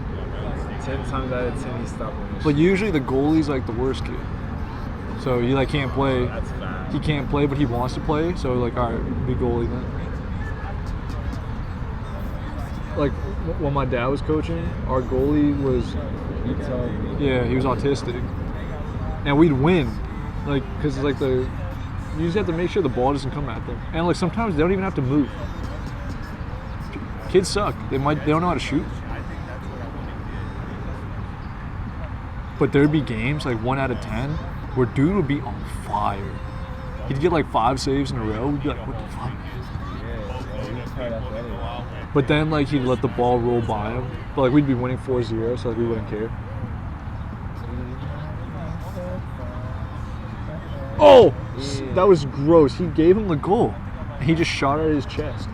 10 times out of 10, he's stopping your shit. But usually the goalie's like the worst kid. So he like can't play. That's fast. He can't play, but he wants to play. So like, all right, be goalie then. Like when my dad was coaching, our goalie was. You told me. Yeah, he was autistic, and we'd win, like because like you just have to make sure the ball doesn't come at them, and like sometimes they don't even have to move. Kids suck. They don't know how to shoot. But there'd be games like 1 out of 10 where dude would be on fire. He'd get like 5 saves in a row. We'd be like, what the fuck? Yeah, but then like he'd let the ball roll by him. But like we'd be winning 4-0, so like we wouldn't care. Oh, yeah. That was gross. He gave him the goal. And he just shot at his chest.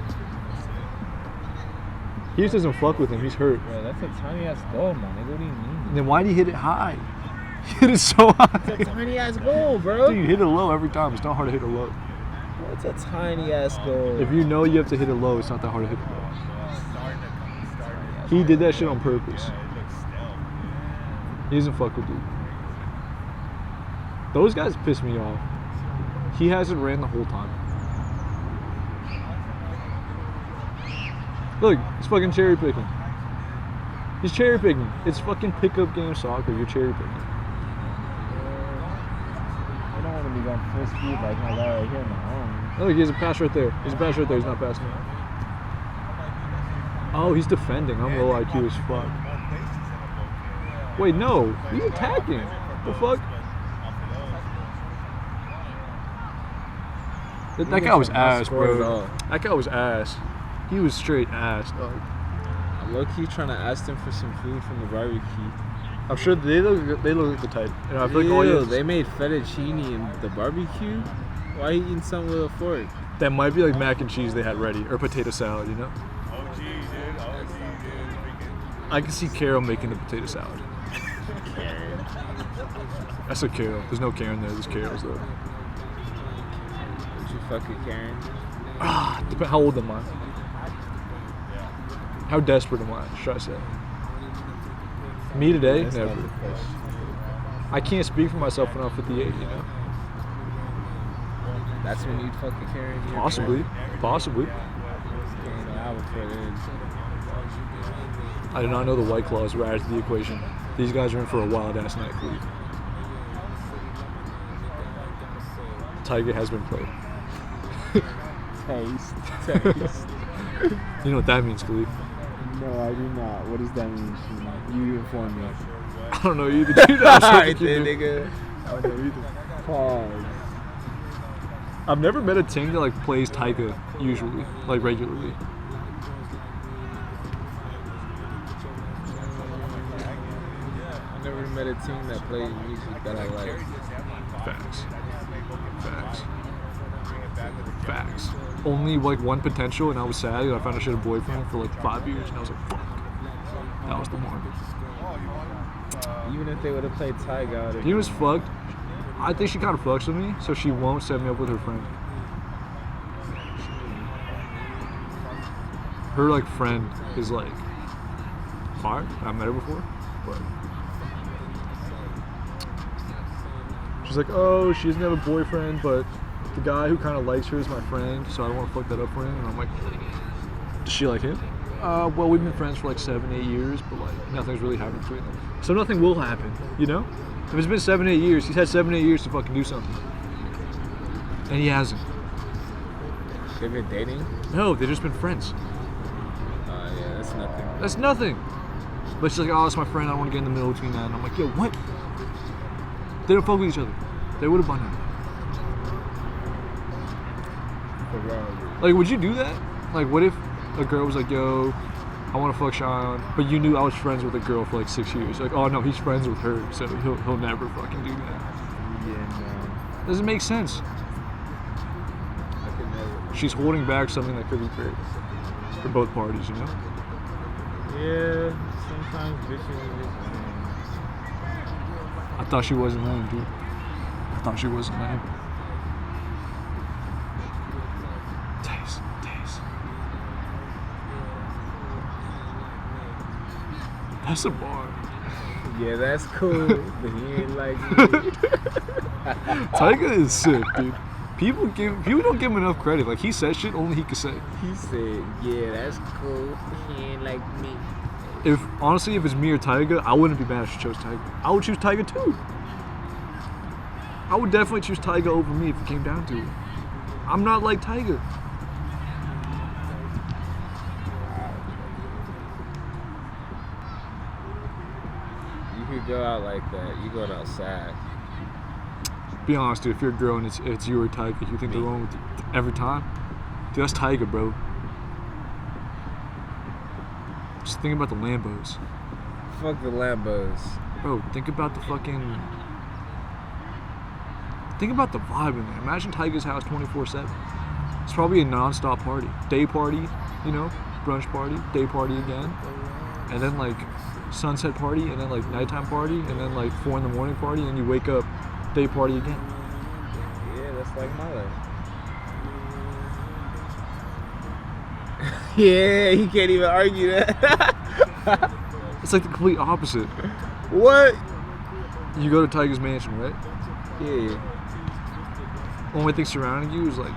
He just doesn't fuck with him. He's hurt. Bro, that's a tiny ass goal, man. What do you mean? Then why'd he hit it high? He hit it so high. It's a tiny ass goal, bro. Dude, you hit it low every time. It's not hard to hit it low. It's a tiny ass goal. If you know you have to hit it low, it's not that hard to hit it low. He did that shit on purpose. He doesn't fuck with you. Those guys piss me off. He hasn't ran the whole time. Look, he's fucking cherry picking. He's cherry picking. It's fucking pickup game soccer. You're cherry picking. I don't want to be going full speed like my guy right here in the home. Look, he has a pass right there. He's not passing it. Oh, he's defending. I'm low IQ as fuck. Wait, no. He's attacking. The fuck? That guy was ass, bro. That guy was ass. He was straight ass, dog. I'm low-key trying to ask them for some food from the barbecue. I'm sure they look like the type. You know, I feel like all they made fettuccine in the barbecue? Why are you eating something with a fork? That might be like mac and cheese they had ready, or potato salad, you know? I can see Carol making the potato salad. Karen. That's a Carol. There's no Karen there. There's Carol's though. Would you fuck a Karen? How old am I? How desperate am I, should I say? Me today? That's never. I can't speak for myself when I'm 58, you know? That's when you'd fuck a Karen? Possibly. I did not know the White Claws were added to the equation. These guys are in for a wild-ass night, Cleve. Tiger has been played. Taste. You know what that means, Cleve. No, I do not. What does that mean, Sheena? You inform me. I don't know either, dude. I was Alright hoping you then, knew. nigga. I don't know either. Pause. I've never met a ting that like plays Taiga usually, like regularly. I never met a team that plays music that I like. Facts. Facts. Facts. Only like one potential, and I was sad. And I found out she had a boyfriend for like 5 years, and I was like, fuck. That was the one. Even if they would have played Tyga, I would have. He was fucked. I think she kind of fucks with me, so she won't set me up with her friend. Her like friend is like hard. I've met her before, but she's like, oh, she doesn't have a boyfriend, but the guy who kind of likes her is my friend, so I don't want to fuck that up for him. And I'm like, does she like him? Well, we've been friends for like 7-8 years, but like nothing's really happened between them. So nothing will happen, you know? If it's been 7-8 years, he's had 7-8 years to fucking do something, and he hasn't. They've been dating? No, they've just been friends. Yeah, that's nothing. That's nothing. But she's like, oh, it's my friend. I don't want to get in the middle between that. And I'm like, yo, what? They don't fuck with each other. They would have by now. Like, would you do that? Like, what if a girl was like, yo, I want to fuck Sean, but you knew I was friends with a girl for like 6 years. Like, oh no, he's friends with her, so he'll never fucking do that. Yeah, no. Doesn't make sense. I could never. She's holding back something that could be great for both parties, you know? Yeah, sometimes bitches are just I thought she wasn't lame, dude. I thought she wasn't lame. Taste. That's a bar. yeah, that's cool, but he ain't like me. Tyga is sick, dude. People don't give him enough credit. Like, he says shit only he could say. He said, yeah, that's cool, but he ain't like me. If honestly, if it's me or Tyga, I wouldn't be mad if she chose Tyga. I would choose Tyga too. I would definitely choose Tyga over me if it came down to it. I'm not like Tyga. You could go out like that. You going outside. Be honest, dude. If you're a girl and it's you or Tyga, you think they're going with you every time? Dude, that's Tyga, bro. Just think about the Lambos. Fuck the Lambos. Bro, think about the fucking... Think about the vibe in there. Imagine Tyga's house 24/7. It's probably a non-stop party. Day party, you know? Brunch party. Day party again. And then, like, sunset party. And then, like, nighttime party. And then, like, 4 in the morning party. And then you wake up, day party again. Yeah, that's like my life. Yeah, he can't even argue that. It's like the complete opposite. What? You go to Tyga's mansion, right? Yeah. Only thing surrounding you is like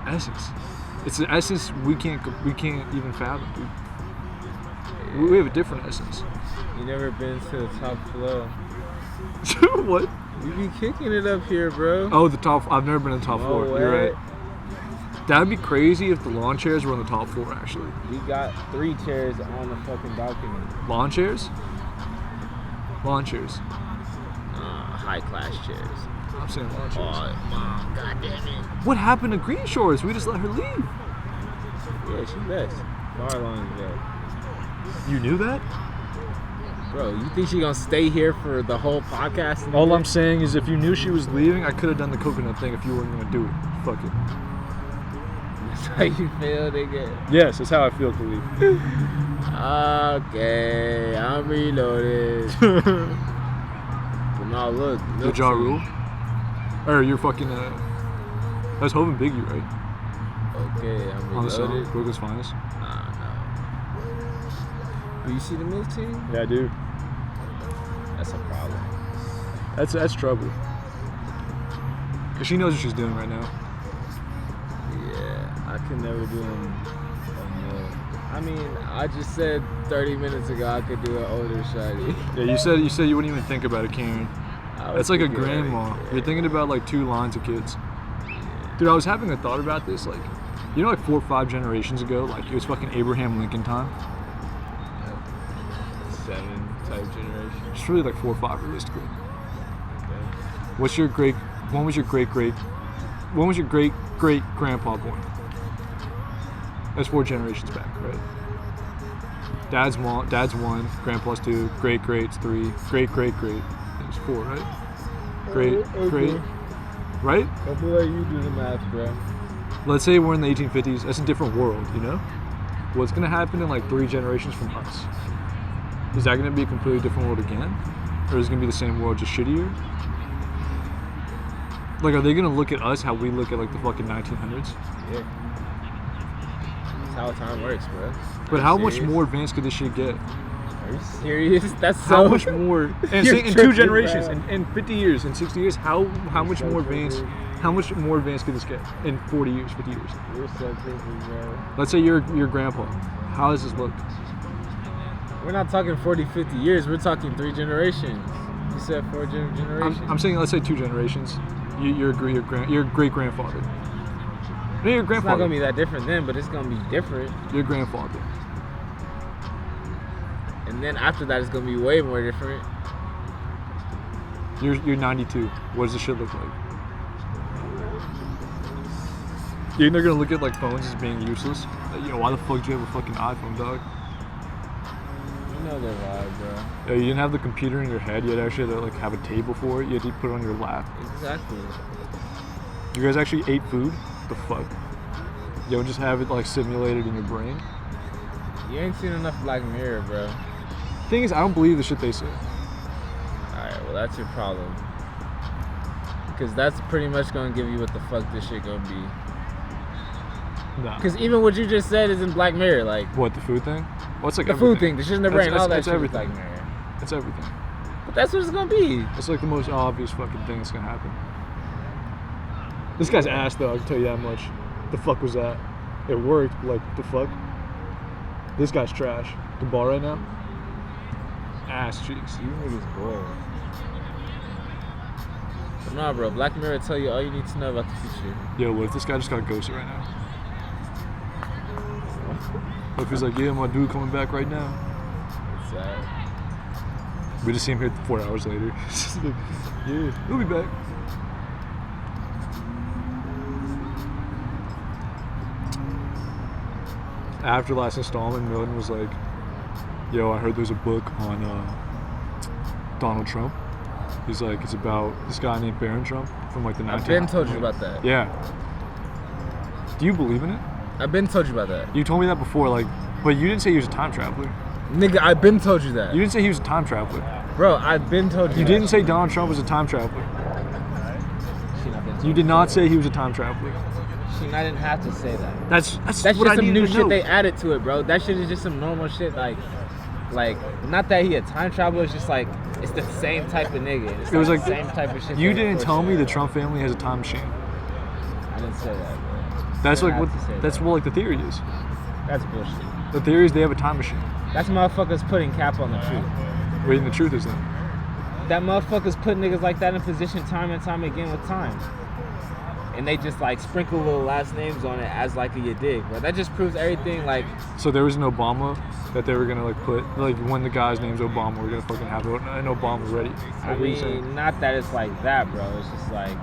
essence. It's an essence we can't even fathom, dude. We have a different essence. You never been to the top floor. What? You be kicking it up here, bro. Oh, the top. I've never been on the top floor. way. You're right. That'd be crazy if the lawn chairs were on the top floor, actually. We got 3 chairs on the fucking balcony. Lawn chairs? Lawn chairs. High class chairs. I'm saying lawn chairs. Oh, mom, god damn it. What happened to Green Shores? We just let her leave. Yeah, she best. Far long ago. You knew that? Bro, you think she gonna stay here for the whole podcast? All I'm saying is if you knew she was leaving, I could have done the coconut thing if you weren't going to do it. Fuck it. That's how you feel, nigga? Yes, that's how I feel, Khalid. Okay, I'm reloaded. But no, look. Did Ja Rule? Or you're fucking, that's Hov and Biggie, right? Okay, I'm reloaded. On the song, Brooklyn's Finest. Nah, no. Do you see the move team? Yeah, I do. That's a problem. That's trouble. Because she knows what she's doing right now. Yeah, I could never do them. I mean, I just said 30 minutes ago I could do an older shawty. Yeah, you said you wouldn't even think about it, Karen. That's like a grandma. Yeah. You're thinking about like 2 lines of kids. Dude, I was having a thought about this. Like, You know, like 4 or 5 generations ago, like it was fucking Abraham Lincoln time. 7 type generation. It's really like 4 or 5 realistically. Okay. When was your great grandpa born? That's 4 generations back, right? Dad's 1, grandpa's 2, great's 3, great. It's 4, right? Great, right? I'll be like you do the math, bro. Let's say we're in the 1850s. That's a different world, you know? What's gonna happen in like 3 generations from us? Is that gonna be a completely different world again? Or is it gonna be the same world, just shittier? Like, are they gonna look at us how we look at like the fucking 1900s? Yeah. That's how time works, bro. But how much more advanced could this shit get? Are you serious? That's so... How much more? And You're in 2 tripping, generations, bro. in 50 years, in 60 years, how much so more advanced? tripping. How much more advanced could this get in 40 years, 50 years? You're so tripping, bro. Let's say you're grandpa. How does this look? We're not talking 40, 50 years. We're talking 3 generations. You said 4 generations. I'm saying, let's say 2 generations. Your great grandfather. No, your It's not grandfather. gonna be that different then, but it's gonna be different. Your grandfather. And then after that, it's gonna be way more different. You're 92. What does this shit look like? You're gonna look at like phones as being useless. Like, why the fuck do you have a fucking iPhone, dog? You know they're live, bro. Yeah, you didn't have the computer in your head. You had actually to like have a table for it. You had to put it on your lap. Exactly. You guys actually ate food? The fuck? You don't just have it like simulated in your brain. You ain't seen enough Black Mirror, bro. Thing is, I don't believe the shit they say. Alright, well that's your problem. Because that's pretty much gonna give you what the fuck this shit gonna be. Nah. Because even what you just said is in Black Mirror, like What, the food thing? Well, it's like the everything. food thing, the shit in the brain, all that it's shit is everything. Black Mirror. It's everything. But that's what it's gonna be. It's like the most obvious fucking thing that's gonna happen. This guy's ass though, I can tell you that much. The fuck was that? It worked, but like, the fuck? This guy's trash. The ball right now? Ass cheeks. You niggas bored. But nah, bro, Black Mirror tell you all you need to know about the future. Yo, what if this guy just got ghosted right now? What if he's like, yeah, my dude coming back right now? It's sad. We just see him here 4 hours later. It's just like, yeah, he'll be back. After last installment, Milton was like, yo, I heard there's a book on Donald Trump. He's like, it's about this guy named Barron Trump from like the 1900s. I've been told you about that. Yeah. Do you believe in it? I've been told you about that. You told me that before, like, but you didn't say he was a time traveler. Nigga, I've been told you that. You didn't say he was a time traveler. Bro, I've been told you You that. didn't say Donald Trump was a time traveler. She not been told You did not say he was a time traveler. She I didn't have to say that. That's That's what just I some needed new to shit know. they added to it, bro. That shit is just some normal shit, like, not that he a time traveler. It's just like it's the same type of nigga. It's It was the like same type of shit. You they didn't push tell me out. the Trump family has a time machine. I didn't say that, bro. That's You like didn't what. have to say That's that. what like the theory is. That's bullshit. The theory is they have a time machine. That's motherfuckers putting cap on the truth. Waiting the truth is then. That motherfuckers put niggas like that in position time and time again with time. And they just like sprinkle little last names on it as like a you dig, bro. That just proves everything like So there was an Obama that they were gonna like put like when the guy's name's Obama, we're gonna fucking have an Obama ready. I What are you saying? mean, not that it's like that, bro. It's just like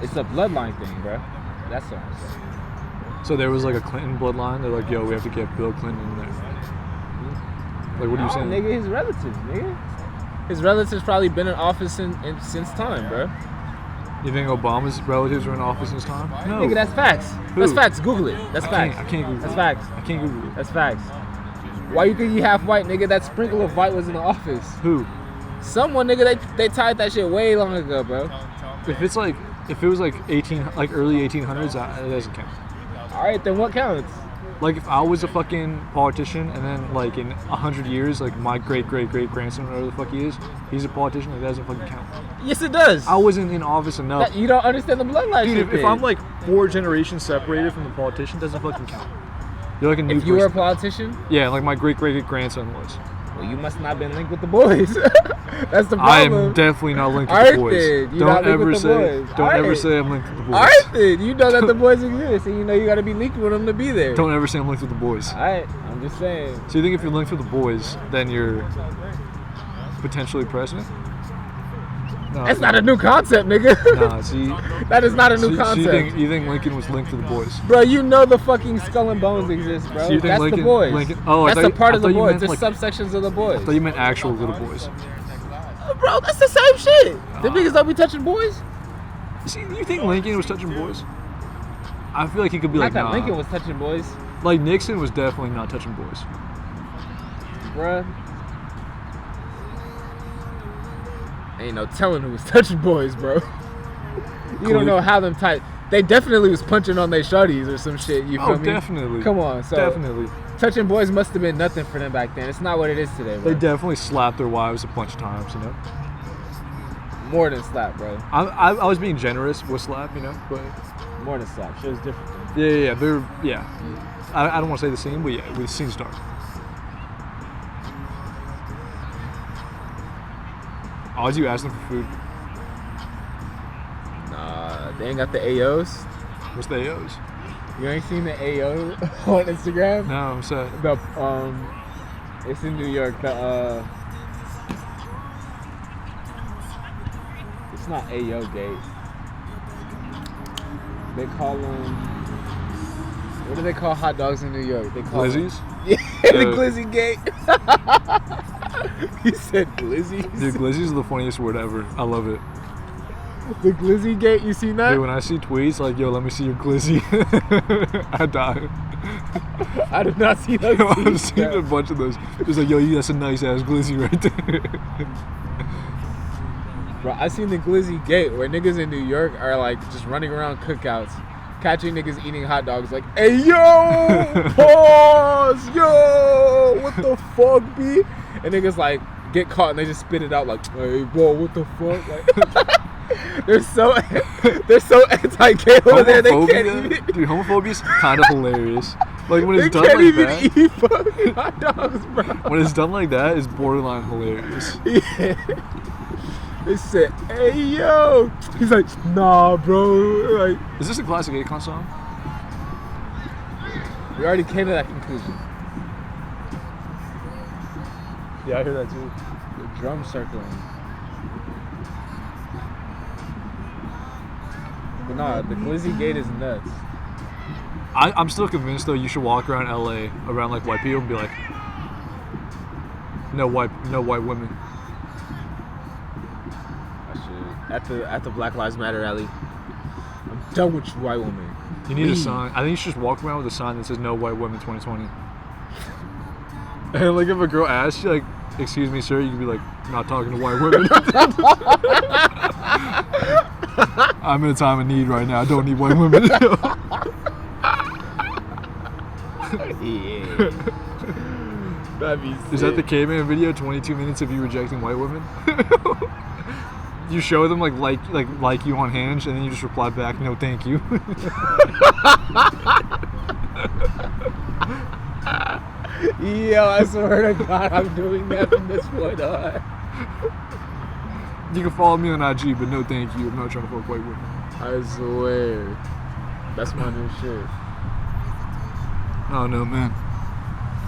it's a bloodline thing, bro. That's what I'm saying. So there was like a Clinton bloodline. They're like, yo, we have to get Bill Clinton in there. Like, what are you saying? Nigga, his relatives, nigga. His relatives probably been in office since time, bro. You think Obama's relatives were in office this time? No. Nigga, that's facts. Who? That's facts. Google it. That's I facts. can't Google That's it. facts. I can't Google it. That's facts. Why you think he half white, nigga? That sprinkle of white was in the office. Who? Someone, nigga, they tied that shit way long ago, bro. If it was like early 1800s, it doesn't count. All right, then what counts? Like if I was a fucking politician and then like in 100 years, like my great grandson, whatever the fuck he is, he's a politician, it doesn't fucking count. Yes, it does. I wasn't in office enough. You don't understand the bloodline Dude, shit. if I'm like 4 generations separated from the politician, it doesn't fucking count. You're like a new if you were a person. politician, Yeah, like my great grandson was. Well, you must not have been linked with the boys. That's the problem. I am definitely not linked with Alright the boys. then, you're Don't not linked ever with the say. boys. Don't Alright. ever say I'm linked with the boys. Alright then, you know that the boys exist, and you know you got to be linked with them to be there. Don't ever say I'm linked with the boys. Alright, I'm just saying. So you think if you're linked with the boys, then you're potentially president? No, That's not a new concept, nigga. Nah, see. That is not a new So concept. you think Lincoln was linked to the boys? Bro, you know the fucking Skull and Bones exist, bro. So you think That's Lincoln- the boys. Lincoln- oh, I that's thought a you- part I of the thought you boys. meant, There's like- subsections of the boys. I thought you meant actual little boys. Bro, that's the same shit. Them niggas don't be touching boys. See, you think Lincoln was touching boys? I feel like he could be Not like, that nah. Lincoln was touching boys, Like Nixon was definitely not touching boys. bruh. Ain't no telling who was touching boys, bro. You don't know how them type. They definitely was punching on their shorties or some shit. You feel Oh, me? definitely. Come on, so Definitely. touching boys must have been nothing for them back then. It's not what it is today, bro. They definitely slapped their wives a bunch of times, you know? More than slap, bro. I was being generous with slap, you know? But More than slap. Shit was different. yeah. They're, yeah. I don't want to say the scene, but yeah, the scene's dark. Oh, did you ask them for food? Nah, they ain't got the AOs. What's the AOs? You ain't seen the AO on Instagram? No, what's that? The it's in New York. The it's not AO gate. They call them. What do they call hot dogs in New York? They call Glizzies? Yeah, the Glizzy gate. He said glizzies. Dude, glizzies are the funniest word ever. I love it. The glizzy gate. You seen that? Dude, when I see tweets like, yo, let me see your glizzy, I die. I did not see those. I've seen a bunch of those. It's like, yo, that's a nice ass glizzy right there. Bro, I seen the glizzy gate where niggas in New York are like just running around cookouts, catching niggas eating hot dogs like, hey yo, pause, yo, what the fuck, B? And niggas like get caught and they just spit it out like, hey bro, what the fuck? Like, they're so anti-gay over there, they can't even. Dude, homophobia is kind of hilarious. Like when They it's done can't like even that. eat fucking hot dogs, bro. When it's done like that, it's borderline hilarious. Yeah. They said, hey yo. He's like, nah, bro. Like, Is this a classic Akon song? we already came to that conclusion. Yeah, I hear that too. The drum circling. But nah, the glizzy gate is nuts. I'm still convinced though you should walk around LA around like white people and be like, no white women. I should. At the Black Lives Matter rally, I'm done with you, white woman. You need a Leave. sign. I think you should just walk around with a sign that says no white women 2020. And like if a girl asks you like, excuse me sir, you can be like, not talking to white women. I'm in a time of need right now. I don't need white women. Yeah. That'd be sick. Is that the caveman video? 22 minutes of you rejecting white women? You show them like you on Hinge, and then you just reply back, no, thank you. Yo, I swear to God, I'm doing that from this point on. You can follow me on IG, but no, thank you. I'm not trying to fuck white women. I swear. That's my new shit. Oh no, man.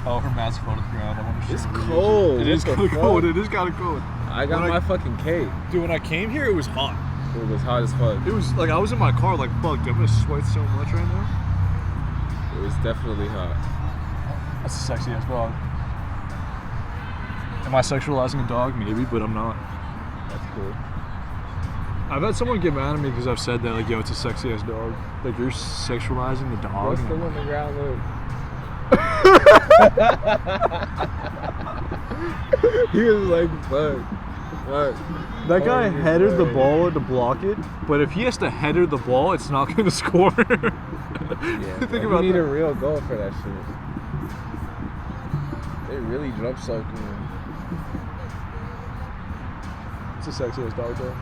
Oh, her mask fell to the ground. I want to show It's you. cold. It is What the kind of cold. fuck? It is kind of cold. I got When my fucking cape. Dude, when I came here, it was hot. It was hot as fuck. It was like I was in my car, like, fuck, I'm gonna sweat so much right now. It was definitely hot. That's a sexy ass dog. Am I sexualizing a dog? Maybe, but I'm not. That's cool. I've had someone get mad at me because I've said that, like, yo, it's a sexy ass dog. Like, you're sexualizing the dog. What's And the I'm on the ground look? He was like, fuck. That guy Oh, you're headed the right. ball to block it, but if he has to header the ball, it's not going to score. Yeah, Think like, about you need that. a real goal for that shit. They really jump soaked me. It's a sexy ass dog, though.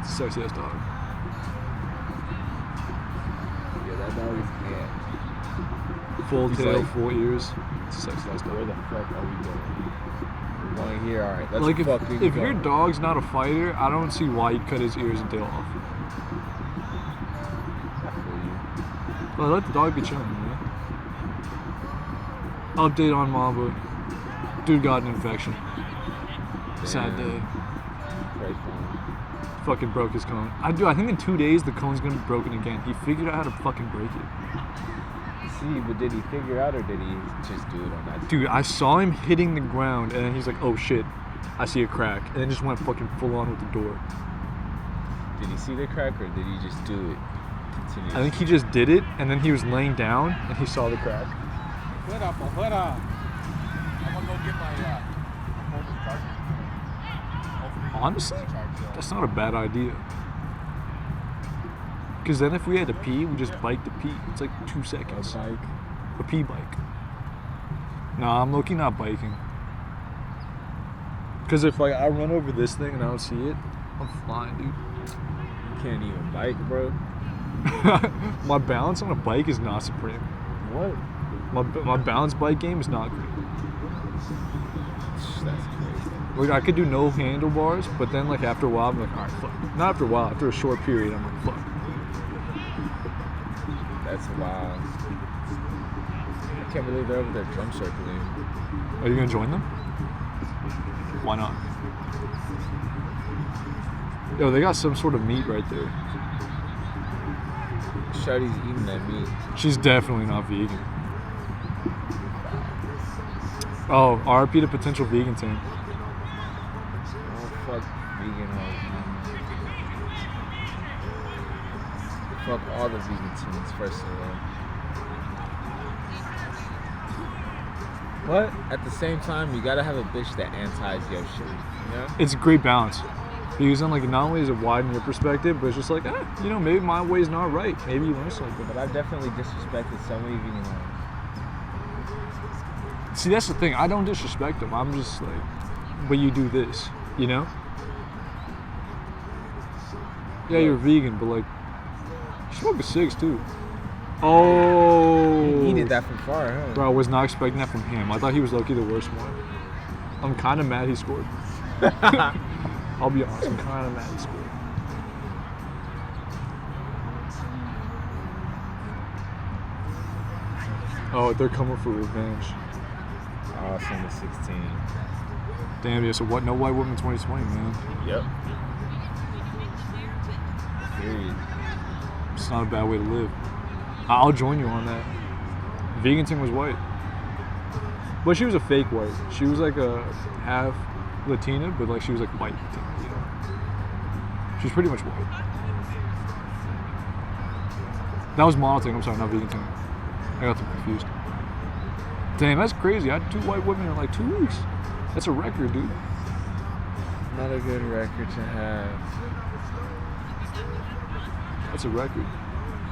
It's a sexy ass dog. Yeah, that dog is mad. Full He's tail, like, full ears. It's a sexy ass where dog. the fuck are we going? We're going here. All right, let's Like fucking if go. your dog's not a fighter, I don't see why you'd cut his ears and tail off. I feel you. But let the dog be chilling, you know? Update on Mamba. Dude got an infection. Sad Damn. day. Pray for him. Fucking broke his cone. I think in 2 days the cone's gonna be broken again. He figured out how to fucking break it. See, but did he figure out or did he just do it on that? Dude, I saw him hitting the ground and then he's like, oh shit, I see a crack. And then just went fucking full on with the door. Did he see the crack or did he just do it? Continuously? I think he just did it and then he was laying down and he saw the crack. Afuera. I'm gonna go get my charger. Honestly, that's not a bad idea. Because then if we had to pee, we just bike to pee. It's like 2 seconds. Bike. A pee bike. Nah, I'm low-key not biking. Because if like I run over this thing and I don't see it, I'm flying, dude. You can't even bike, bro. My balance on a bike is not supreme. What? My balance bike game is not great. That's crazy. Like I could do no handlebars, but then like after a while I'm like, alright, fuck. Not after a while, after a short period I'm like, fuck. That's wild. I can't believe they're over there drum circling. Are you gonna join them? Why not? Yo, they got some sort of meat right there. Shawty's eating that meat. She's definitely not vegan. Oh, RP to potential vegan team. Oh, fuck vegan hoes, man. Fuck all the vegan teams, first of all. But at the same time, you gotta have a bitch that antis your shit, you know? It's a great balance. Because then like not only does it widen your perspective, but it's just like, you know, maybe my way's not right. Maybe you learn something. But I've definitely disrespected so many vegan hoes. See, that's the thing. I don't disrespect them. I'm just like, but you do this, you know? Yeah, you're vegan, but like, you smoke a cigs too. Oh. He did that from far, huh? Bro, I was not expecting that from him. I thought he was low-key the worst one. I'm kind of mad he scored. I'll be honest, I'm kind of mad he scored. Oh, they're coming for revenge. Oh, it's number 16. Damn, yeah, so what? No white woman 2020, man. Yep. Period. It's not a bad way to live. I'll join you on that. Vegan thing was white. But she was a fake white. She was like a half Latina, but like she was like white. You know? She was pretty much white. That was model thing. I'm sorry, not vegan thing. I got them confused. Damn, that's crazy. I had 2 white women in like 2 weeks. That's a record, dude. Not a good record to have. That's a record.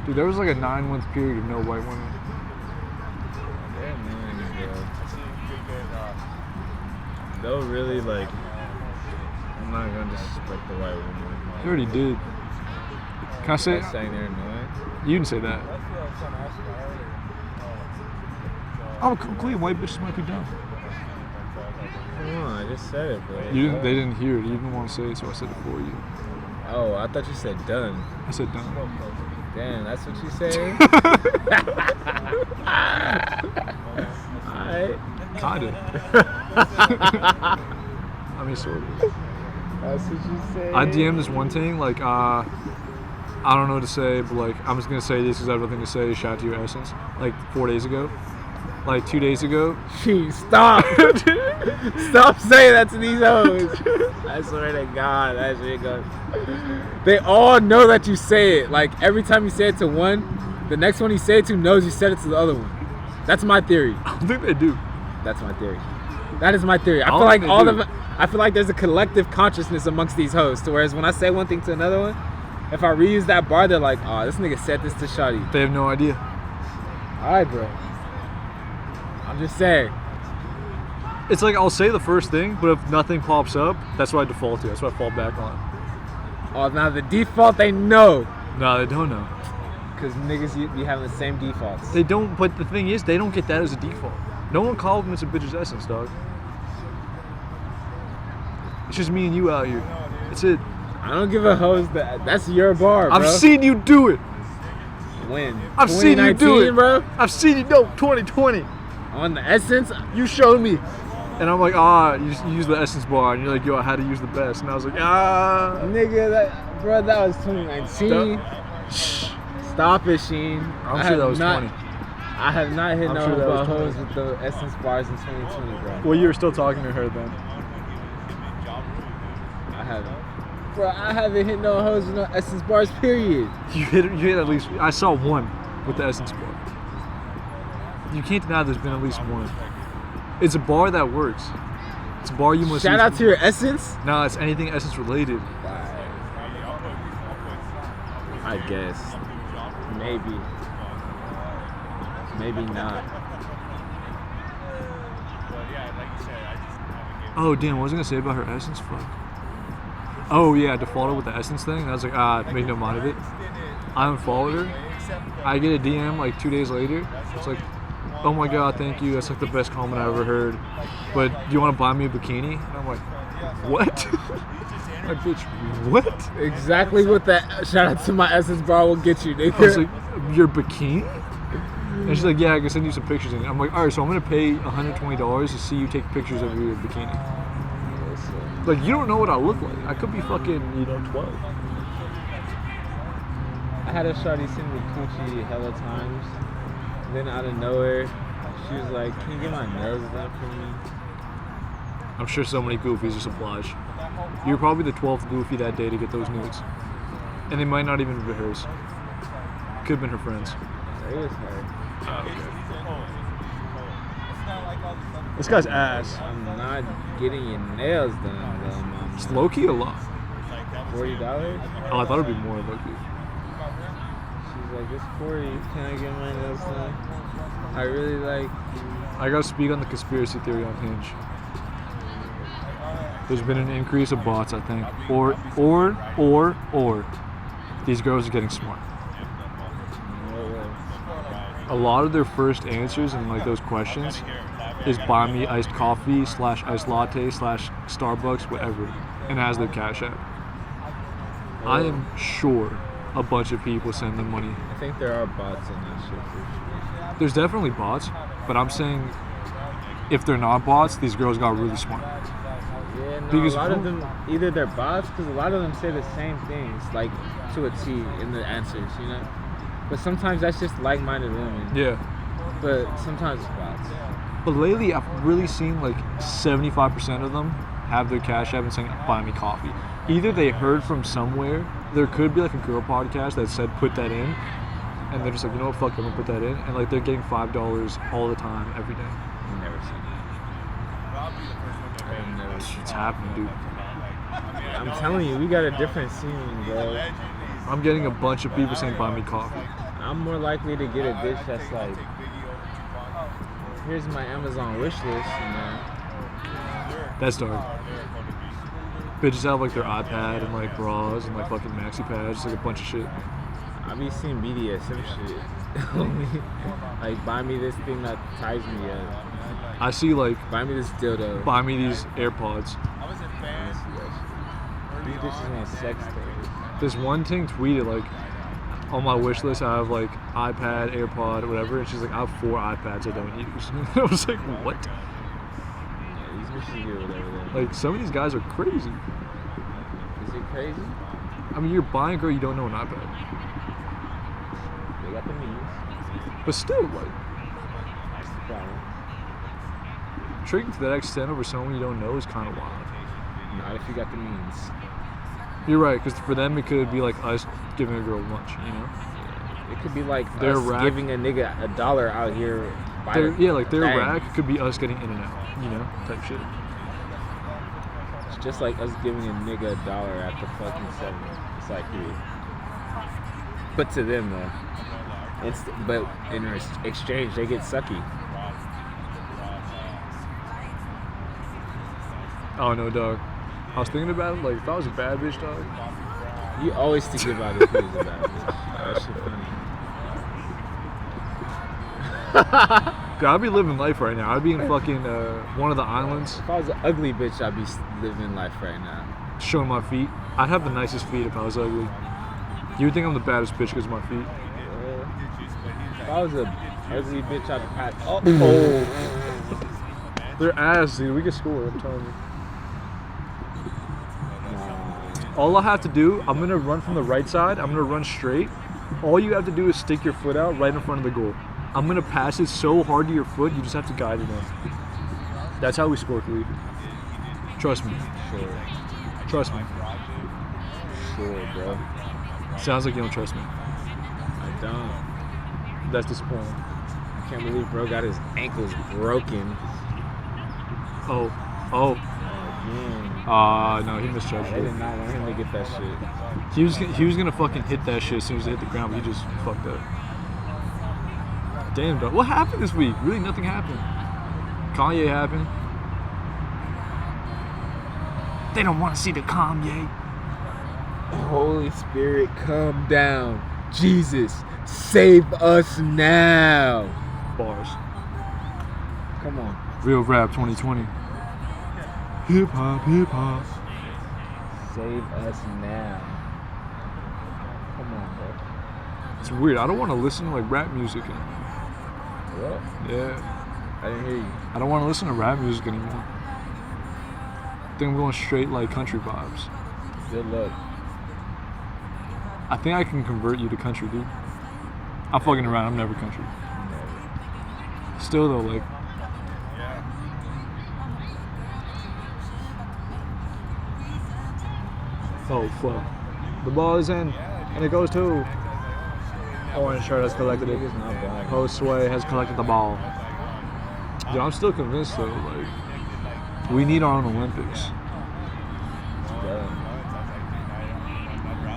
Dude, there was like a 9-month period of no white women. Damn, man, bro. They'll really like. I'm not gonna disrespect the white woman. You already did. Can I say it? Saying they're annoying. You didn't say that. Oh, clean white bitches might be dumb. Come on, I just said it, bro. They didn't hear it. You didn't want to say it, so I said it for you. Oh, I thought you said done. I said dumb. Damn, that's what you said? Alright. Kinda. I mean, sort of. That's what you said. I DM'd this one thing, like, I don't know what to say, but like, I'm just gonna say this because I have nothing to say. Shout out to your essence. Like 4 days ago. Like 2 days ago. Gee, stop. Stop saying that to these hoes. I swear to God, that shit goes. They all know that you say it. Like every time you say it to one, the next one you say it to knows you said it to the other one. That's my theory. I don't think they do. That's my theory. That is my theory. I don't feel like think they all do. of I feel like there's a collective consciousness amongst these hoes. To whereas when I say one thing to another one, if I reuse that bar, they're like, oh, this nigga said this to Shawty. They have no idea. Alright, bro. I'm just saying. It's like I'll say the first thing, but if nothing pops up, that's what I default to. That's what I fall back on. Oh, now the default, they know. No, they don't know. Because niggas be having the same defaults. They don't, but the thing is, they don't get that as a default. No one compliments a bitch's essence, dog. It's just me and you out here. That's it. I don't give a hose that. That's your bar, bro. I've seen you do it. When? I've seen you do it, bro. I've seen you do 2020. On the essence? You showed me. And I'm like, you use the essence bar. And you're like, yo, I had to use the best. And I was like, Nigga, that was 2019. Stop it, Sheen. I'm sure that was 20. I have not hit no hoes with the essence bars in 2020, bro. Well, you were still talking to her then. I haven't. Bro, I haven't hit no hoes with no essence bars, period. You hit at least, I saw one with the essence bar. You can't deny there's been at least one. It's a bar that works. It's a bar you must Shout out to your essence? No, it's anything essence related. I guess. Maybe. Maybe not. Oh, damn, what was I going to say about her essence? Fuck. Oh, yeah, I defaulted with the essence thing. I was like, make no mind of it. I unfollowed her. I get a DM like 2 days later. It's like, oh my god, thank you. That's like the best comment I ever heard. But do you want to buy me a bikini? And I'm like, what? Like, bitch, what? Exactly what that shout out to my essence bar will get you, nigga. I was like, your bikini? And she's like, yeah, I can send you some pictures. And I'm like, all right, so I'm going to pay $120 to see you take pictures of your bikini. Like, you don't know what I look like. I could be fucking, 12. I had a shawty send me coochie hella times. Then out of nowhere, she was like, can you get my nails done for me? I'm sure so many goofies just oblige. You're probably the 12th goofy that day to get those nudes. And they might not even be hers. Could have been her friends. It was her. Oh, okay. This guy's ass. I'm not getting your nails done, though, mama. It's low-key a lot. $40? Oh, I thought it'd be more low-key. She's like, it's 40. Can I get my nails done? I really like... I gotta speak on the conspiracy theory on Hinge. There's been an increase of bots, I think. Or these girls are getting smart. A lot of their first answers in like those questions is buy me iced coffee / iced latte / Starbucks, whatever, and has their Cash App. I am sure a bunch of people send them money. I think there are bots on that shit for sure. There's definitely bots, but I'm saying if they're not bots, these girls got really smart. Yeah, no, Because a lot of them, either they're bots, because a lot of them say the same things, like to a T in the answers, you know? But sometimes that's just like-minded women. Yeah. But sometimes it's bots. But lately, I've really seen like 75% of them have their Cash App and saying, buy me coffee. Either they heard from somewhere, there could be like a girl podcast that said, put that in. And they're just like, you know what, fuck, I'm gonna put that in. And like they're getting $5 all the time, every day. I've never seen that. I've never seen It's happening, dude. I'm telling you, we got a different scene, bro. I'm getting a bunch of people saying, buy me coffee. I'm more likely to get a bitch that's like, here's my Amazon wish list, you know. That's dark. Bitches have like their iPad and like bras and like fucking maxi pads, just like a bunch of shit. I be seeing BDSM shit. Like, buy me this thing that ties me up. I see like, Buy me this dildo. buy me these AirPods. These bitches want sex toys. This one thing tweeted like, on my wish list I have like iPad, AirPod, whatever, and she's like, I have 4 iPads I don't use. I was like, what? Yeah, these bitches get whatever they Like, some of these guys are crazy. Is it crazy? I mean, you're buying a girl you don't know an iPad. They got the means. But still, like, That's the problem. tricking to that extent over someone you don't know is kind of wild. Not if you got the means. You're right, because for them it could be like us giving a girl lunch, you know? It could be like Their us rack- giving a nigga $1 out here. By Their, the yeah, like their bag. rack could be us getting in and out, you know, type shit. It's just like us giving a nigga $1 at the fucking 7. It's like, here. But to them though, but in exchange they get sucky. Oh no, dog. I was thinking about it, like, if I was a bad bitch, dog. You always think about it if it was a bad bitch. That shit funny. I'd be living life right now. I'd be in fucking one of the islands. If I was an ugly bitch, I'd be living life right now. Showing my feet. I'd have the nicest feet if I was ugly. You would think I'm the baddest bitch because of my feet. If I was a ugly bitch, I'd pass. Oh. They're ass, dude. We can score, I'm telling you. All I have to do, I'm going to run from the right side. I'm going to run straight. All you have to do is stick your foot out right in front of the goal. I'm going to pass it so hard to your foot, you just have to guide it in. That's how we score, Khalid. Trust me. Sure. Trust me. Sure, bro. Sounds like you don't trust me. I don't. That's disappointing. I can't believe bro got his ankles broken. Oh. Again. No, he misjudged I it. did not want him to get that shit. He was gonna fucking hit that shit as soon as it hit the ground, but he just fucked up. Damn, dog. What happened this week? Really, nothing happened. Kanye happened. They don't want to see the Kanye. Holy Spirit, come down. Jesus, save us now. Bars. Come on. Real rap 2020. Hip hop, hip hop. Save us now. Come on, bro. It's weird. I don't want to listen to like rap music anymore. What? Yeah. I didn't hear you. I don't want to listen to rap music anymore. I think I'm going straight like country vibes. Good luck. I think I can convert you to country, dude. I'm fucking around. I'm never country. Still though, like. Oh fuck. The ball is in, and it goes to. Orange shirt has collected it. Josue has collected the ball. Yo, I'm still convinced though, like, we need our own Olympics. It's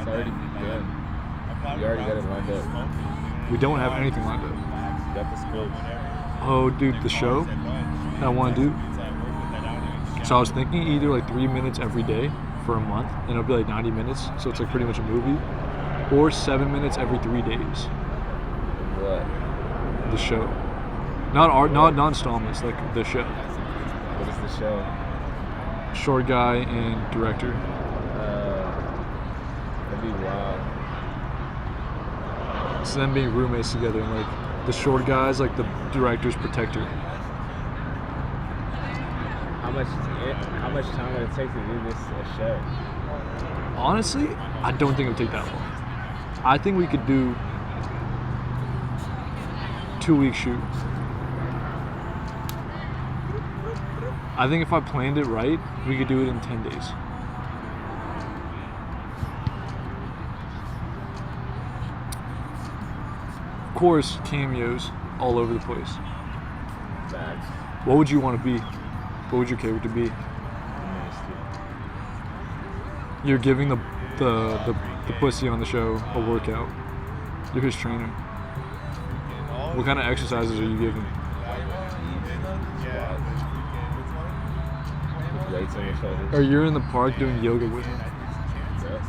already done. You already got it lined up. We don't have anything lined up. You got the sports. Oh, dude, the show that I want to do. So I was thinking either like 3 minutes every day for a month, and it'll be like 90 minutes, so it's like pretty much a movie, or 7 minutes every 3 days. What? The show. Not installments, like the show. What is the show? Short guy and director. That'd be wild. It's them being roommates together, and like the short guy's like the director's protector. How much time would it take to do this show? Honestly, I don't think it would take that long. I think we could do 2-week shoot. I think if I planned it right, we could do it in 10 days. Of course, cameos all over the place. Facts. What would you want to be? What would your character be? You're giving the pussy on the show a workout. You're his trainer. What kind of exercises are you giving? Weights on your shoulders. Or you're in the park doing yoga with him. Yep.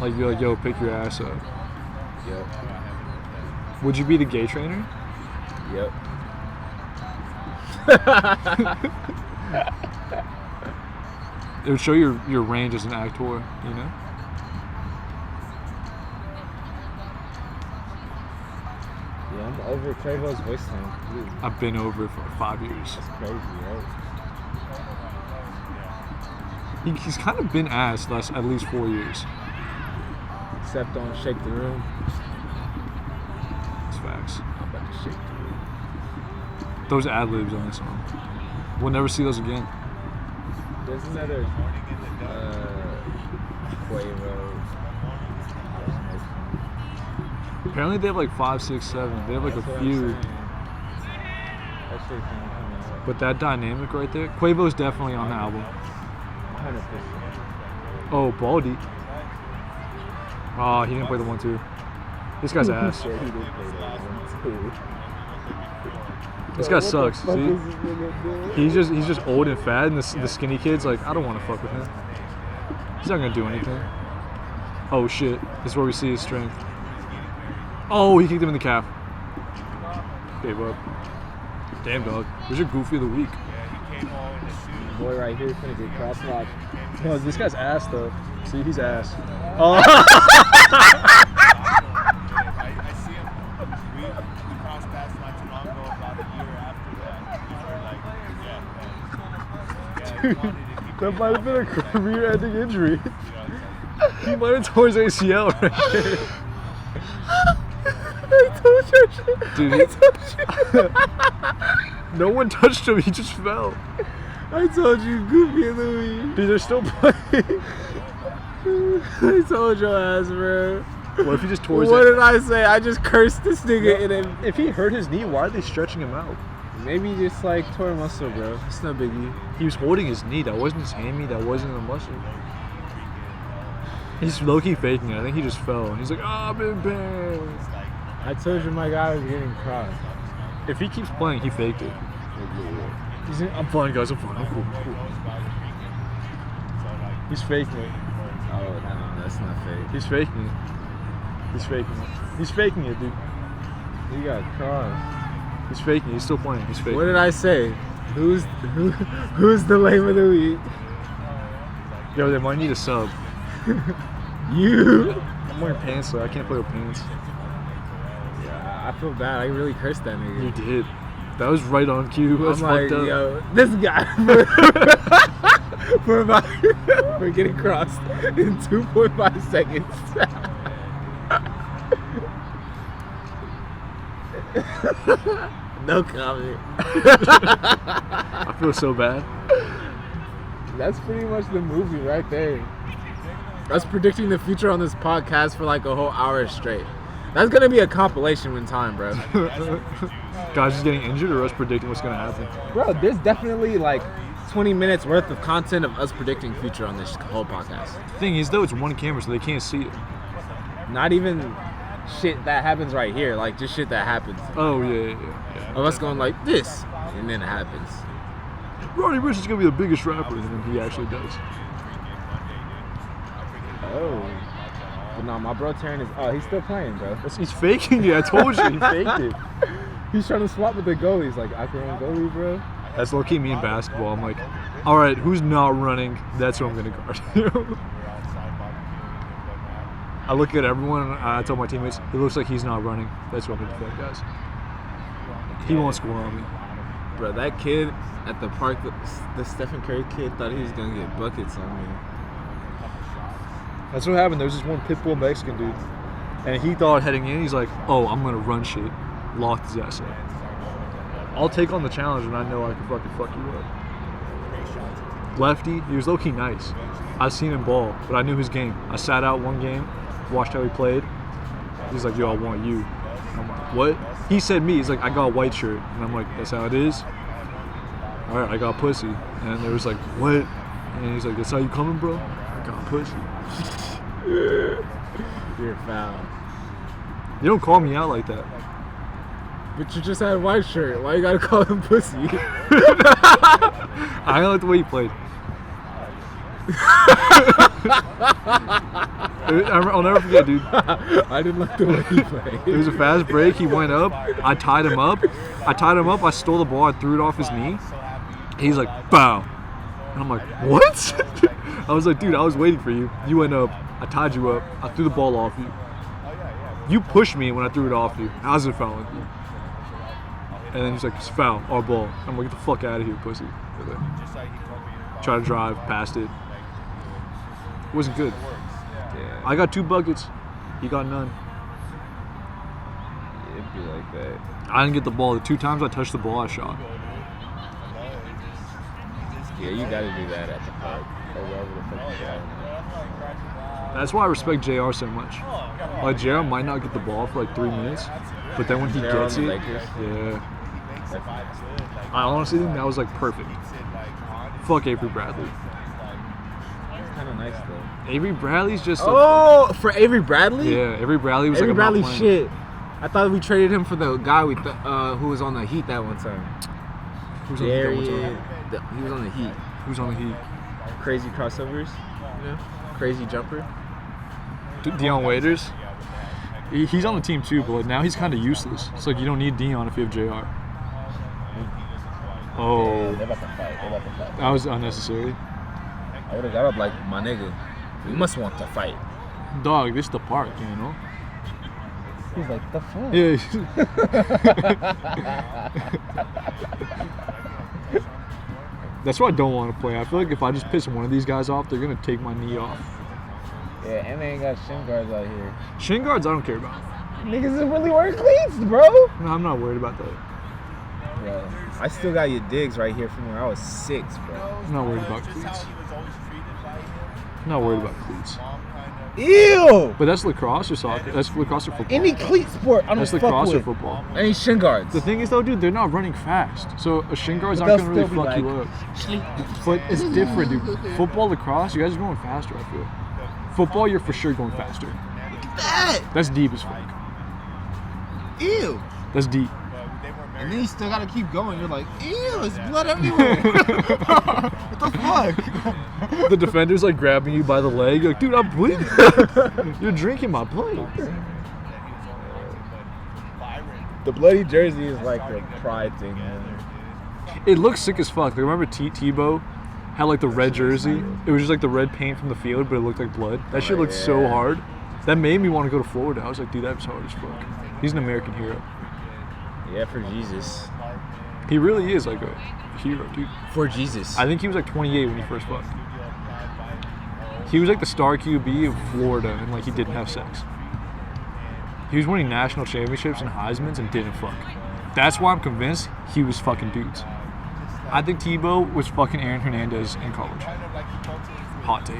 Like you're like, yo, pick your ass up. Yep. Would you be the gay trainer? Yep. It would show your range as an actor, you know? Yeah, I'm over Quavo's voice time. Dude, I've been over it for 5 years. that's crazy, right? He's kind of been ass last at least 4 years. Except on Shake the Room. It's facts. I'm about to shake the room. Those ad-libs on this song. We'll never see those again. There's another Quavo. Apparently they have like 5, 6, 7. They have like That's a what few. I'm saying. That shit can come out. But that dynamic right there, Quavo's definitely on the album. 100%. Oh, Baldy. Oh, he didn't play the 1-2. This guy's ass. Sure, he did play that one too. This guy sucks. What the fuck See? is this nigga doing? He's just old and fat, and the skinny kid's like, I don't want to fuck with him. He's not gonna do anything. Oh shit! This is where we see his strength. Oh, he kicked him in the calf. gave up. Damn, dog. Who's your goofy of the week? Boy right here is gonna get crosswalk. No, this guy's ass though. See, he's ass. Oh. I see him. We crossed paths not too long ago, about a year after that. We were like, That might have been a career-ending injury. He might have torn his ACL right there. I told you. Dude, I told you. No one touched him. He just fell. I told you, goofy of the week. Dude, they're still playing. I told your ass, bro. What if he just tore his What did I say? I just cursed this nigga in him. If he hurt his knee, why are they stretching him out? Maybe just like tore a muscle, bro. It's no biggie. He was holding his knee. That wasn't his hammy. That wasn't a muscle. He's low-key faking it. I think he just fell. He's like, oh, I'm in pain. I told you my guy was getting crossed. If he keeps playing, he faked it. He's like, I'm fine, guys. I'm fine. I'm cool. I'm cool. He's faking it. Oh, no, that's not fake. He's faking it. He's faking it. He's faking it, dude. He got crossed. He's faking it. He's still playing. He's faking What did I say? Who's the lame of the week? Yo, they might need a sub. You. I'm wearing pants, though. I can't play with pants. Yeah, I feel bad. I really cursed that nigga. You did. That was right on cue. That's I'm like, fucked up. yo, this guy for getting crossed in 2.5 seconds. No comment. I feel so bad. That's pretty much the movie right there. Us predicting the future on this podcast for like a whole hour straight. That's gonna be a compilation in time, bro. Guys just getting injured or us predicting what's gonna happen? Bro, there's definitely like 20 minutes worth of content of us predicting future on this whole podcast. The thing is, though, it's one camera, so they can't see it. Not even shit that happens right here, like just shit that happens. Oh, yeah. Of us going like this, and then it happens. Roddy Ricch is gonna be the biggest rapper, and then he actually does. Oh. But no, my bro tearing his. Oh, he's still playing, bro. He's faking it. I told you, he faked it. He's trying to swap with the goalie. He's like, I can run goalie, bro. That's low-key me in basketball. I'm like, all right, who's not running? That's who I'm gonna guard. I look at everyone, and I tell my teammates, it looks like he's not running. That's what I'm gonna defend, guys. He won't score on me. Bro, that kid at the park, the Stephen Curry kid, thought he was gonna get buckets on me. That's what happened. There was this one pitbull Mexican dude, and he thought heading in, he's like, oh, I'm gonna run shit. Locked his ass up. I'll take on the challenge when I know I can fucking fuck you up. Lefty, he was low-key nice. I've seen him ball, but I knew his game. I sat out one game, watched how he played. He's like, yo, I want you. I'm like, what? He said me. He's like, I got a white shirt. And I'm like, that's how it is? All right, I got pussy. And there was like, what? And he's like, that's how you coming, bro? I got pussy. You're foul. You don't call me out like that. But you just had a white shirt. Why you gotta call him pussy? I don't like the way he played. I'll never forget, dude. I didn't like the way he played. It was a fast break. He went up. I tied him up. I stole the ball. I threw it off his knee. He's like, bow. And I'm like, what? I was like, dude, I was waiting for you. You went up. I tied you up. I threw the ball off you. You pushed me when I threw it off you. How's it foul with you? And then he's like, it's foul, our ball. I'm like, get the fuck out of here, pussy. Try to drive, passed it. Wasn't good. Yeah, I got 2 buckets. He got none. it'd be like that. I didn't get the ball. The 2 times I touched the ball, I shot. Yeah, you gotta do that at the park. Or wherever the fuck you got. That's why I respect JR so much. Like, JR might not get the ball for like 3 minutes, but then when he JR gets on it, the Lakers? yeah. I honestly think that was like perfect. Fuck Avery Bradley. It's kind of nice though. Avery Bradley's just For Avery Bradley? yeah, Avery Bradley was Avery like Bradley about playing. shit. I thought we traded him for the guy with the who was on the Heat that one time. Who's on the Heat? He was on the Heat. Who's on the Heat? Crazy crossovers, you know? Crazy jumper. Deion Waiters? He's on the team too, but like, now he's kind of useless. It's like you don't need Dion if you have JR. Oh, They're about to fight. that was unnecessary. I would have got up like, my nigga, we must want to fight. Dog, this is the park, you know? He's like, the fuck? Yeah. That's why I don't want to play. I feel like if I just piss one of these guys off, they're going to take my knee off. Yeah, and they ain't got shin guards out here. Shin guards, I don't care about. Niggas is really wearing cleats, bro. No, I'm not worried about that. Bro, I still got your digs right here from when I was 6, bro. I'm not worried about cleats. I'm not worried about cleats. Ew! But that's lacrosse or soccer. That's lacrosse or football. Any cleat sport, I don't That's fuck lacrosse or with. football. Any shin guards. The thing is though, dude, they're not running fast. So a shin guard's But not they'll going to really still fuck be you like, up. But it's different, dude. Football, lacrosse, you guys are going faster, I feel. Football, you're for sure going faster. that. That's deep as fuck. Ew. That's deep. And then you still gotta keep going. You're like, ew, there's blood everywhere. What the fuck? The defender's like grabbing you by the leg. You're like, dude, I'm bleeding. You're drinking my blood. The bloody jersey is like the pride thing, man. It looks sick as fuck. Like, remember Tebow had like the red jersey? It was just like the red paint from the field, but it looked like blood. That shit looked so hard. That made me want to go to Florida. I was like, dude, that's hard as fuck. He's an American hero. Yeah, for Jesus. He really is like a hero, dude. For Jesus. I think he was like 28 when he first fucked. He was like the star QB of Florida, and like he didn't have sex. He was winning national championships and Heismans and didn't fuck. That's why I'm convinced he was fucking dudes. I think Tebow was fucking Aaron Hernandez in college. Hot take.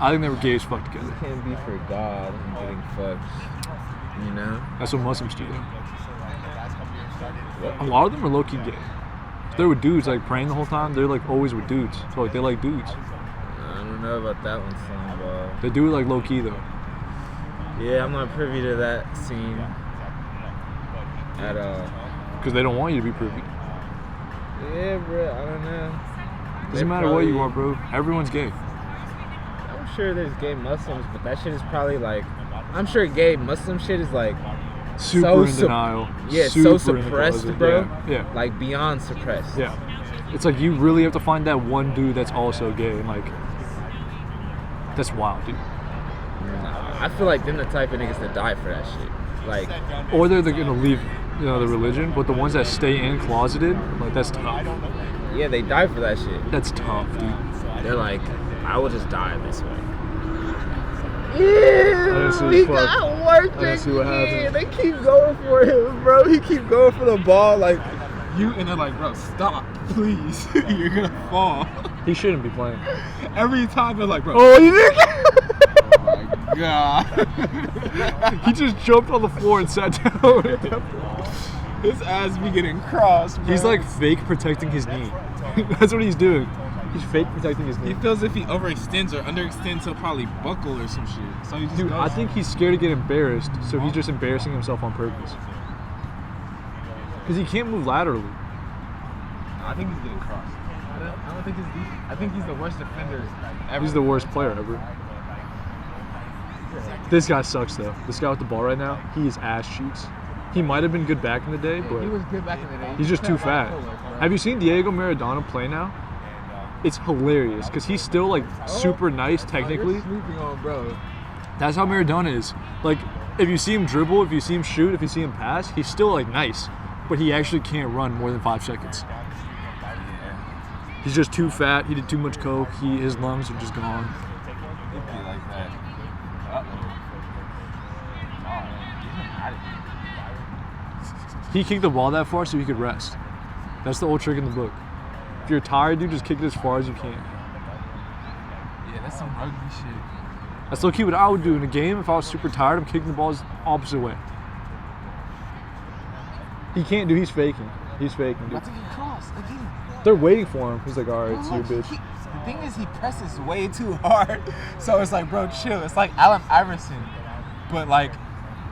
I think they were gay as fuck together. Can't be for God and getting fucked. You know? That's what Muslims do though. A lot of them are low-key gay. If they're with dudes like praying the whole time, they're like always with dudes. So like they like dudes. I don't know about that one, son, bro. They do it like low-key though. Yeah, I'm not privy to that scene at all. Because they don't want you to be privy. Yeah, bro, I don't know. Doesn't matter what you are, bro. Everyone's gay. I'm sure there's gay Muslims, but that shit is probably like, I'm sure gay Muslim shit is like Super so in denial. Yeah, Super so in the suppressed, closet. bro. Yeah. Like beyond suppressed. Yeah. It's like you really have to find that one dude that's also gay, and like that's wild, dude. Nah, I feel like them the type of niggas that die for that shit. Like, Or they're gonna leave, you know, the religion, but the ones that stay in closeted, like that's tough. yeah, they die for that shit. That's tough, dude. They're like, I will just die this way. didn't see Yeah, his he fuck. got worked I didn't see what again. happened. They keep going for him, bro. He keep going for the ball, like you, and they're like, bro, stop, please. You're gonna fall. He shouldn't be playing. Every time they're like, bro. Oh, you think? Oh my god. He just jumped on the floor and sat down. His ass be getting crossed, bro. He's like fake protecting his knee. That's what he's doing. He's fake protecting his knee. He feels if he overextends or underextends, he'll probably buckle or some shit. So he just Dude, goes. I think he's scared to get embarrassed, so he's just embarrassing himself on purpose. Because he can't move laterally. I think he's getting crossed. I don't think he's deep. I think he's the worst defender ever. He's the worst player ever. This guy sucks though. This guy with the ball right now, he is ass cheeks. He might have been good back in the day, but He was good back in the day. he's just too fat. Have you seen Diego Maradona play now? It's hilarious because he's still like super nice technically. You're sleeping on, bro. That's how Maradona is. Like, if you see him dribble, if you see him shoot, if you see him pass, he's still like nice, but he actually can't run more than 5 seconds. He's just too fat. He did too much coke. His lungs are just gone. It'd be like that. He kicked the ball that far so he could rest. That's the old trick in the book. If you're tired, dude, just kick it as far as you can. Yeah, that's some ugly shit. That's low-key what I would do in a game. If I was super tired, I'm kicking the ball the opposite way. He can't do. He's faking. He's faking, dude. About to get crossed again. They're waiting for him. He's like, all right, it's your bitch. The thing is, he presses way too hard. So it's like, bro, chill. It's like Allen Iverson, but like,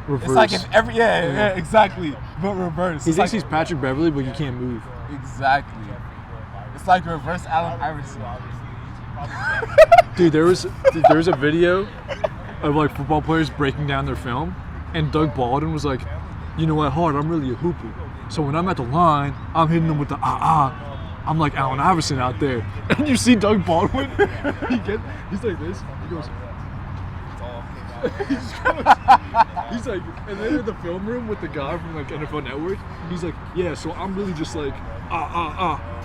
Reverse. it's like if every yeah, exactly, but reverse. He It's thinks like, he's Patrick Beverly, but you can't move. exactly. It's like reverse Allen Iverson. Dude, there was a video of like football players breaking down their film, and And Doug Baldwin was like, you know, at heart, I'm really a hooper. So when I'm at the line, I'm hitting them with the I'm like Allen Iverson out there. And you see Doug Baldwin, he's like this. He goes, he's like, and then in the film room with the guy from like NFL Network, he's like, yeah, so I'm really just like,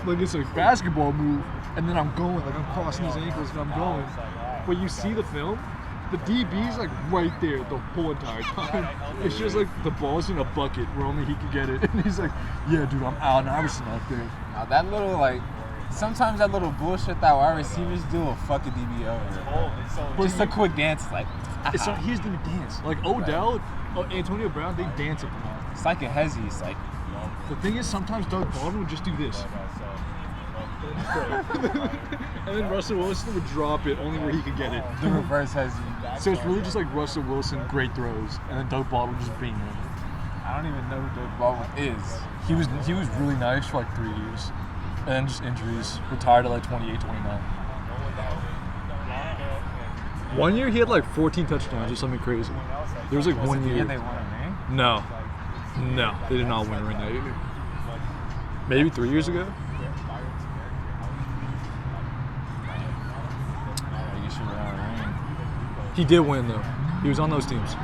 like it's a basketball move, and then I'm going, like I'm crossing his ankles and I'm going. But you see the film, the DB's like right there the whole entire time. It's just like the ball's in a bucket where only he could get it. And he's like, yeah, dude, I'm Allen Iverson out there. Now that little like, sometimes that little bullshit that wide receivers do will fuck a DB over. Just a quick dance, like. It's not, he doesn't even dance. Like Odell, Antonio Brown, they dance at the line. It's like a hezzy. It's like. The thing is, sometimes Doug Baldwin would just do this. And then Russell Wilson would drop it only where he could get it. The reverse hezzy. So it's really just like Russell Wilson, great throws, and then Doug Baldwin just being him. I don't even know who Doug Baldwin is. He was really nice for like 3 years. And then just injuries. Retired at like 28, 29. 1 year he had like 14 touchdowns or something crazy. There was like Was it 1 the year. year they won a ring? No, they did not win a ring that year. Maybe 3 years ago. You should win a ring. He did win though. He was on those teams.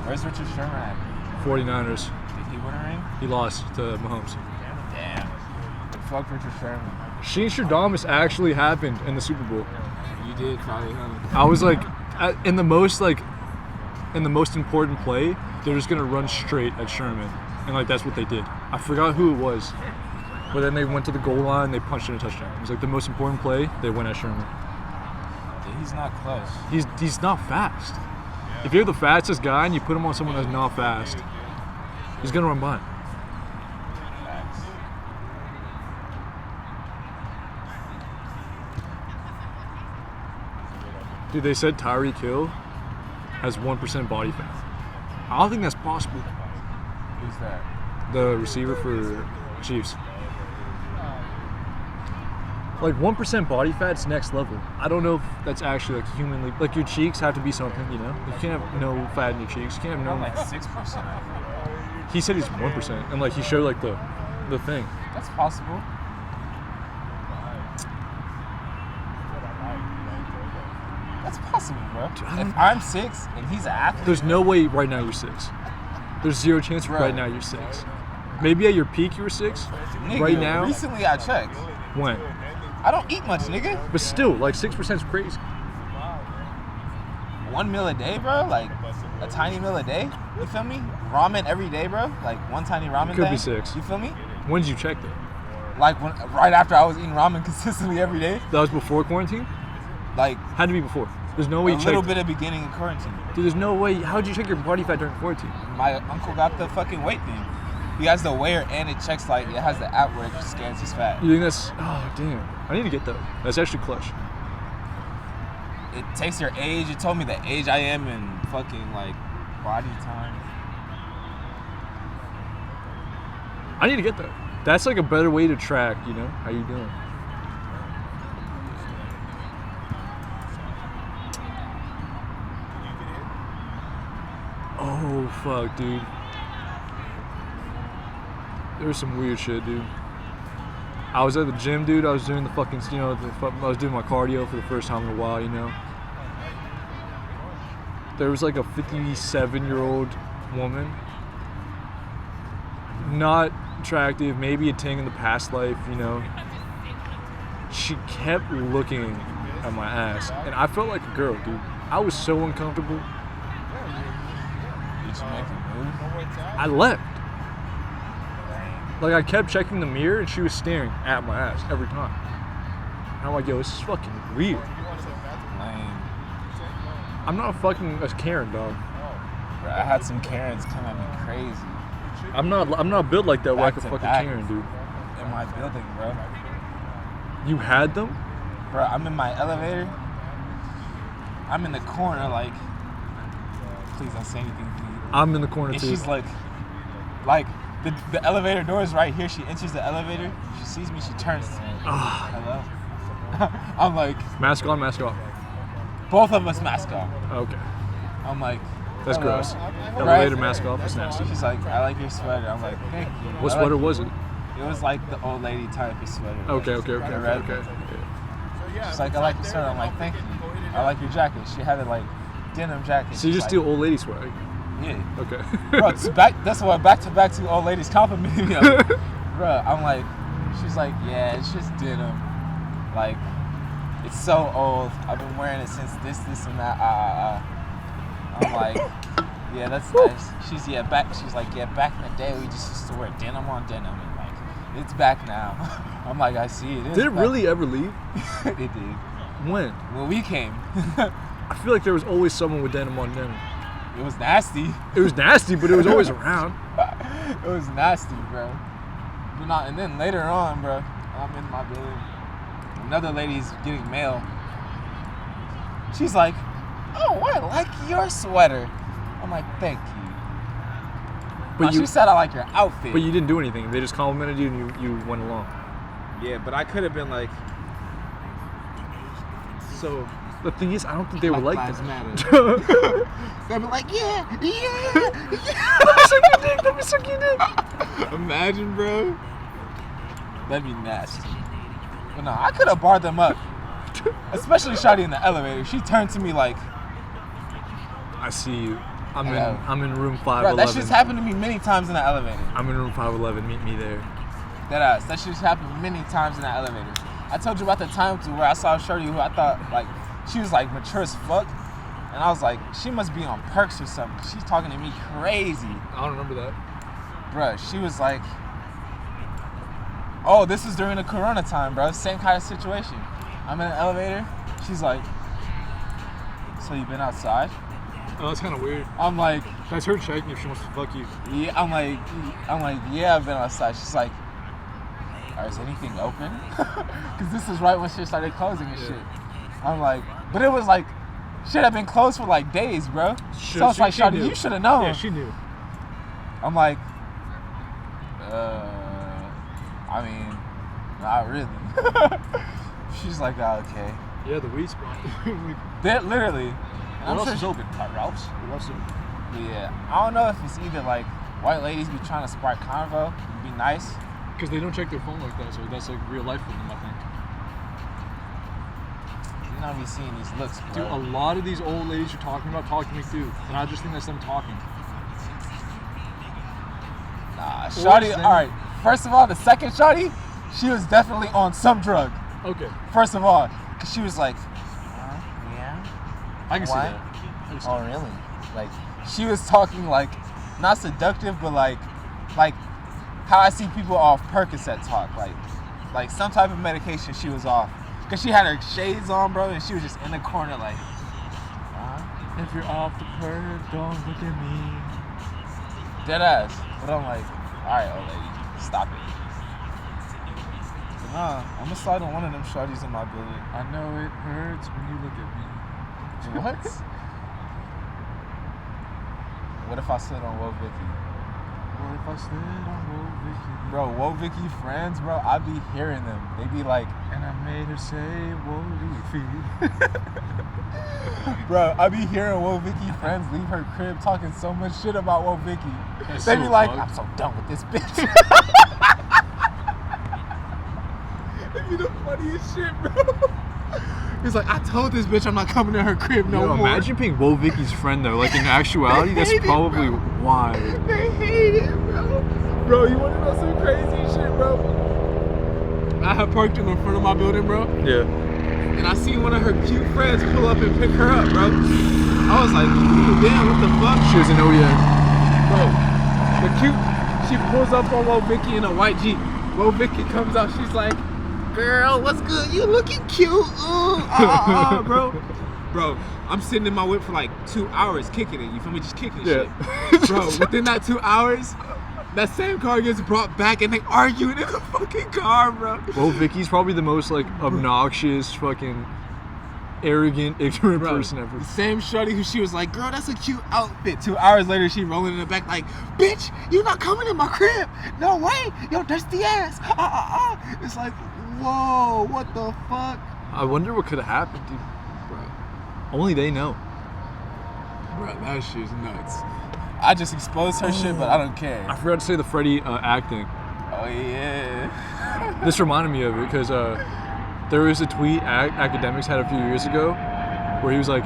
Where's Richard Sherman at? 49ers. Did he win a ring? He lost to Mahomes. Damn. Fuck Richard Sherman. Shane Stradamus actually happened in the Super Bowl. You did probably, huh? I was like, in the most important play, they're just gonna run straight at Sherman, and like that's what they did. I forgot who it was, but then they went to the goal line and they punched in a touchdown. It was like the most important play. They went at Sherman. He's not close. He's not fast. If you're the fastest guy and you put him on someone that's not fast, he's gonna run by him. Facts. Dude, they said Tyreek Hill has 1% body fat. I don't think that's possible. Who's that? The receiver for Chiefs. Like 1% body fat's next level. I don't know if that's actually like humanly. Like your cheeks have to be something, you know. You can't have no fat in your cheeks. You can't have no. Like 6%. He said he's 1%, and like he showed like the thing. That's possible. That's possible, bro. If I'm 6 and he's an athlete, There's no way right now you're 6. There's zero chance Bro. right now you're 6. Maybe at your peak you were 6. nigga, right now? Recently I checked. When? I don't eat much, nigga. But still, like 6% is crazy. 1 meal a day, bro. Like a tiny meal a day. You feel me? Ramen every day, bro. Like one tiny ramen Could thing. be 6. You feel me? When did you check that? Like right after I was eating ramen consistently every day. That was before quarantine? Like Had to be before. There's no way a you little checked. bit of beginning of quarantine. Dude, there's no way. How'd you check your body fat during quarantine? My uncle got the fucking weight thing. He has the weigher and it checks like it has the app where it scans his fat. You think that's? Oh damn! I need to get that. That's actually clutch. It takes your age. It told me the age I am and fucking like body time. I need to get that. That's like a better way to track. You know how you doing. Oh fuck, dude. There was some weird shit, dude. I was at the gym, dude. I was doing the fucking, I was doing my cardio for the first time in a while, you know. There was like a 57-year-old woman. Not attractive, maybe a ting in the past life, you know. She kept looking at my ass, and I felt like a girl, dude. I was so uncomfortable. Did you make a move? I left. Like I kept checking the mirror and she was staring at my ass every time. And I'm like, yo, this is fucking weird. Lame. I'm not fucking a Karen, dog. Bro, I had some Karens come at me crazy I'm not built like that where I Back could to fucking back. Karen, dude. in my building, bro. You had them? Bro, I'm in my elevator. I'm in the corner, like, please don't say anything, please. I'm in the corner And too. she's like the elevator door is right here. She enters the elevator. She sees me. She turns to me. Ah. Hello. I'm like, Mask on, mask off. both of us mask on. Okay. I'm like, That's Hello. gross. Right? Elevator mask off. That's nasty. She's like, I like your sweater. I'm like, thank you. What I sweater like was it? It was like the old lady type of sweater. Okay. Red. She's like, I like your sweater. I'm like, thank you. I like your jacket. She had it like denim jacket. So you She's just like, do old lady swag. Yeah. Okay. Bro, it's back. That's what back to back two old ladies complimenting me. I'm like, bro, I'm like, she's like, yeah, it's just denim. Like, it's so old. I've been wearing it since this and that. I'm like, yeah, that's nice. She's back. She's like, yeah, back in the day we just used to wear denim on denim, and like, it's back now. I'm like, I see it. Did it really ever leave? It did. When? When we came, I feel like there was always someone with denim on denim. it was nasty. It was nasty, but it was always around. It was nasty, bro. But not, and then later on, bro, I'm in my building. Another lady's getting mail. She's like, "Oh, I like your sweater." I'm like, "Thank you." But She said, "I like your outfit." But you didn't do anything. They just complimented you and you went along. Yeah, but I could have been like, So the thing is, I don't think they would like Lives that. matter. They'd be like, "Yeah." Let me suck your dick. Imagine, bro. That'd be nasty. But no, I could have barred them up. Especially Shawty in the elevator. She turned to me like, I see you. I'm Hello. in room bro, 511. that shit's happened to me many times in the elevator. I'm in room 511. Meet me there. That shit's happened many times in that elevator. I told you about the time to where I saw a shorty who I thought like she was like mature as fuck, and I was like, she must be on perks or something. She's talking to me crazy, I don't remember that. bruh. She was like, oh, this is during the Corona time, bro. Same kind of situation. I'm in an elevator. She's like, so you been outside? Oh, that's kind of weird. I'm like, That's her checking if she wants to fuck you. yeah. I'm like, yeah, I've been outside. She's like, is anything open? Because this is right when shit started closing and shit. I'm like, but it was like, shit had been closed for like days, bro. So I was like, Shawty, you should have known. Yeah, she knew. I'm like, I mean, not really. She's like, oh, okay. Yeah, the weed spot. That literally. What else is open? Ralph's? What else is open? Yeah, I don't know if it's either like white ladies be trying to spark convo and be nice. Because they don't check their phone like that, so that's like real life for them, I think. You know, be seeing these looks, bro. Dude, a lot of these old ladies you're talking about talk to me too, and I just think that's them talking. Nah, Shawty. then- All right. First of all, the second Shawty, she was definitely on some drug. Okay, First of all, cause she was like, yeah. I can see What? that. I can see Oh, that. really? Like, she was talking like, not seductive, but like how I see people off Percocet talk, like some type of medication she was off. Cause she had her shades on, bro, and she was just in the corner like, If you're off the perk, don't look at me. dead ass. But I'm like, all right, old lady, stop it. But nah, I'm gonna slide on one of them shorties in my building. I know it hurts when you look at me. What? What if I slid on Whoa Vicky? What if I slid on Whoa Vicky? Bro, Whoa Vicky friends, bro, I be hearing them. They be like, And I made her say, Whoa Vicky. bro, I be hearing Whoa Vicky friends leave her crib talking so much shit about Whoa Vicky. That's They so be like, bugged. I'm so done with this bitch. It'd be the funniest shit, bro. It's like, I told this bitch I'm not coming to her crib no Yo, more. imagine being Whoa Vicky's friend though. Like in actuality, that's hate it, probably why. They hate it, bro. Bro, you wanna know some crazy shit, bro? I had parked in the front of my building, bro. Yeah. And I seen one of her cute friends pull up and pick her up, bro. I was like, ooh, damn, what the fuck? She was an OEM. Bro, she pulls up on Whoa Vicky in a white Jeep. Whoa Vicky comes out, she's like, girl, what's good? You looking cute. Bro. Bro, I'm sitting in my whip for like 2 hours kicking it. You feel me? Just kicking shit. Bro, within that 2 hours, that same car gets brought back and they arguing in the fucking car, bro. Whoa Vicky's probably the most like obnoxious, fucking arrogant, ignorant person ever. The same shorty who she was like, girl, that's a cute outfit. 2 hours later, she rolling in the back like, bitch, you not coming in my crib. No way. Yo, dusty ass. It's like, whoa, what the fuck? I wonder what could have happened, dude. Bro. Only they know. Bro, that shit's nuts. I just exposed her shit, but I don't care. I forgot to say the Freddie acting. Oh yeah. This reminded me of it because there was a tweet Academics had a few years ago where he was like,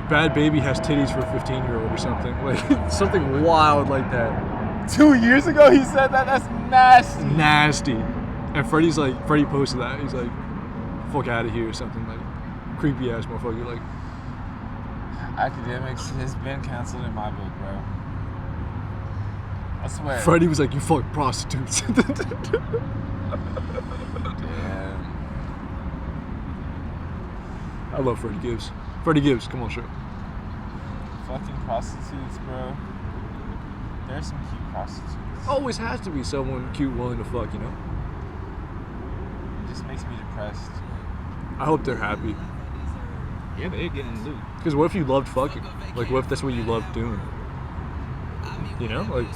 "Bad baby has titties for a 15-year-old" or something. Like something wild like that. 2 years ago he said that. That's nasty. Nasty. And Freddie posted that. He's like, "Fuck out of here" or something, like creepy ass motherfucker. Like Academics has been canceled in my book, bro. I swear. Freddie was like, "You fuck prostitutes." Damn. I love Freddie Gibbs. Freddie Gibbs, come on, show. Fucking prostitutes, bro. There's some cute prostitutes. Always has to be someone cute willing to fuck, you know? It just makes me depressed. I hope they're happy. Yeah, they're getting loot. Because what if you loved fucking? Like, what if that's what you loved doing? You know? Like,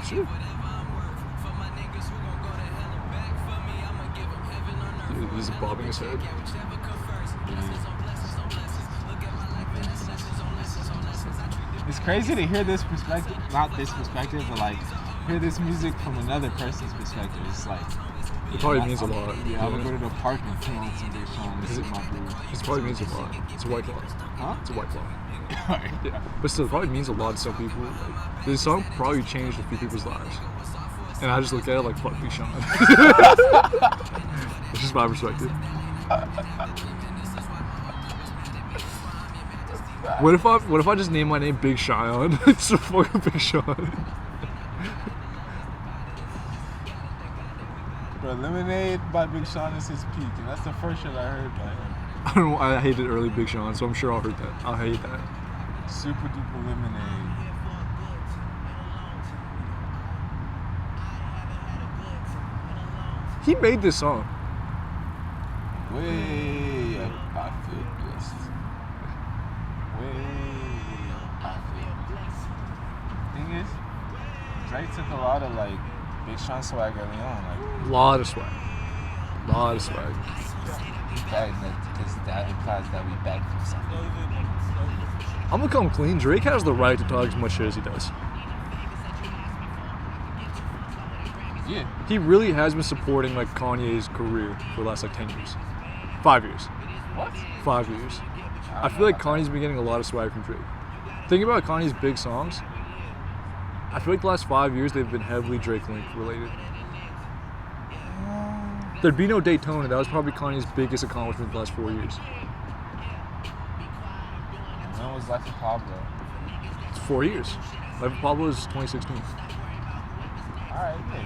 sure. Dude, he's bobbing his head. It's crazy to hear this perspective, not this perspective, but like hear this music from another person's perspective. It's like It probably means a lot. Yeah, I would go to the park and turn on some Big Sean and sit my boots. It probably means a lot. It's a white claw. Huh? It's a white claw. Yeah, but still, it probably means a lot to some people. Like, this song probably changed a few people's lives, and I just look at it like fuck Big Sean. It's just my perspective. What if I just name my name Big Sean? It's a fucking Big Sean. Bro, Lemonade by Big Sean is his peak, and that's the first shit I heard by him. I don't know. I hated early Big Sean, so I'm sure I'll hate that. I'll hate that. Super duper Lemonade. He made this song. Way up, I feel blessed. Way up, I feel blessed. Thing is, Drake took a lot of like Big Sean swag early on, like Lot of swag. Lot of swag. because that implies that we begged him something. I'm gonna come clean. Drake has the right to talk as much shit as he does. Yeah. He really has been supporting like Kanye's career for the last like 10 years. 5 years. What? 5 years. I feel like Kanye's been getting a lot of swag from Drake. Think about Kanye's big songs. I feel like the last 5 years they've been heavily Drake Link related. There'd be no Daytona. That was probably Kanye's biggest accomplishment the last 4 years. When was Life of Pablo? It's 4 years. Life of Pablo is 2016. Alright, good.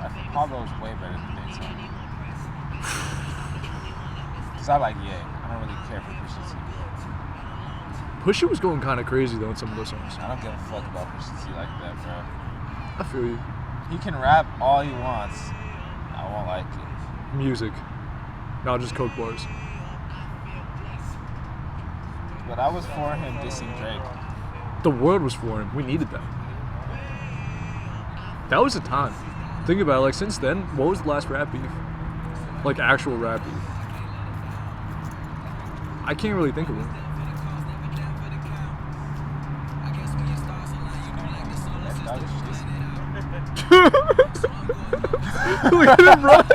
Life of Pablo is way better than Daytona. Because I like Ye. I don't really care for Pusha T. Pusha was going kind of crazy though in some of those songs. I don't give a fuck about Pusha T like that, bro. I feel you. He can rap all he wants. I won't like it. Music, not just coke bars. But I was for him dissing Drake. The world was for him. We needed that. That was the time. Think about it. Like since then, what was the last rap beef? Like actual rap beef. I can't really think of one. That was just Look at him run.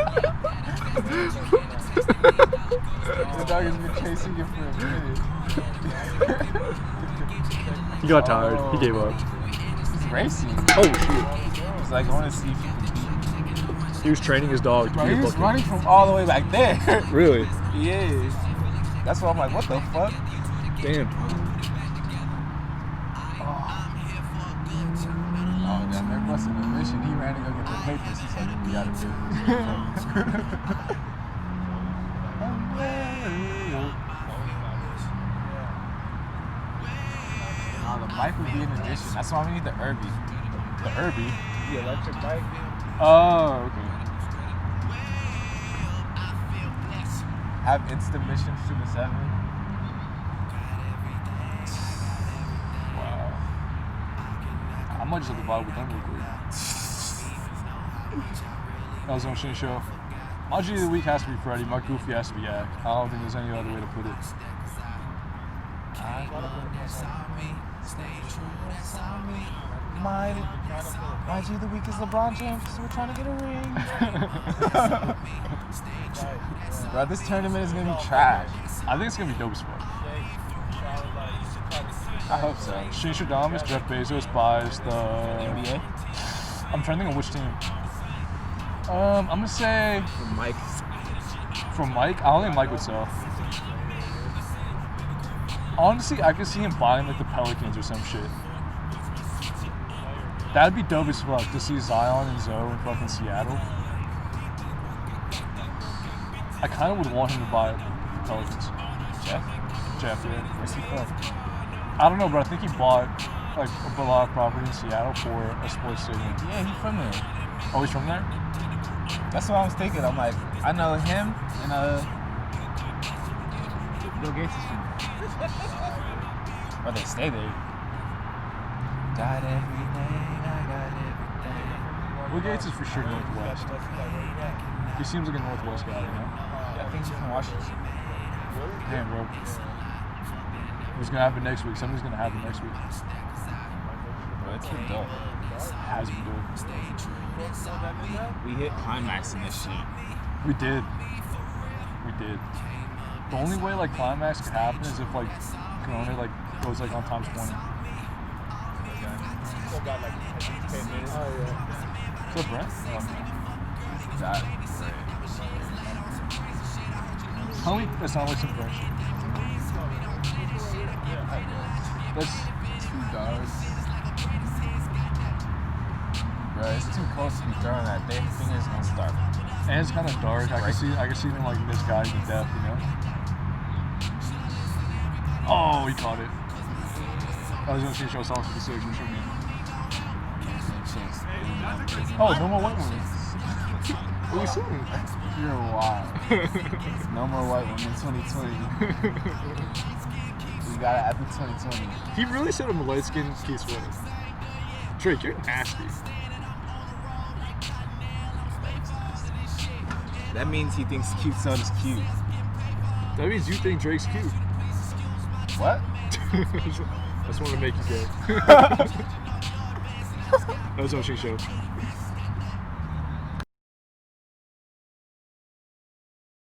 the dog has been chasing you for a minute. He got tired. He gave up. He's racing. Oh shit. He's like, I want to see if you can beat. He was training his dog to Bro, be he a was fucking. running from all the way back there. Really? Yeah. That's why I'm like, what the fuck? Damn. Oh, damn, there wasn't a mission. He ran to go get the papers. He's like, we gotta do Oh, the bike would be an addition. That's why we need the Irby. The Irby? The electric bike. Oh, okay. Have instant missions to the 7. Wow. I might just look at Bible with them real quick. That was on Shane Show. My G of the week has to be Freddie. My goofy has to be Yak. I don't think there's any other way to put it. Mind you, the weakest LeBron James because we're trying to get a ring. Bro, this tournament is gonna be trash. I think it's gonna be dope as fuck. I hope so. Shane Stradamus, Jeff Bezos buys the NBA? I'm trying to think of which team. I'm gonna say Mike. from Mike. I don't think Mike would sell. Honestly, I could see him buying like the Pelicans or some shit. That'd be dope as fuck to see Zion and Zoe in fucking Seattle. I kind of would want him to buy the Pelicans. Jeff? Jeff, yeah. Where's he from? I don't know, but I think he bought like a lot of property in Seattle for a sports stadium. Yeah, he's from there. Oh, he's from there? That's what I was thinking. I'm like, I know him and Bill Gates is from there. Or they stay there. Got everything, I got everything. Bill Gates is for sure Northwest. He seems like a Northwest guy, you know? Yeah, I think he's from Washington. Damn, bro. What's gonna happen next week? Something's gonna happen next week. Bro, it's been dope. Has been dope. We hit climax in this shit. We did. We did. The only way like climax could happen is if like Corona like goes like on times 20. Still got like 10 minutes. Is that Brent? That Tell me that's not like some French. That's $2. Bro, it's too close to be throwing that. Their fingers gonna start. and it's kind of dark. I can see them like misguiding the depth, you know. Oh, he caught it. I was gonna see show sauce for the signature. Oh, no more white women. What are you saying? You're wild. No more white women 2020. We gotta add the 2020. He really said I'm a light-skinned Keith Sweater. Drake, you're nasty. That means he thinks cute soda's cute. That means you think Drake's cute. What? I just want to make you gay. That was what she showed.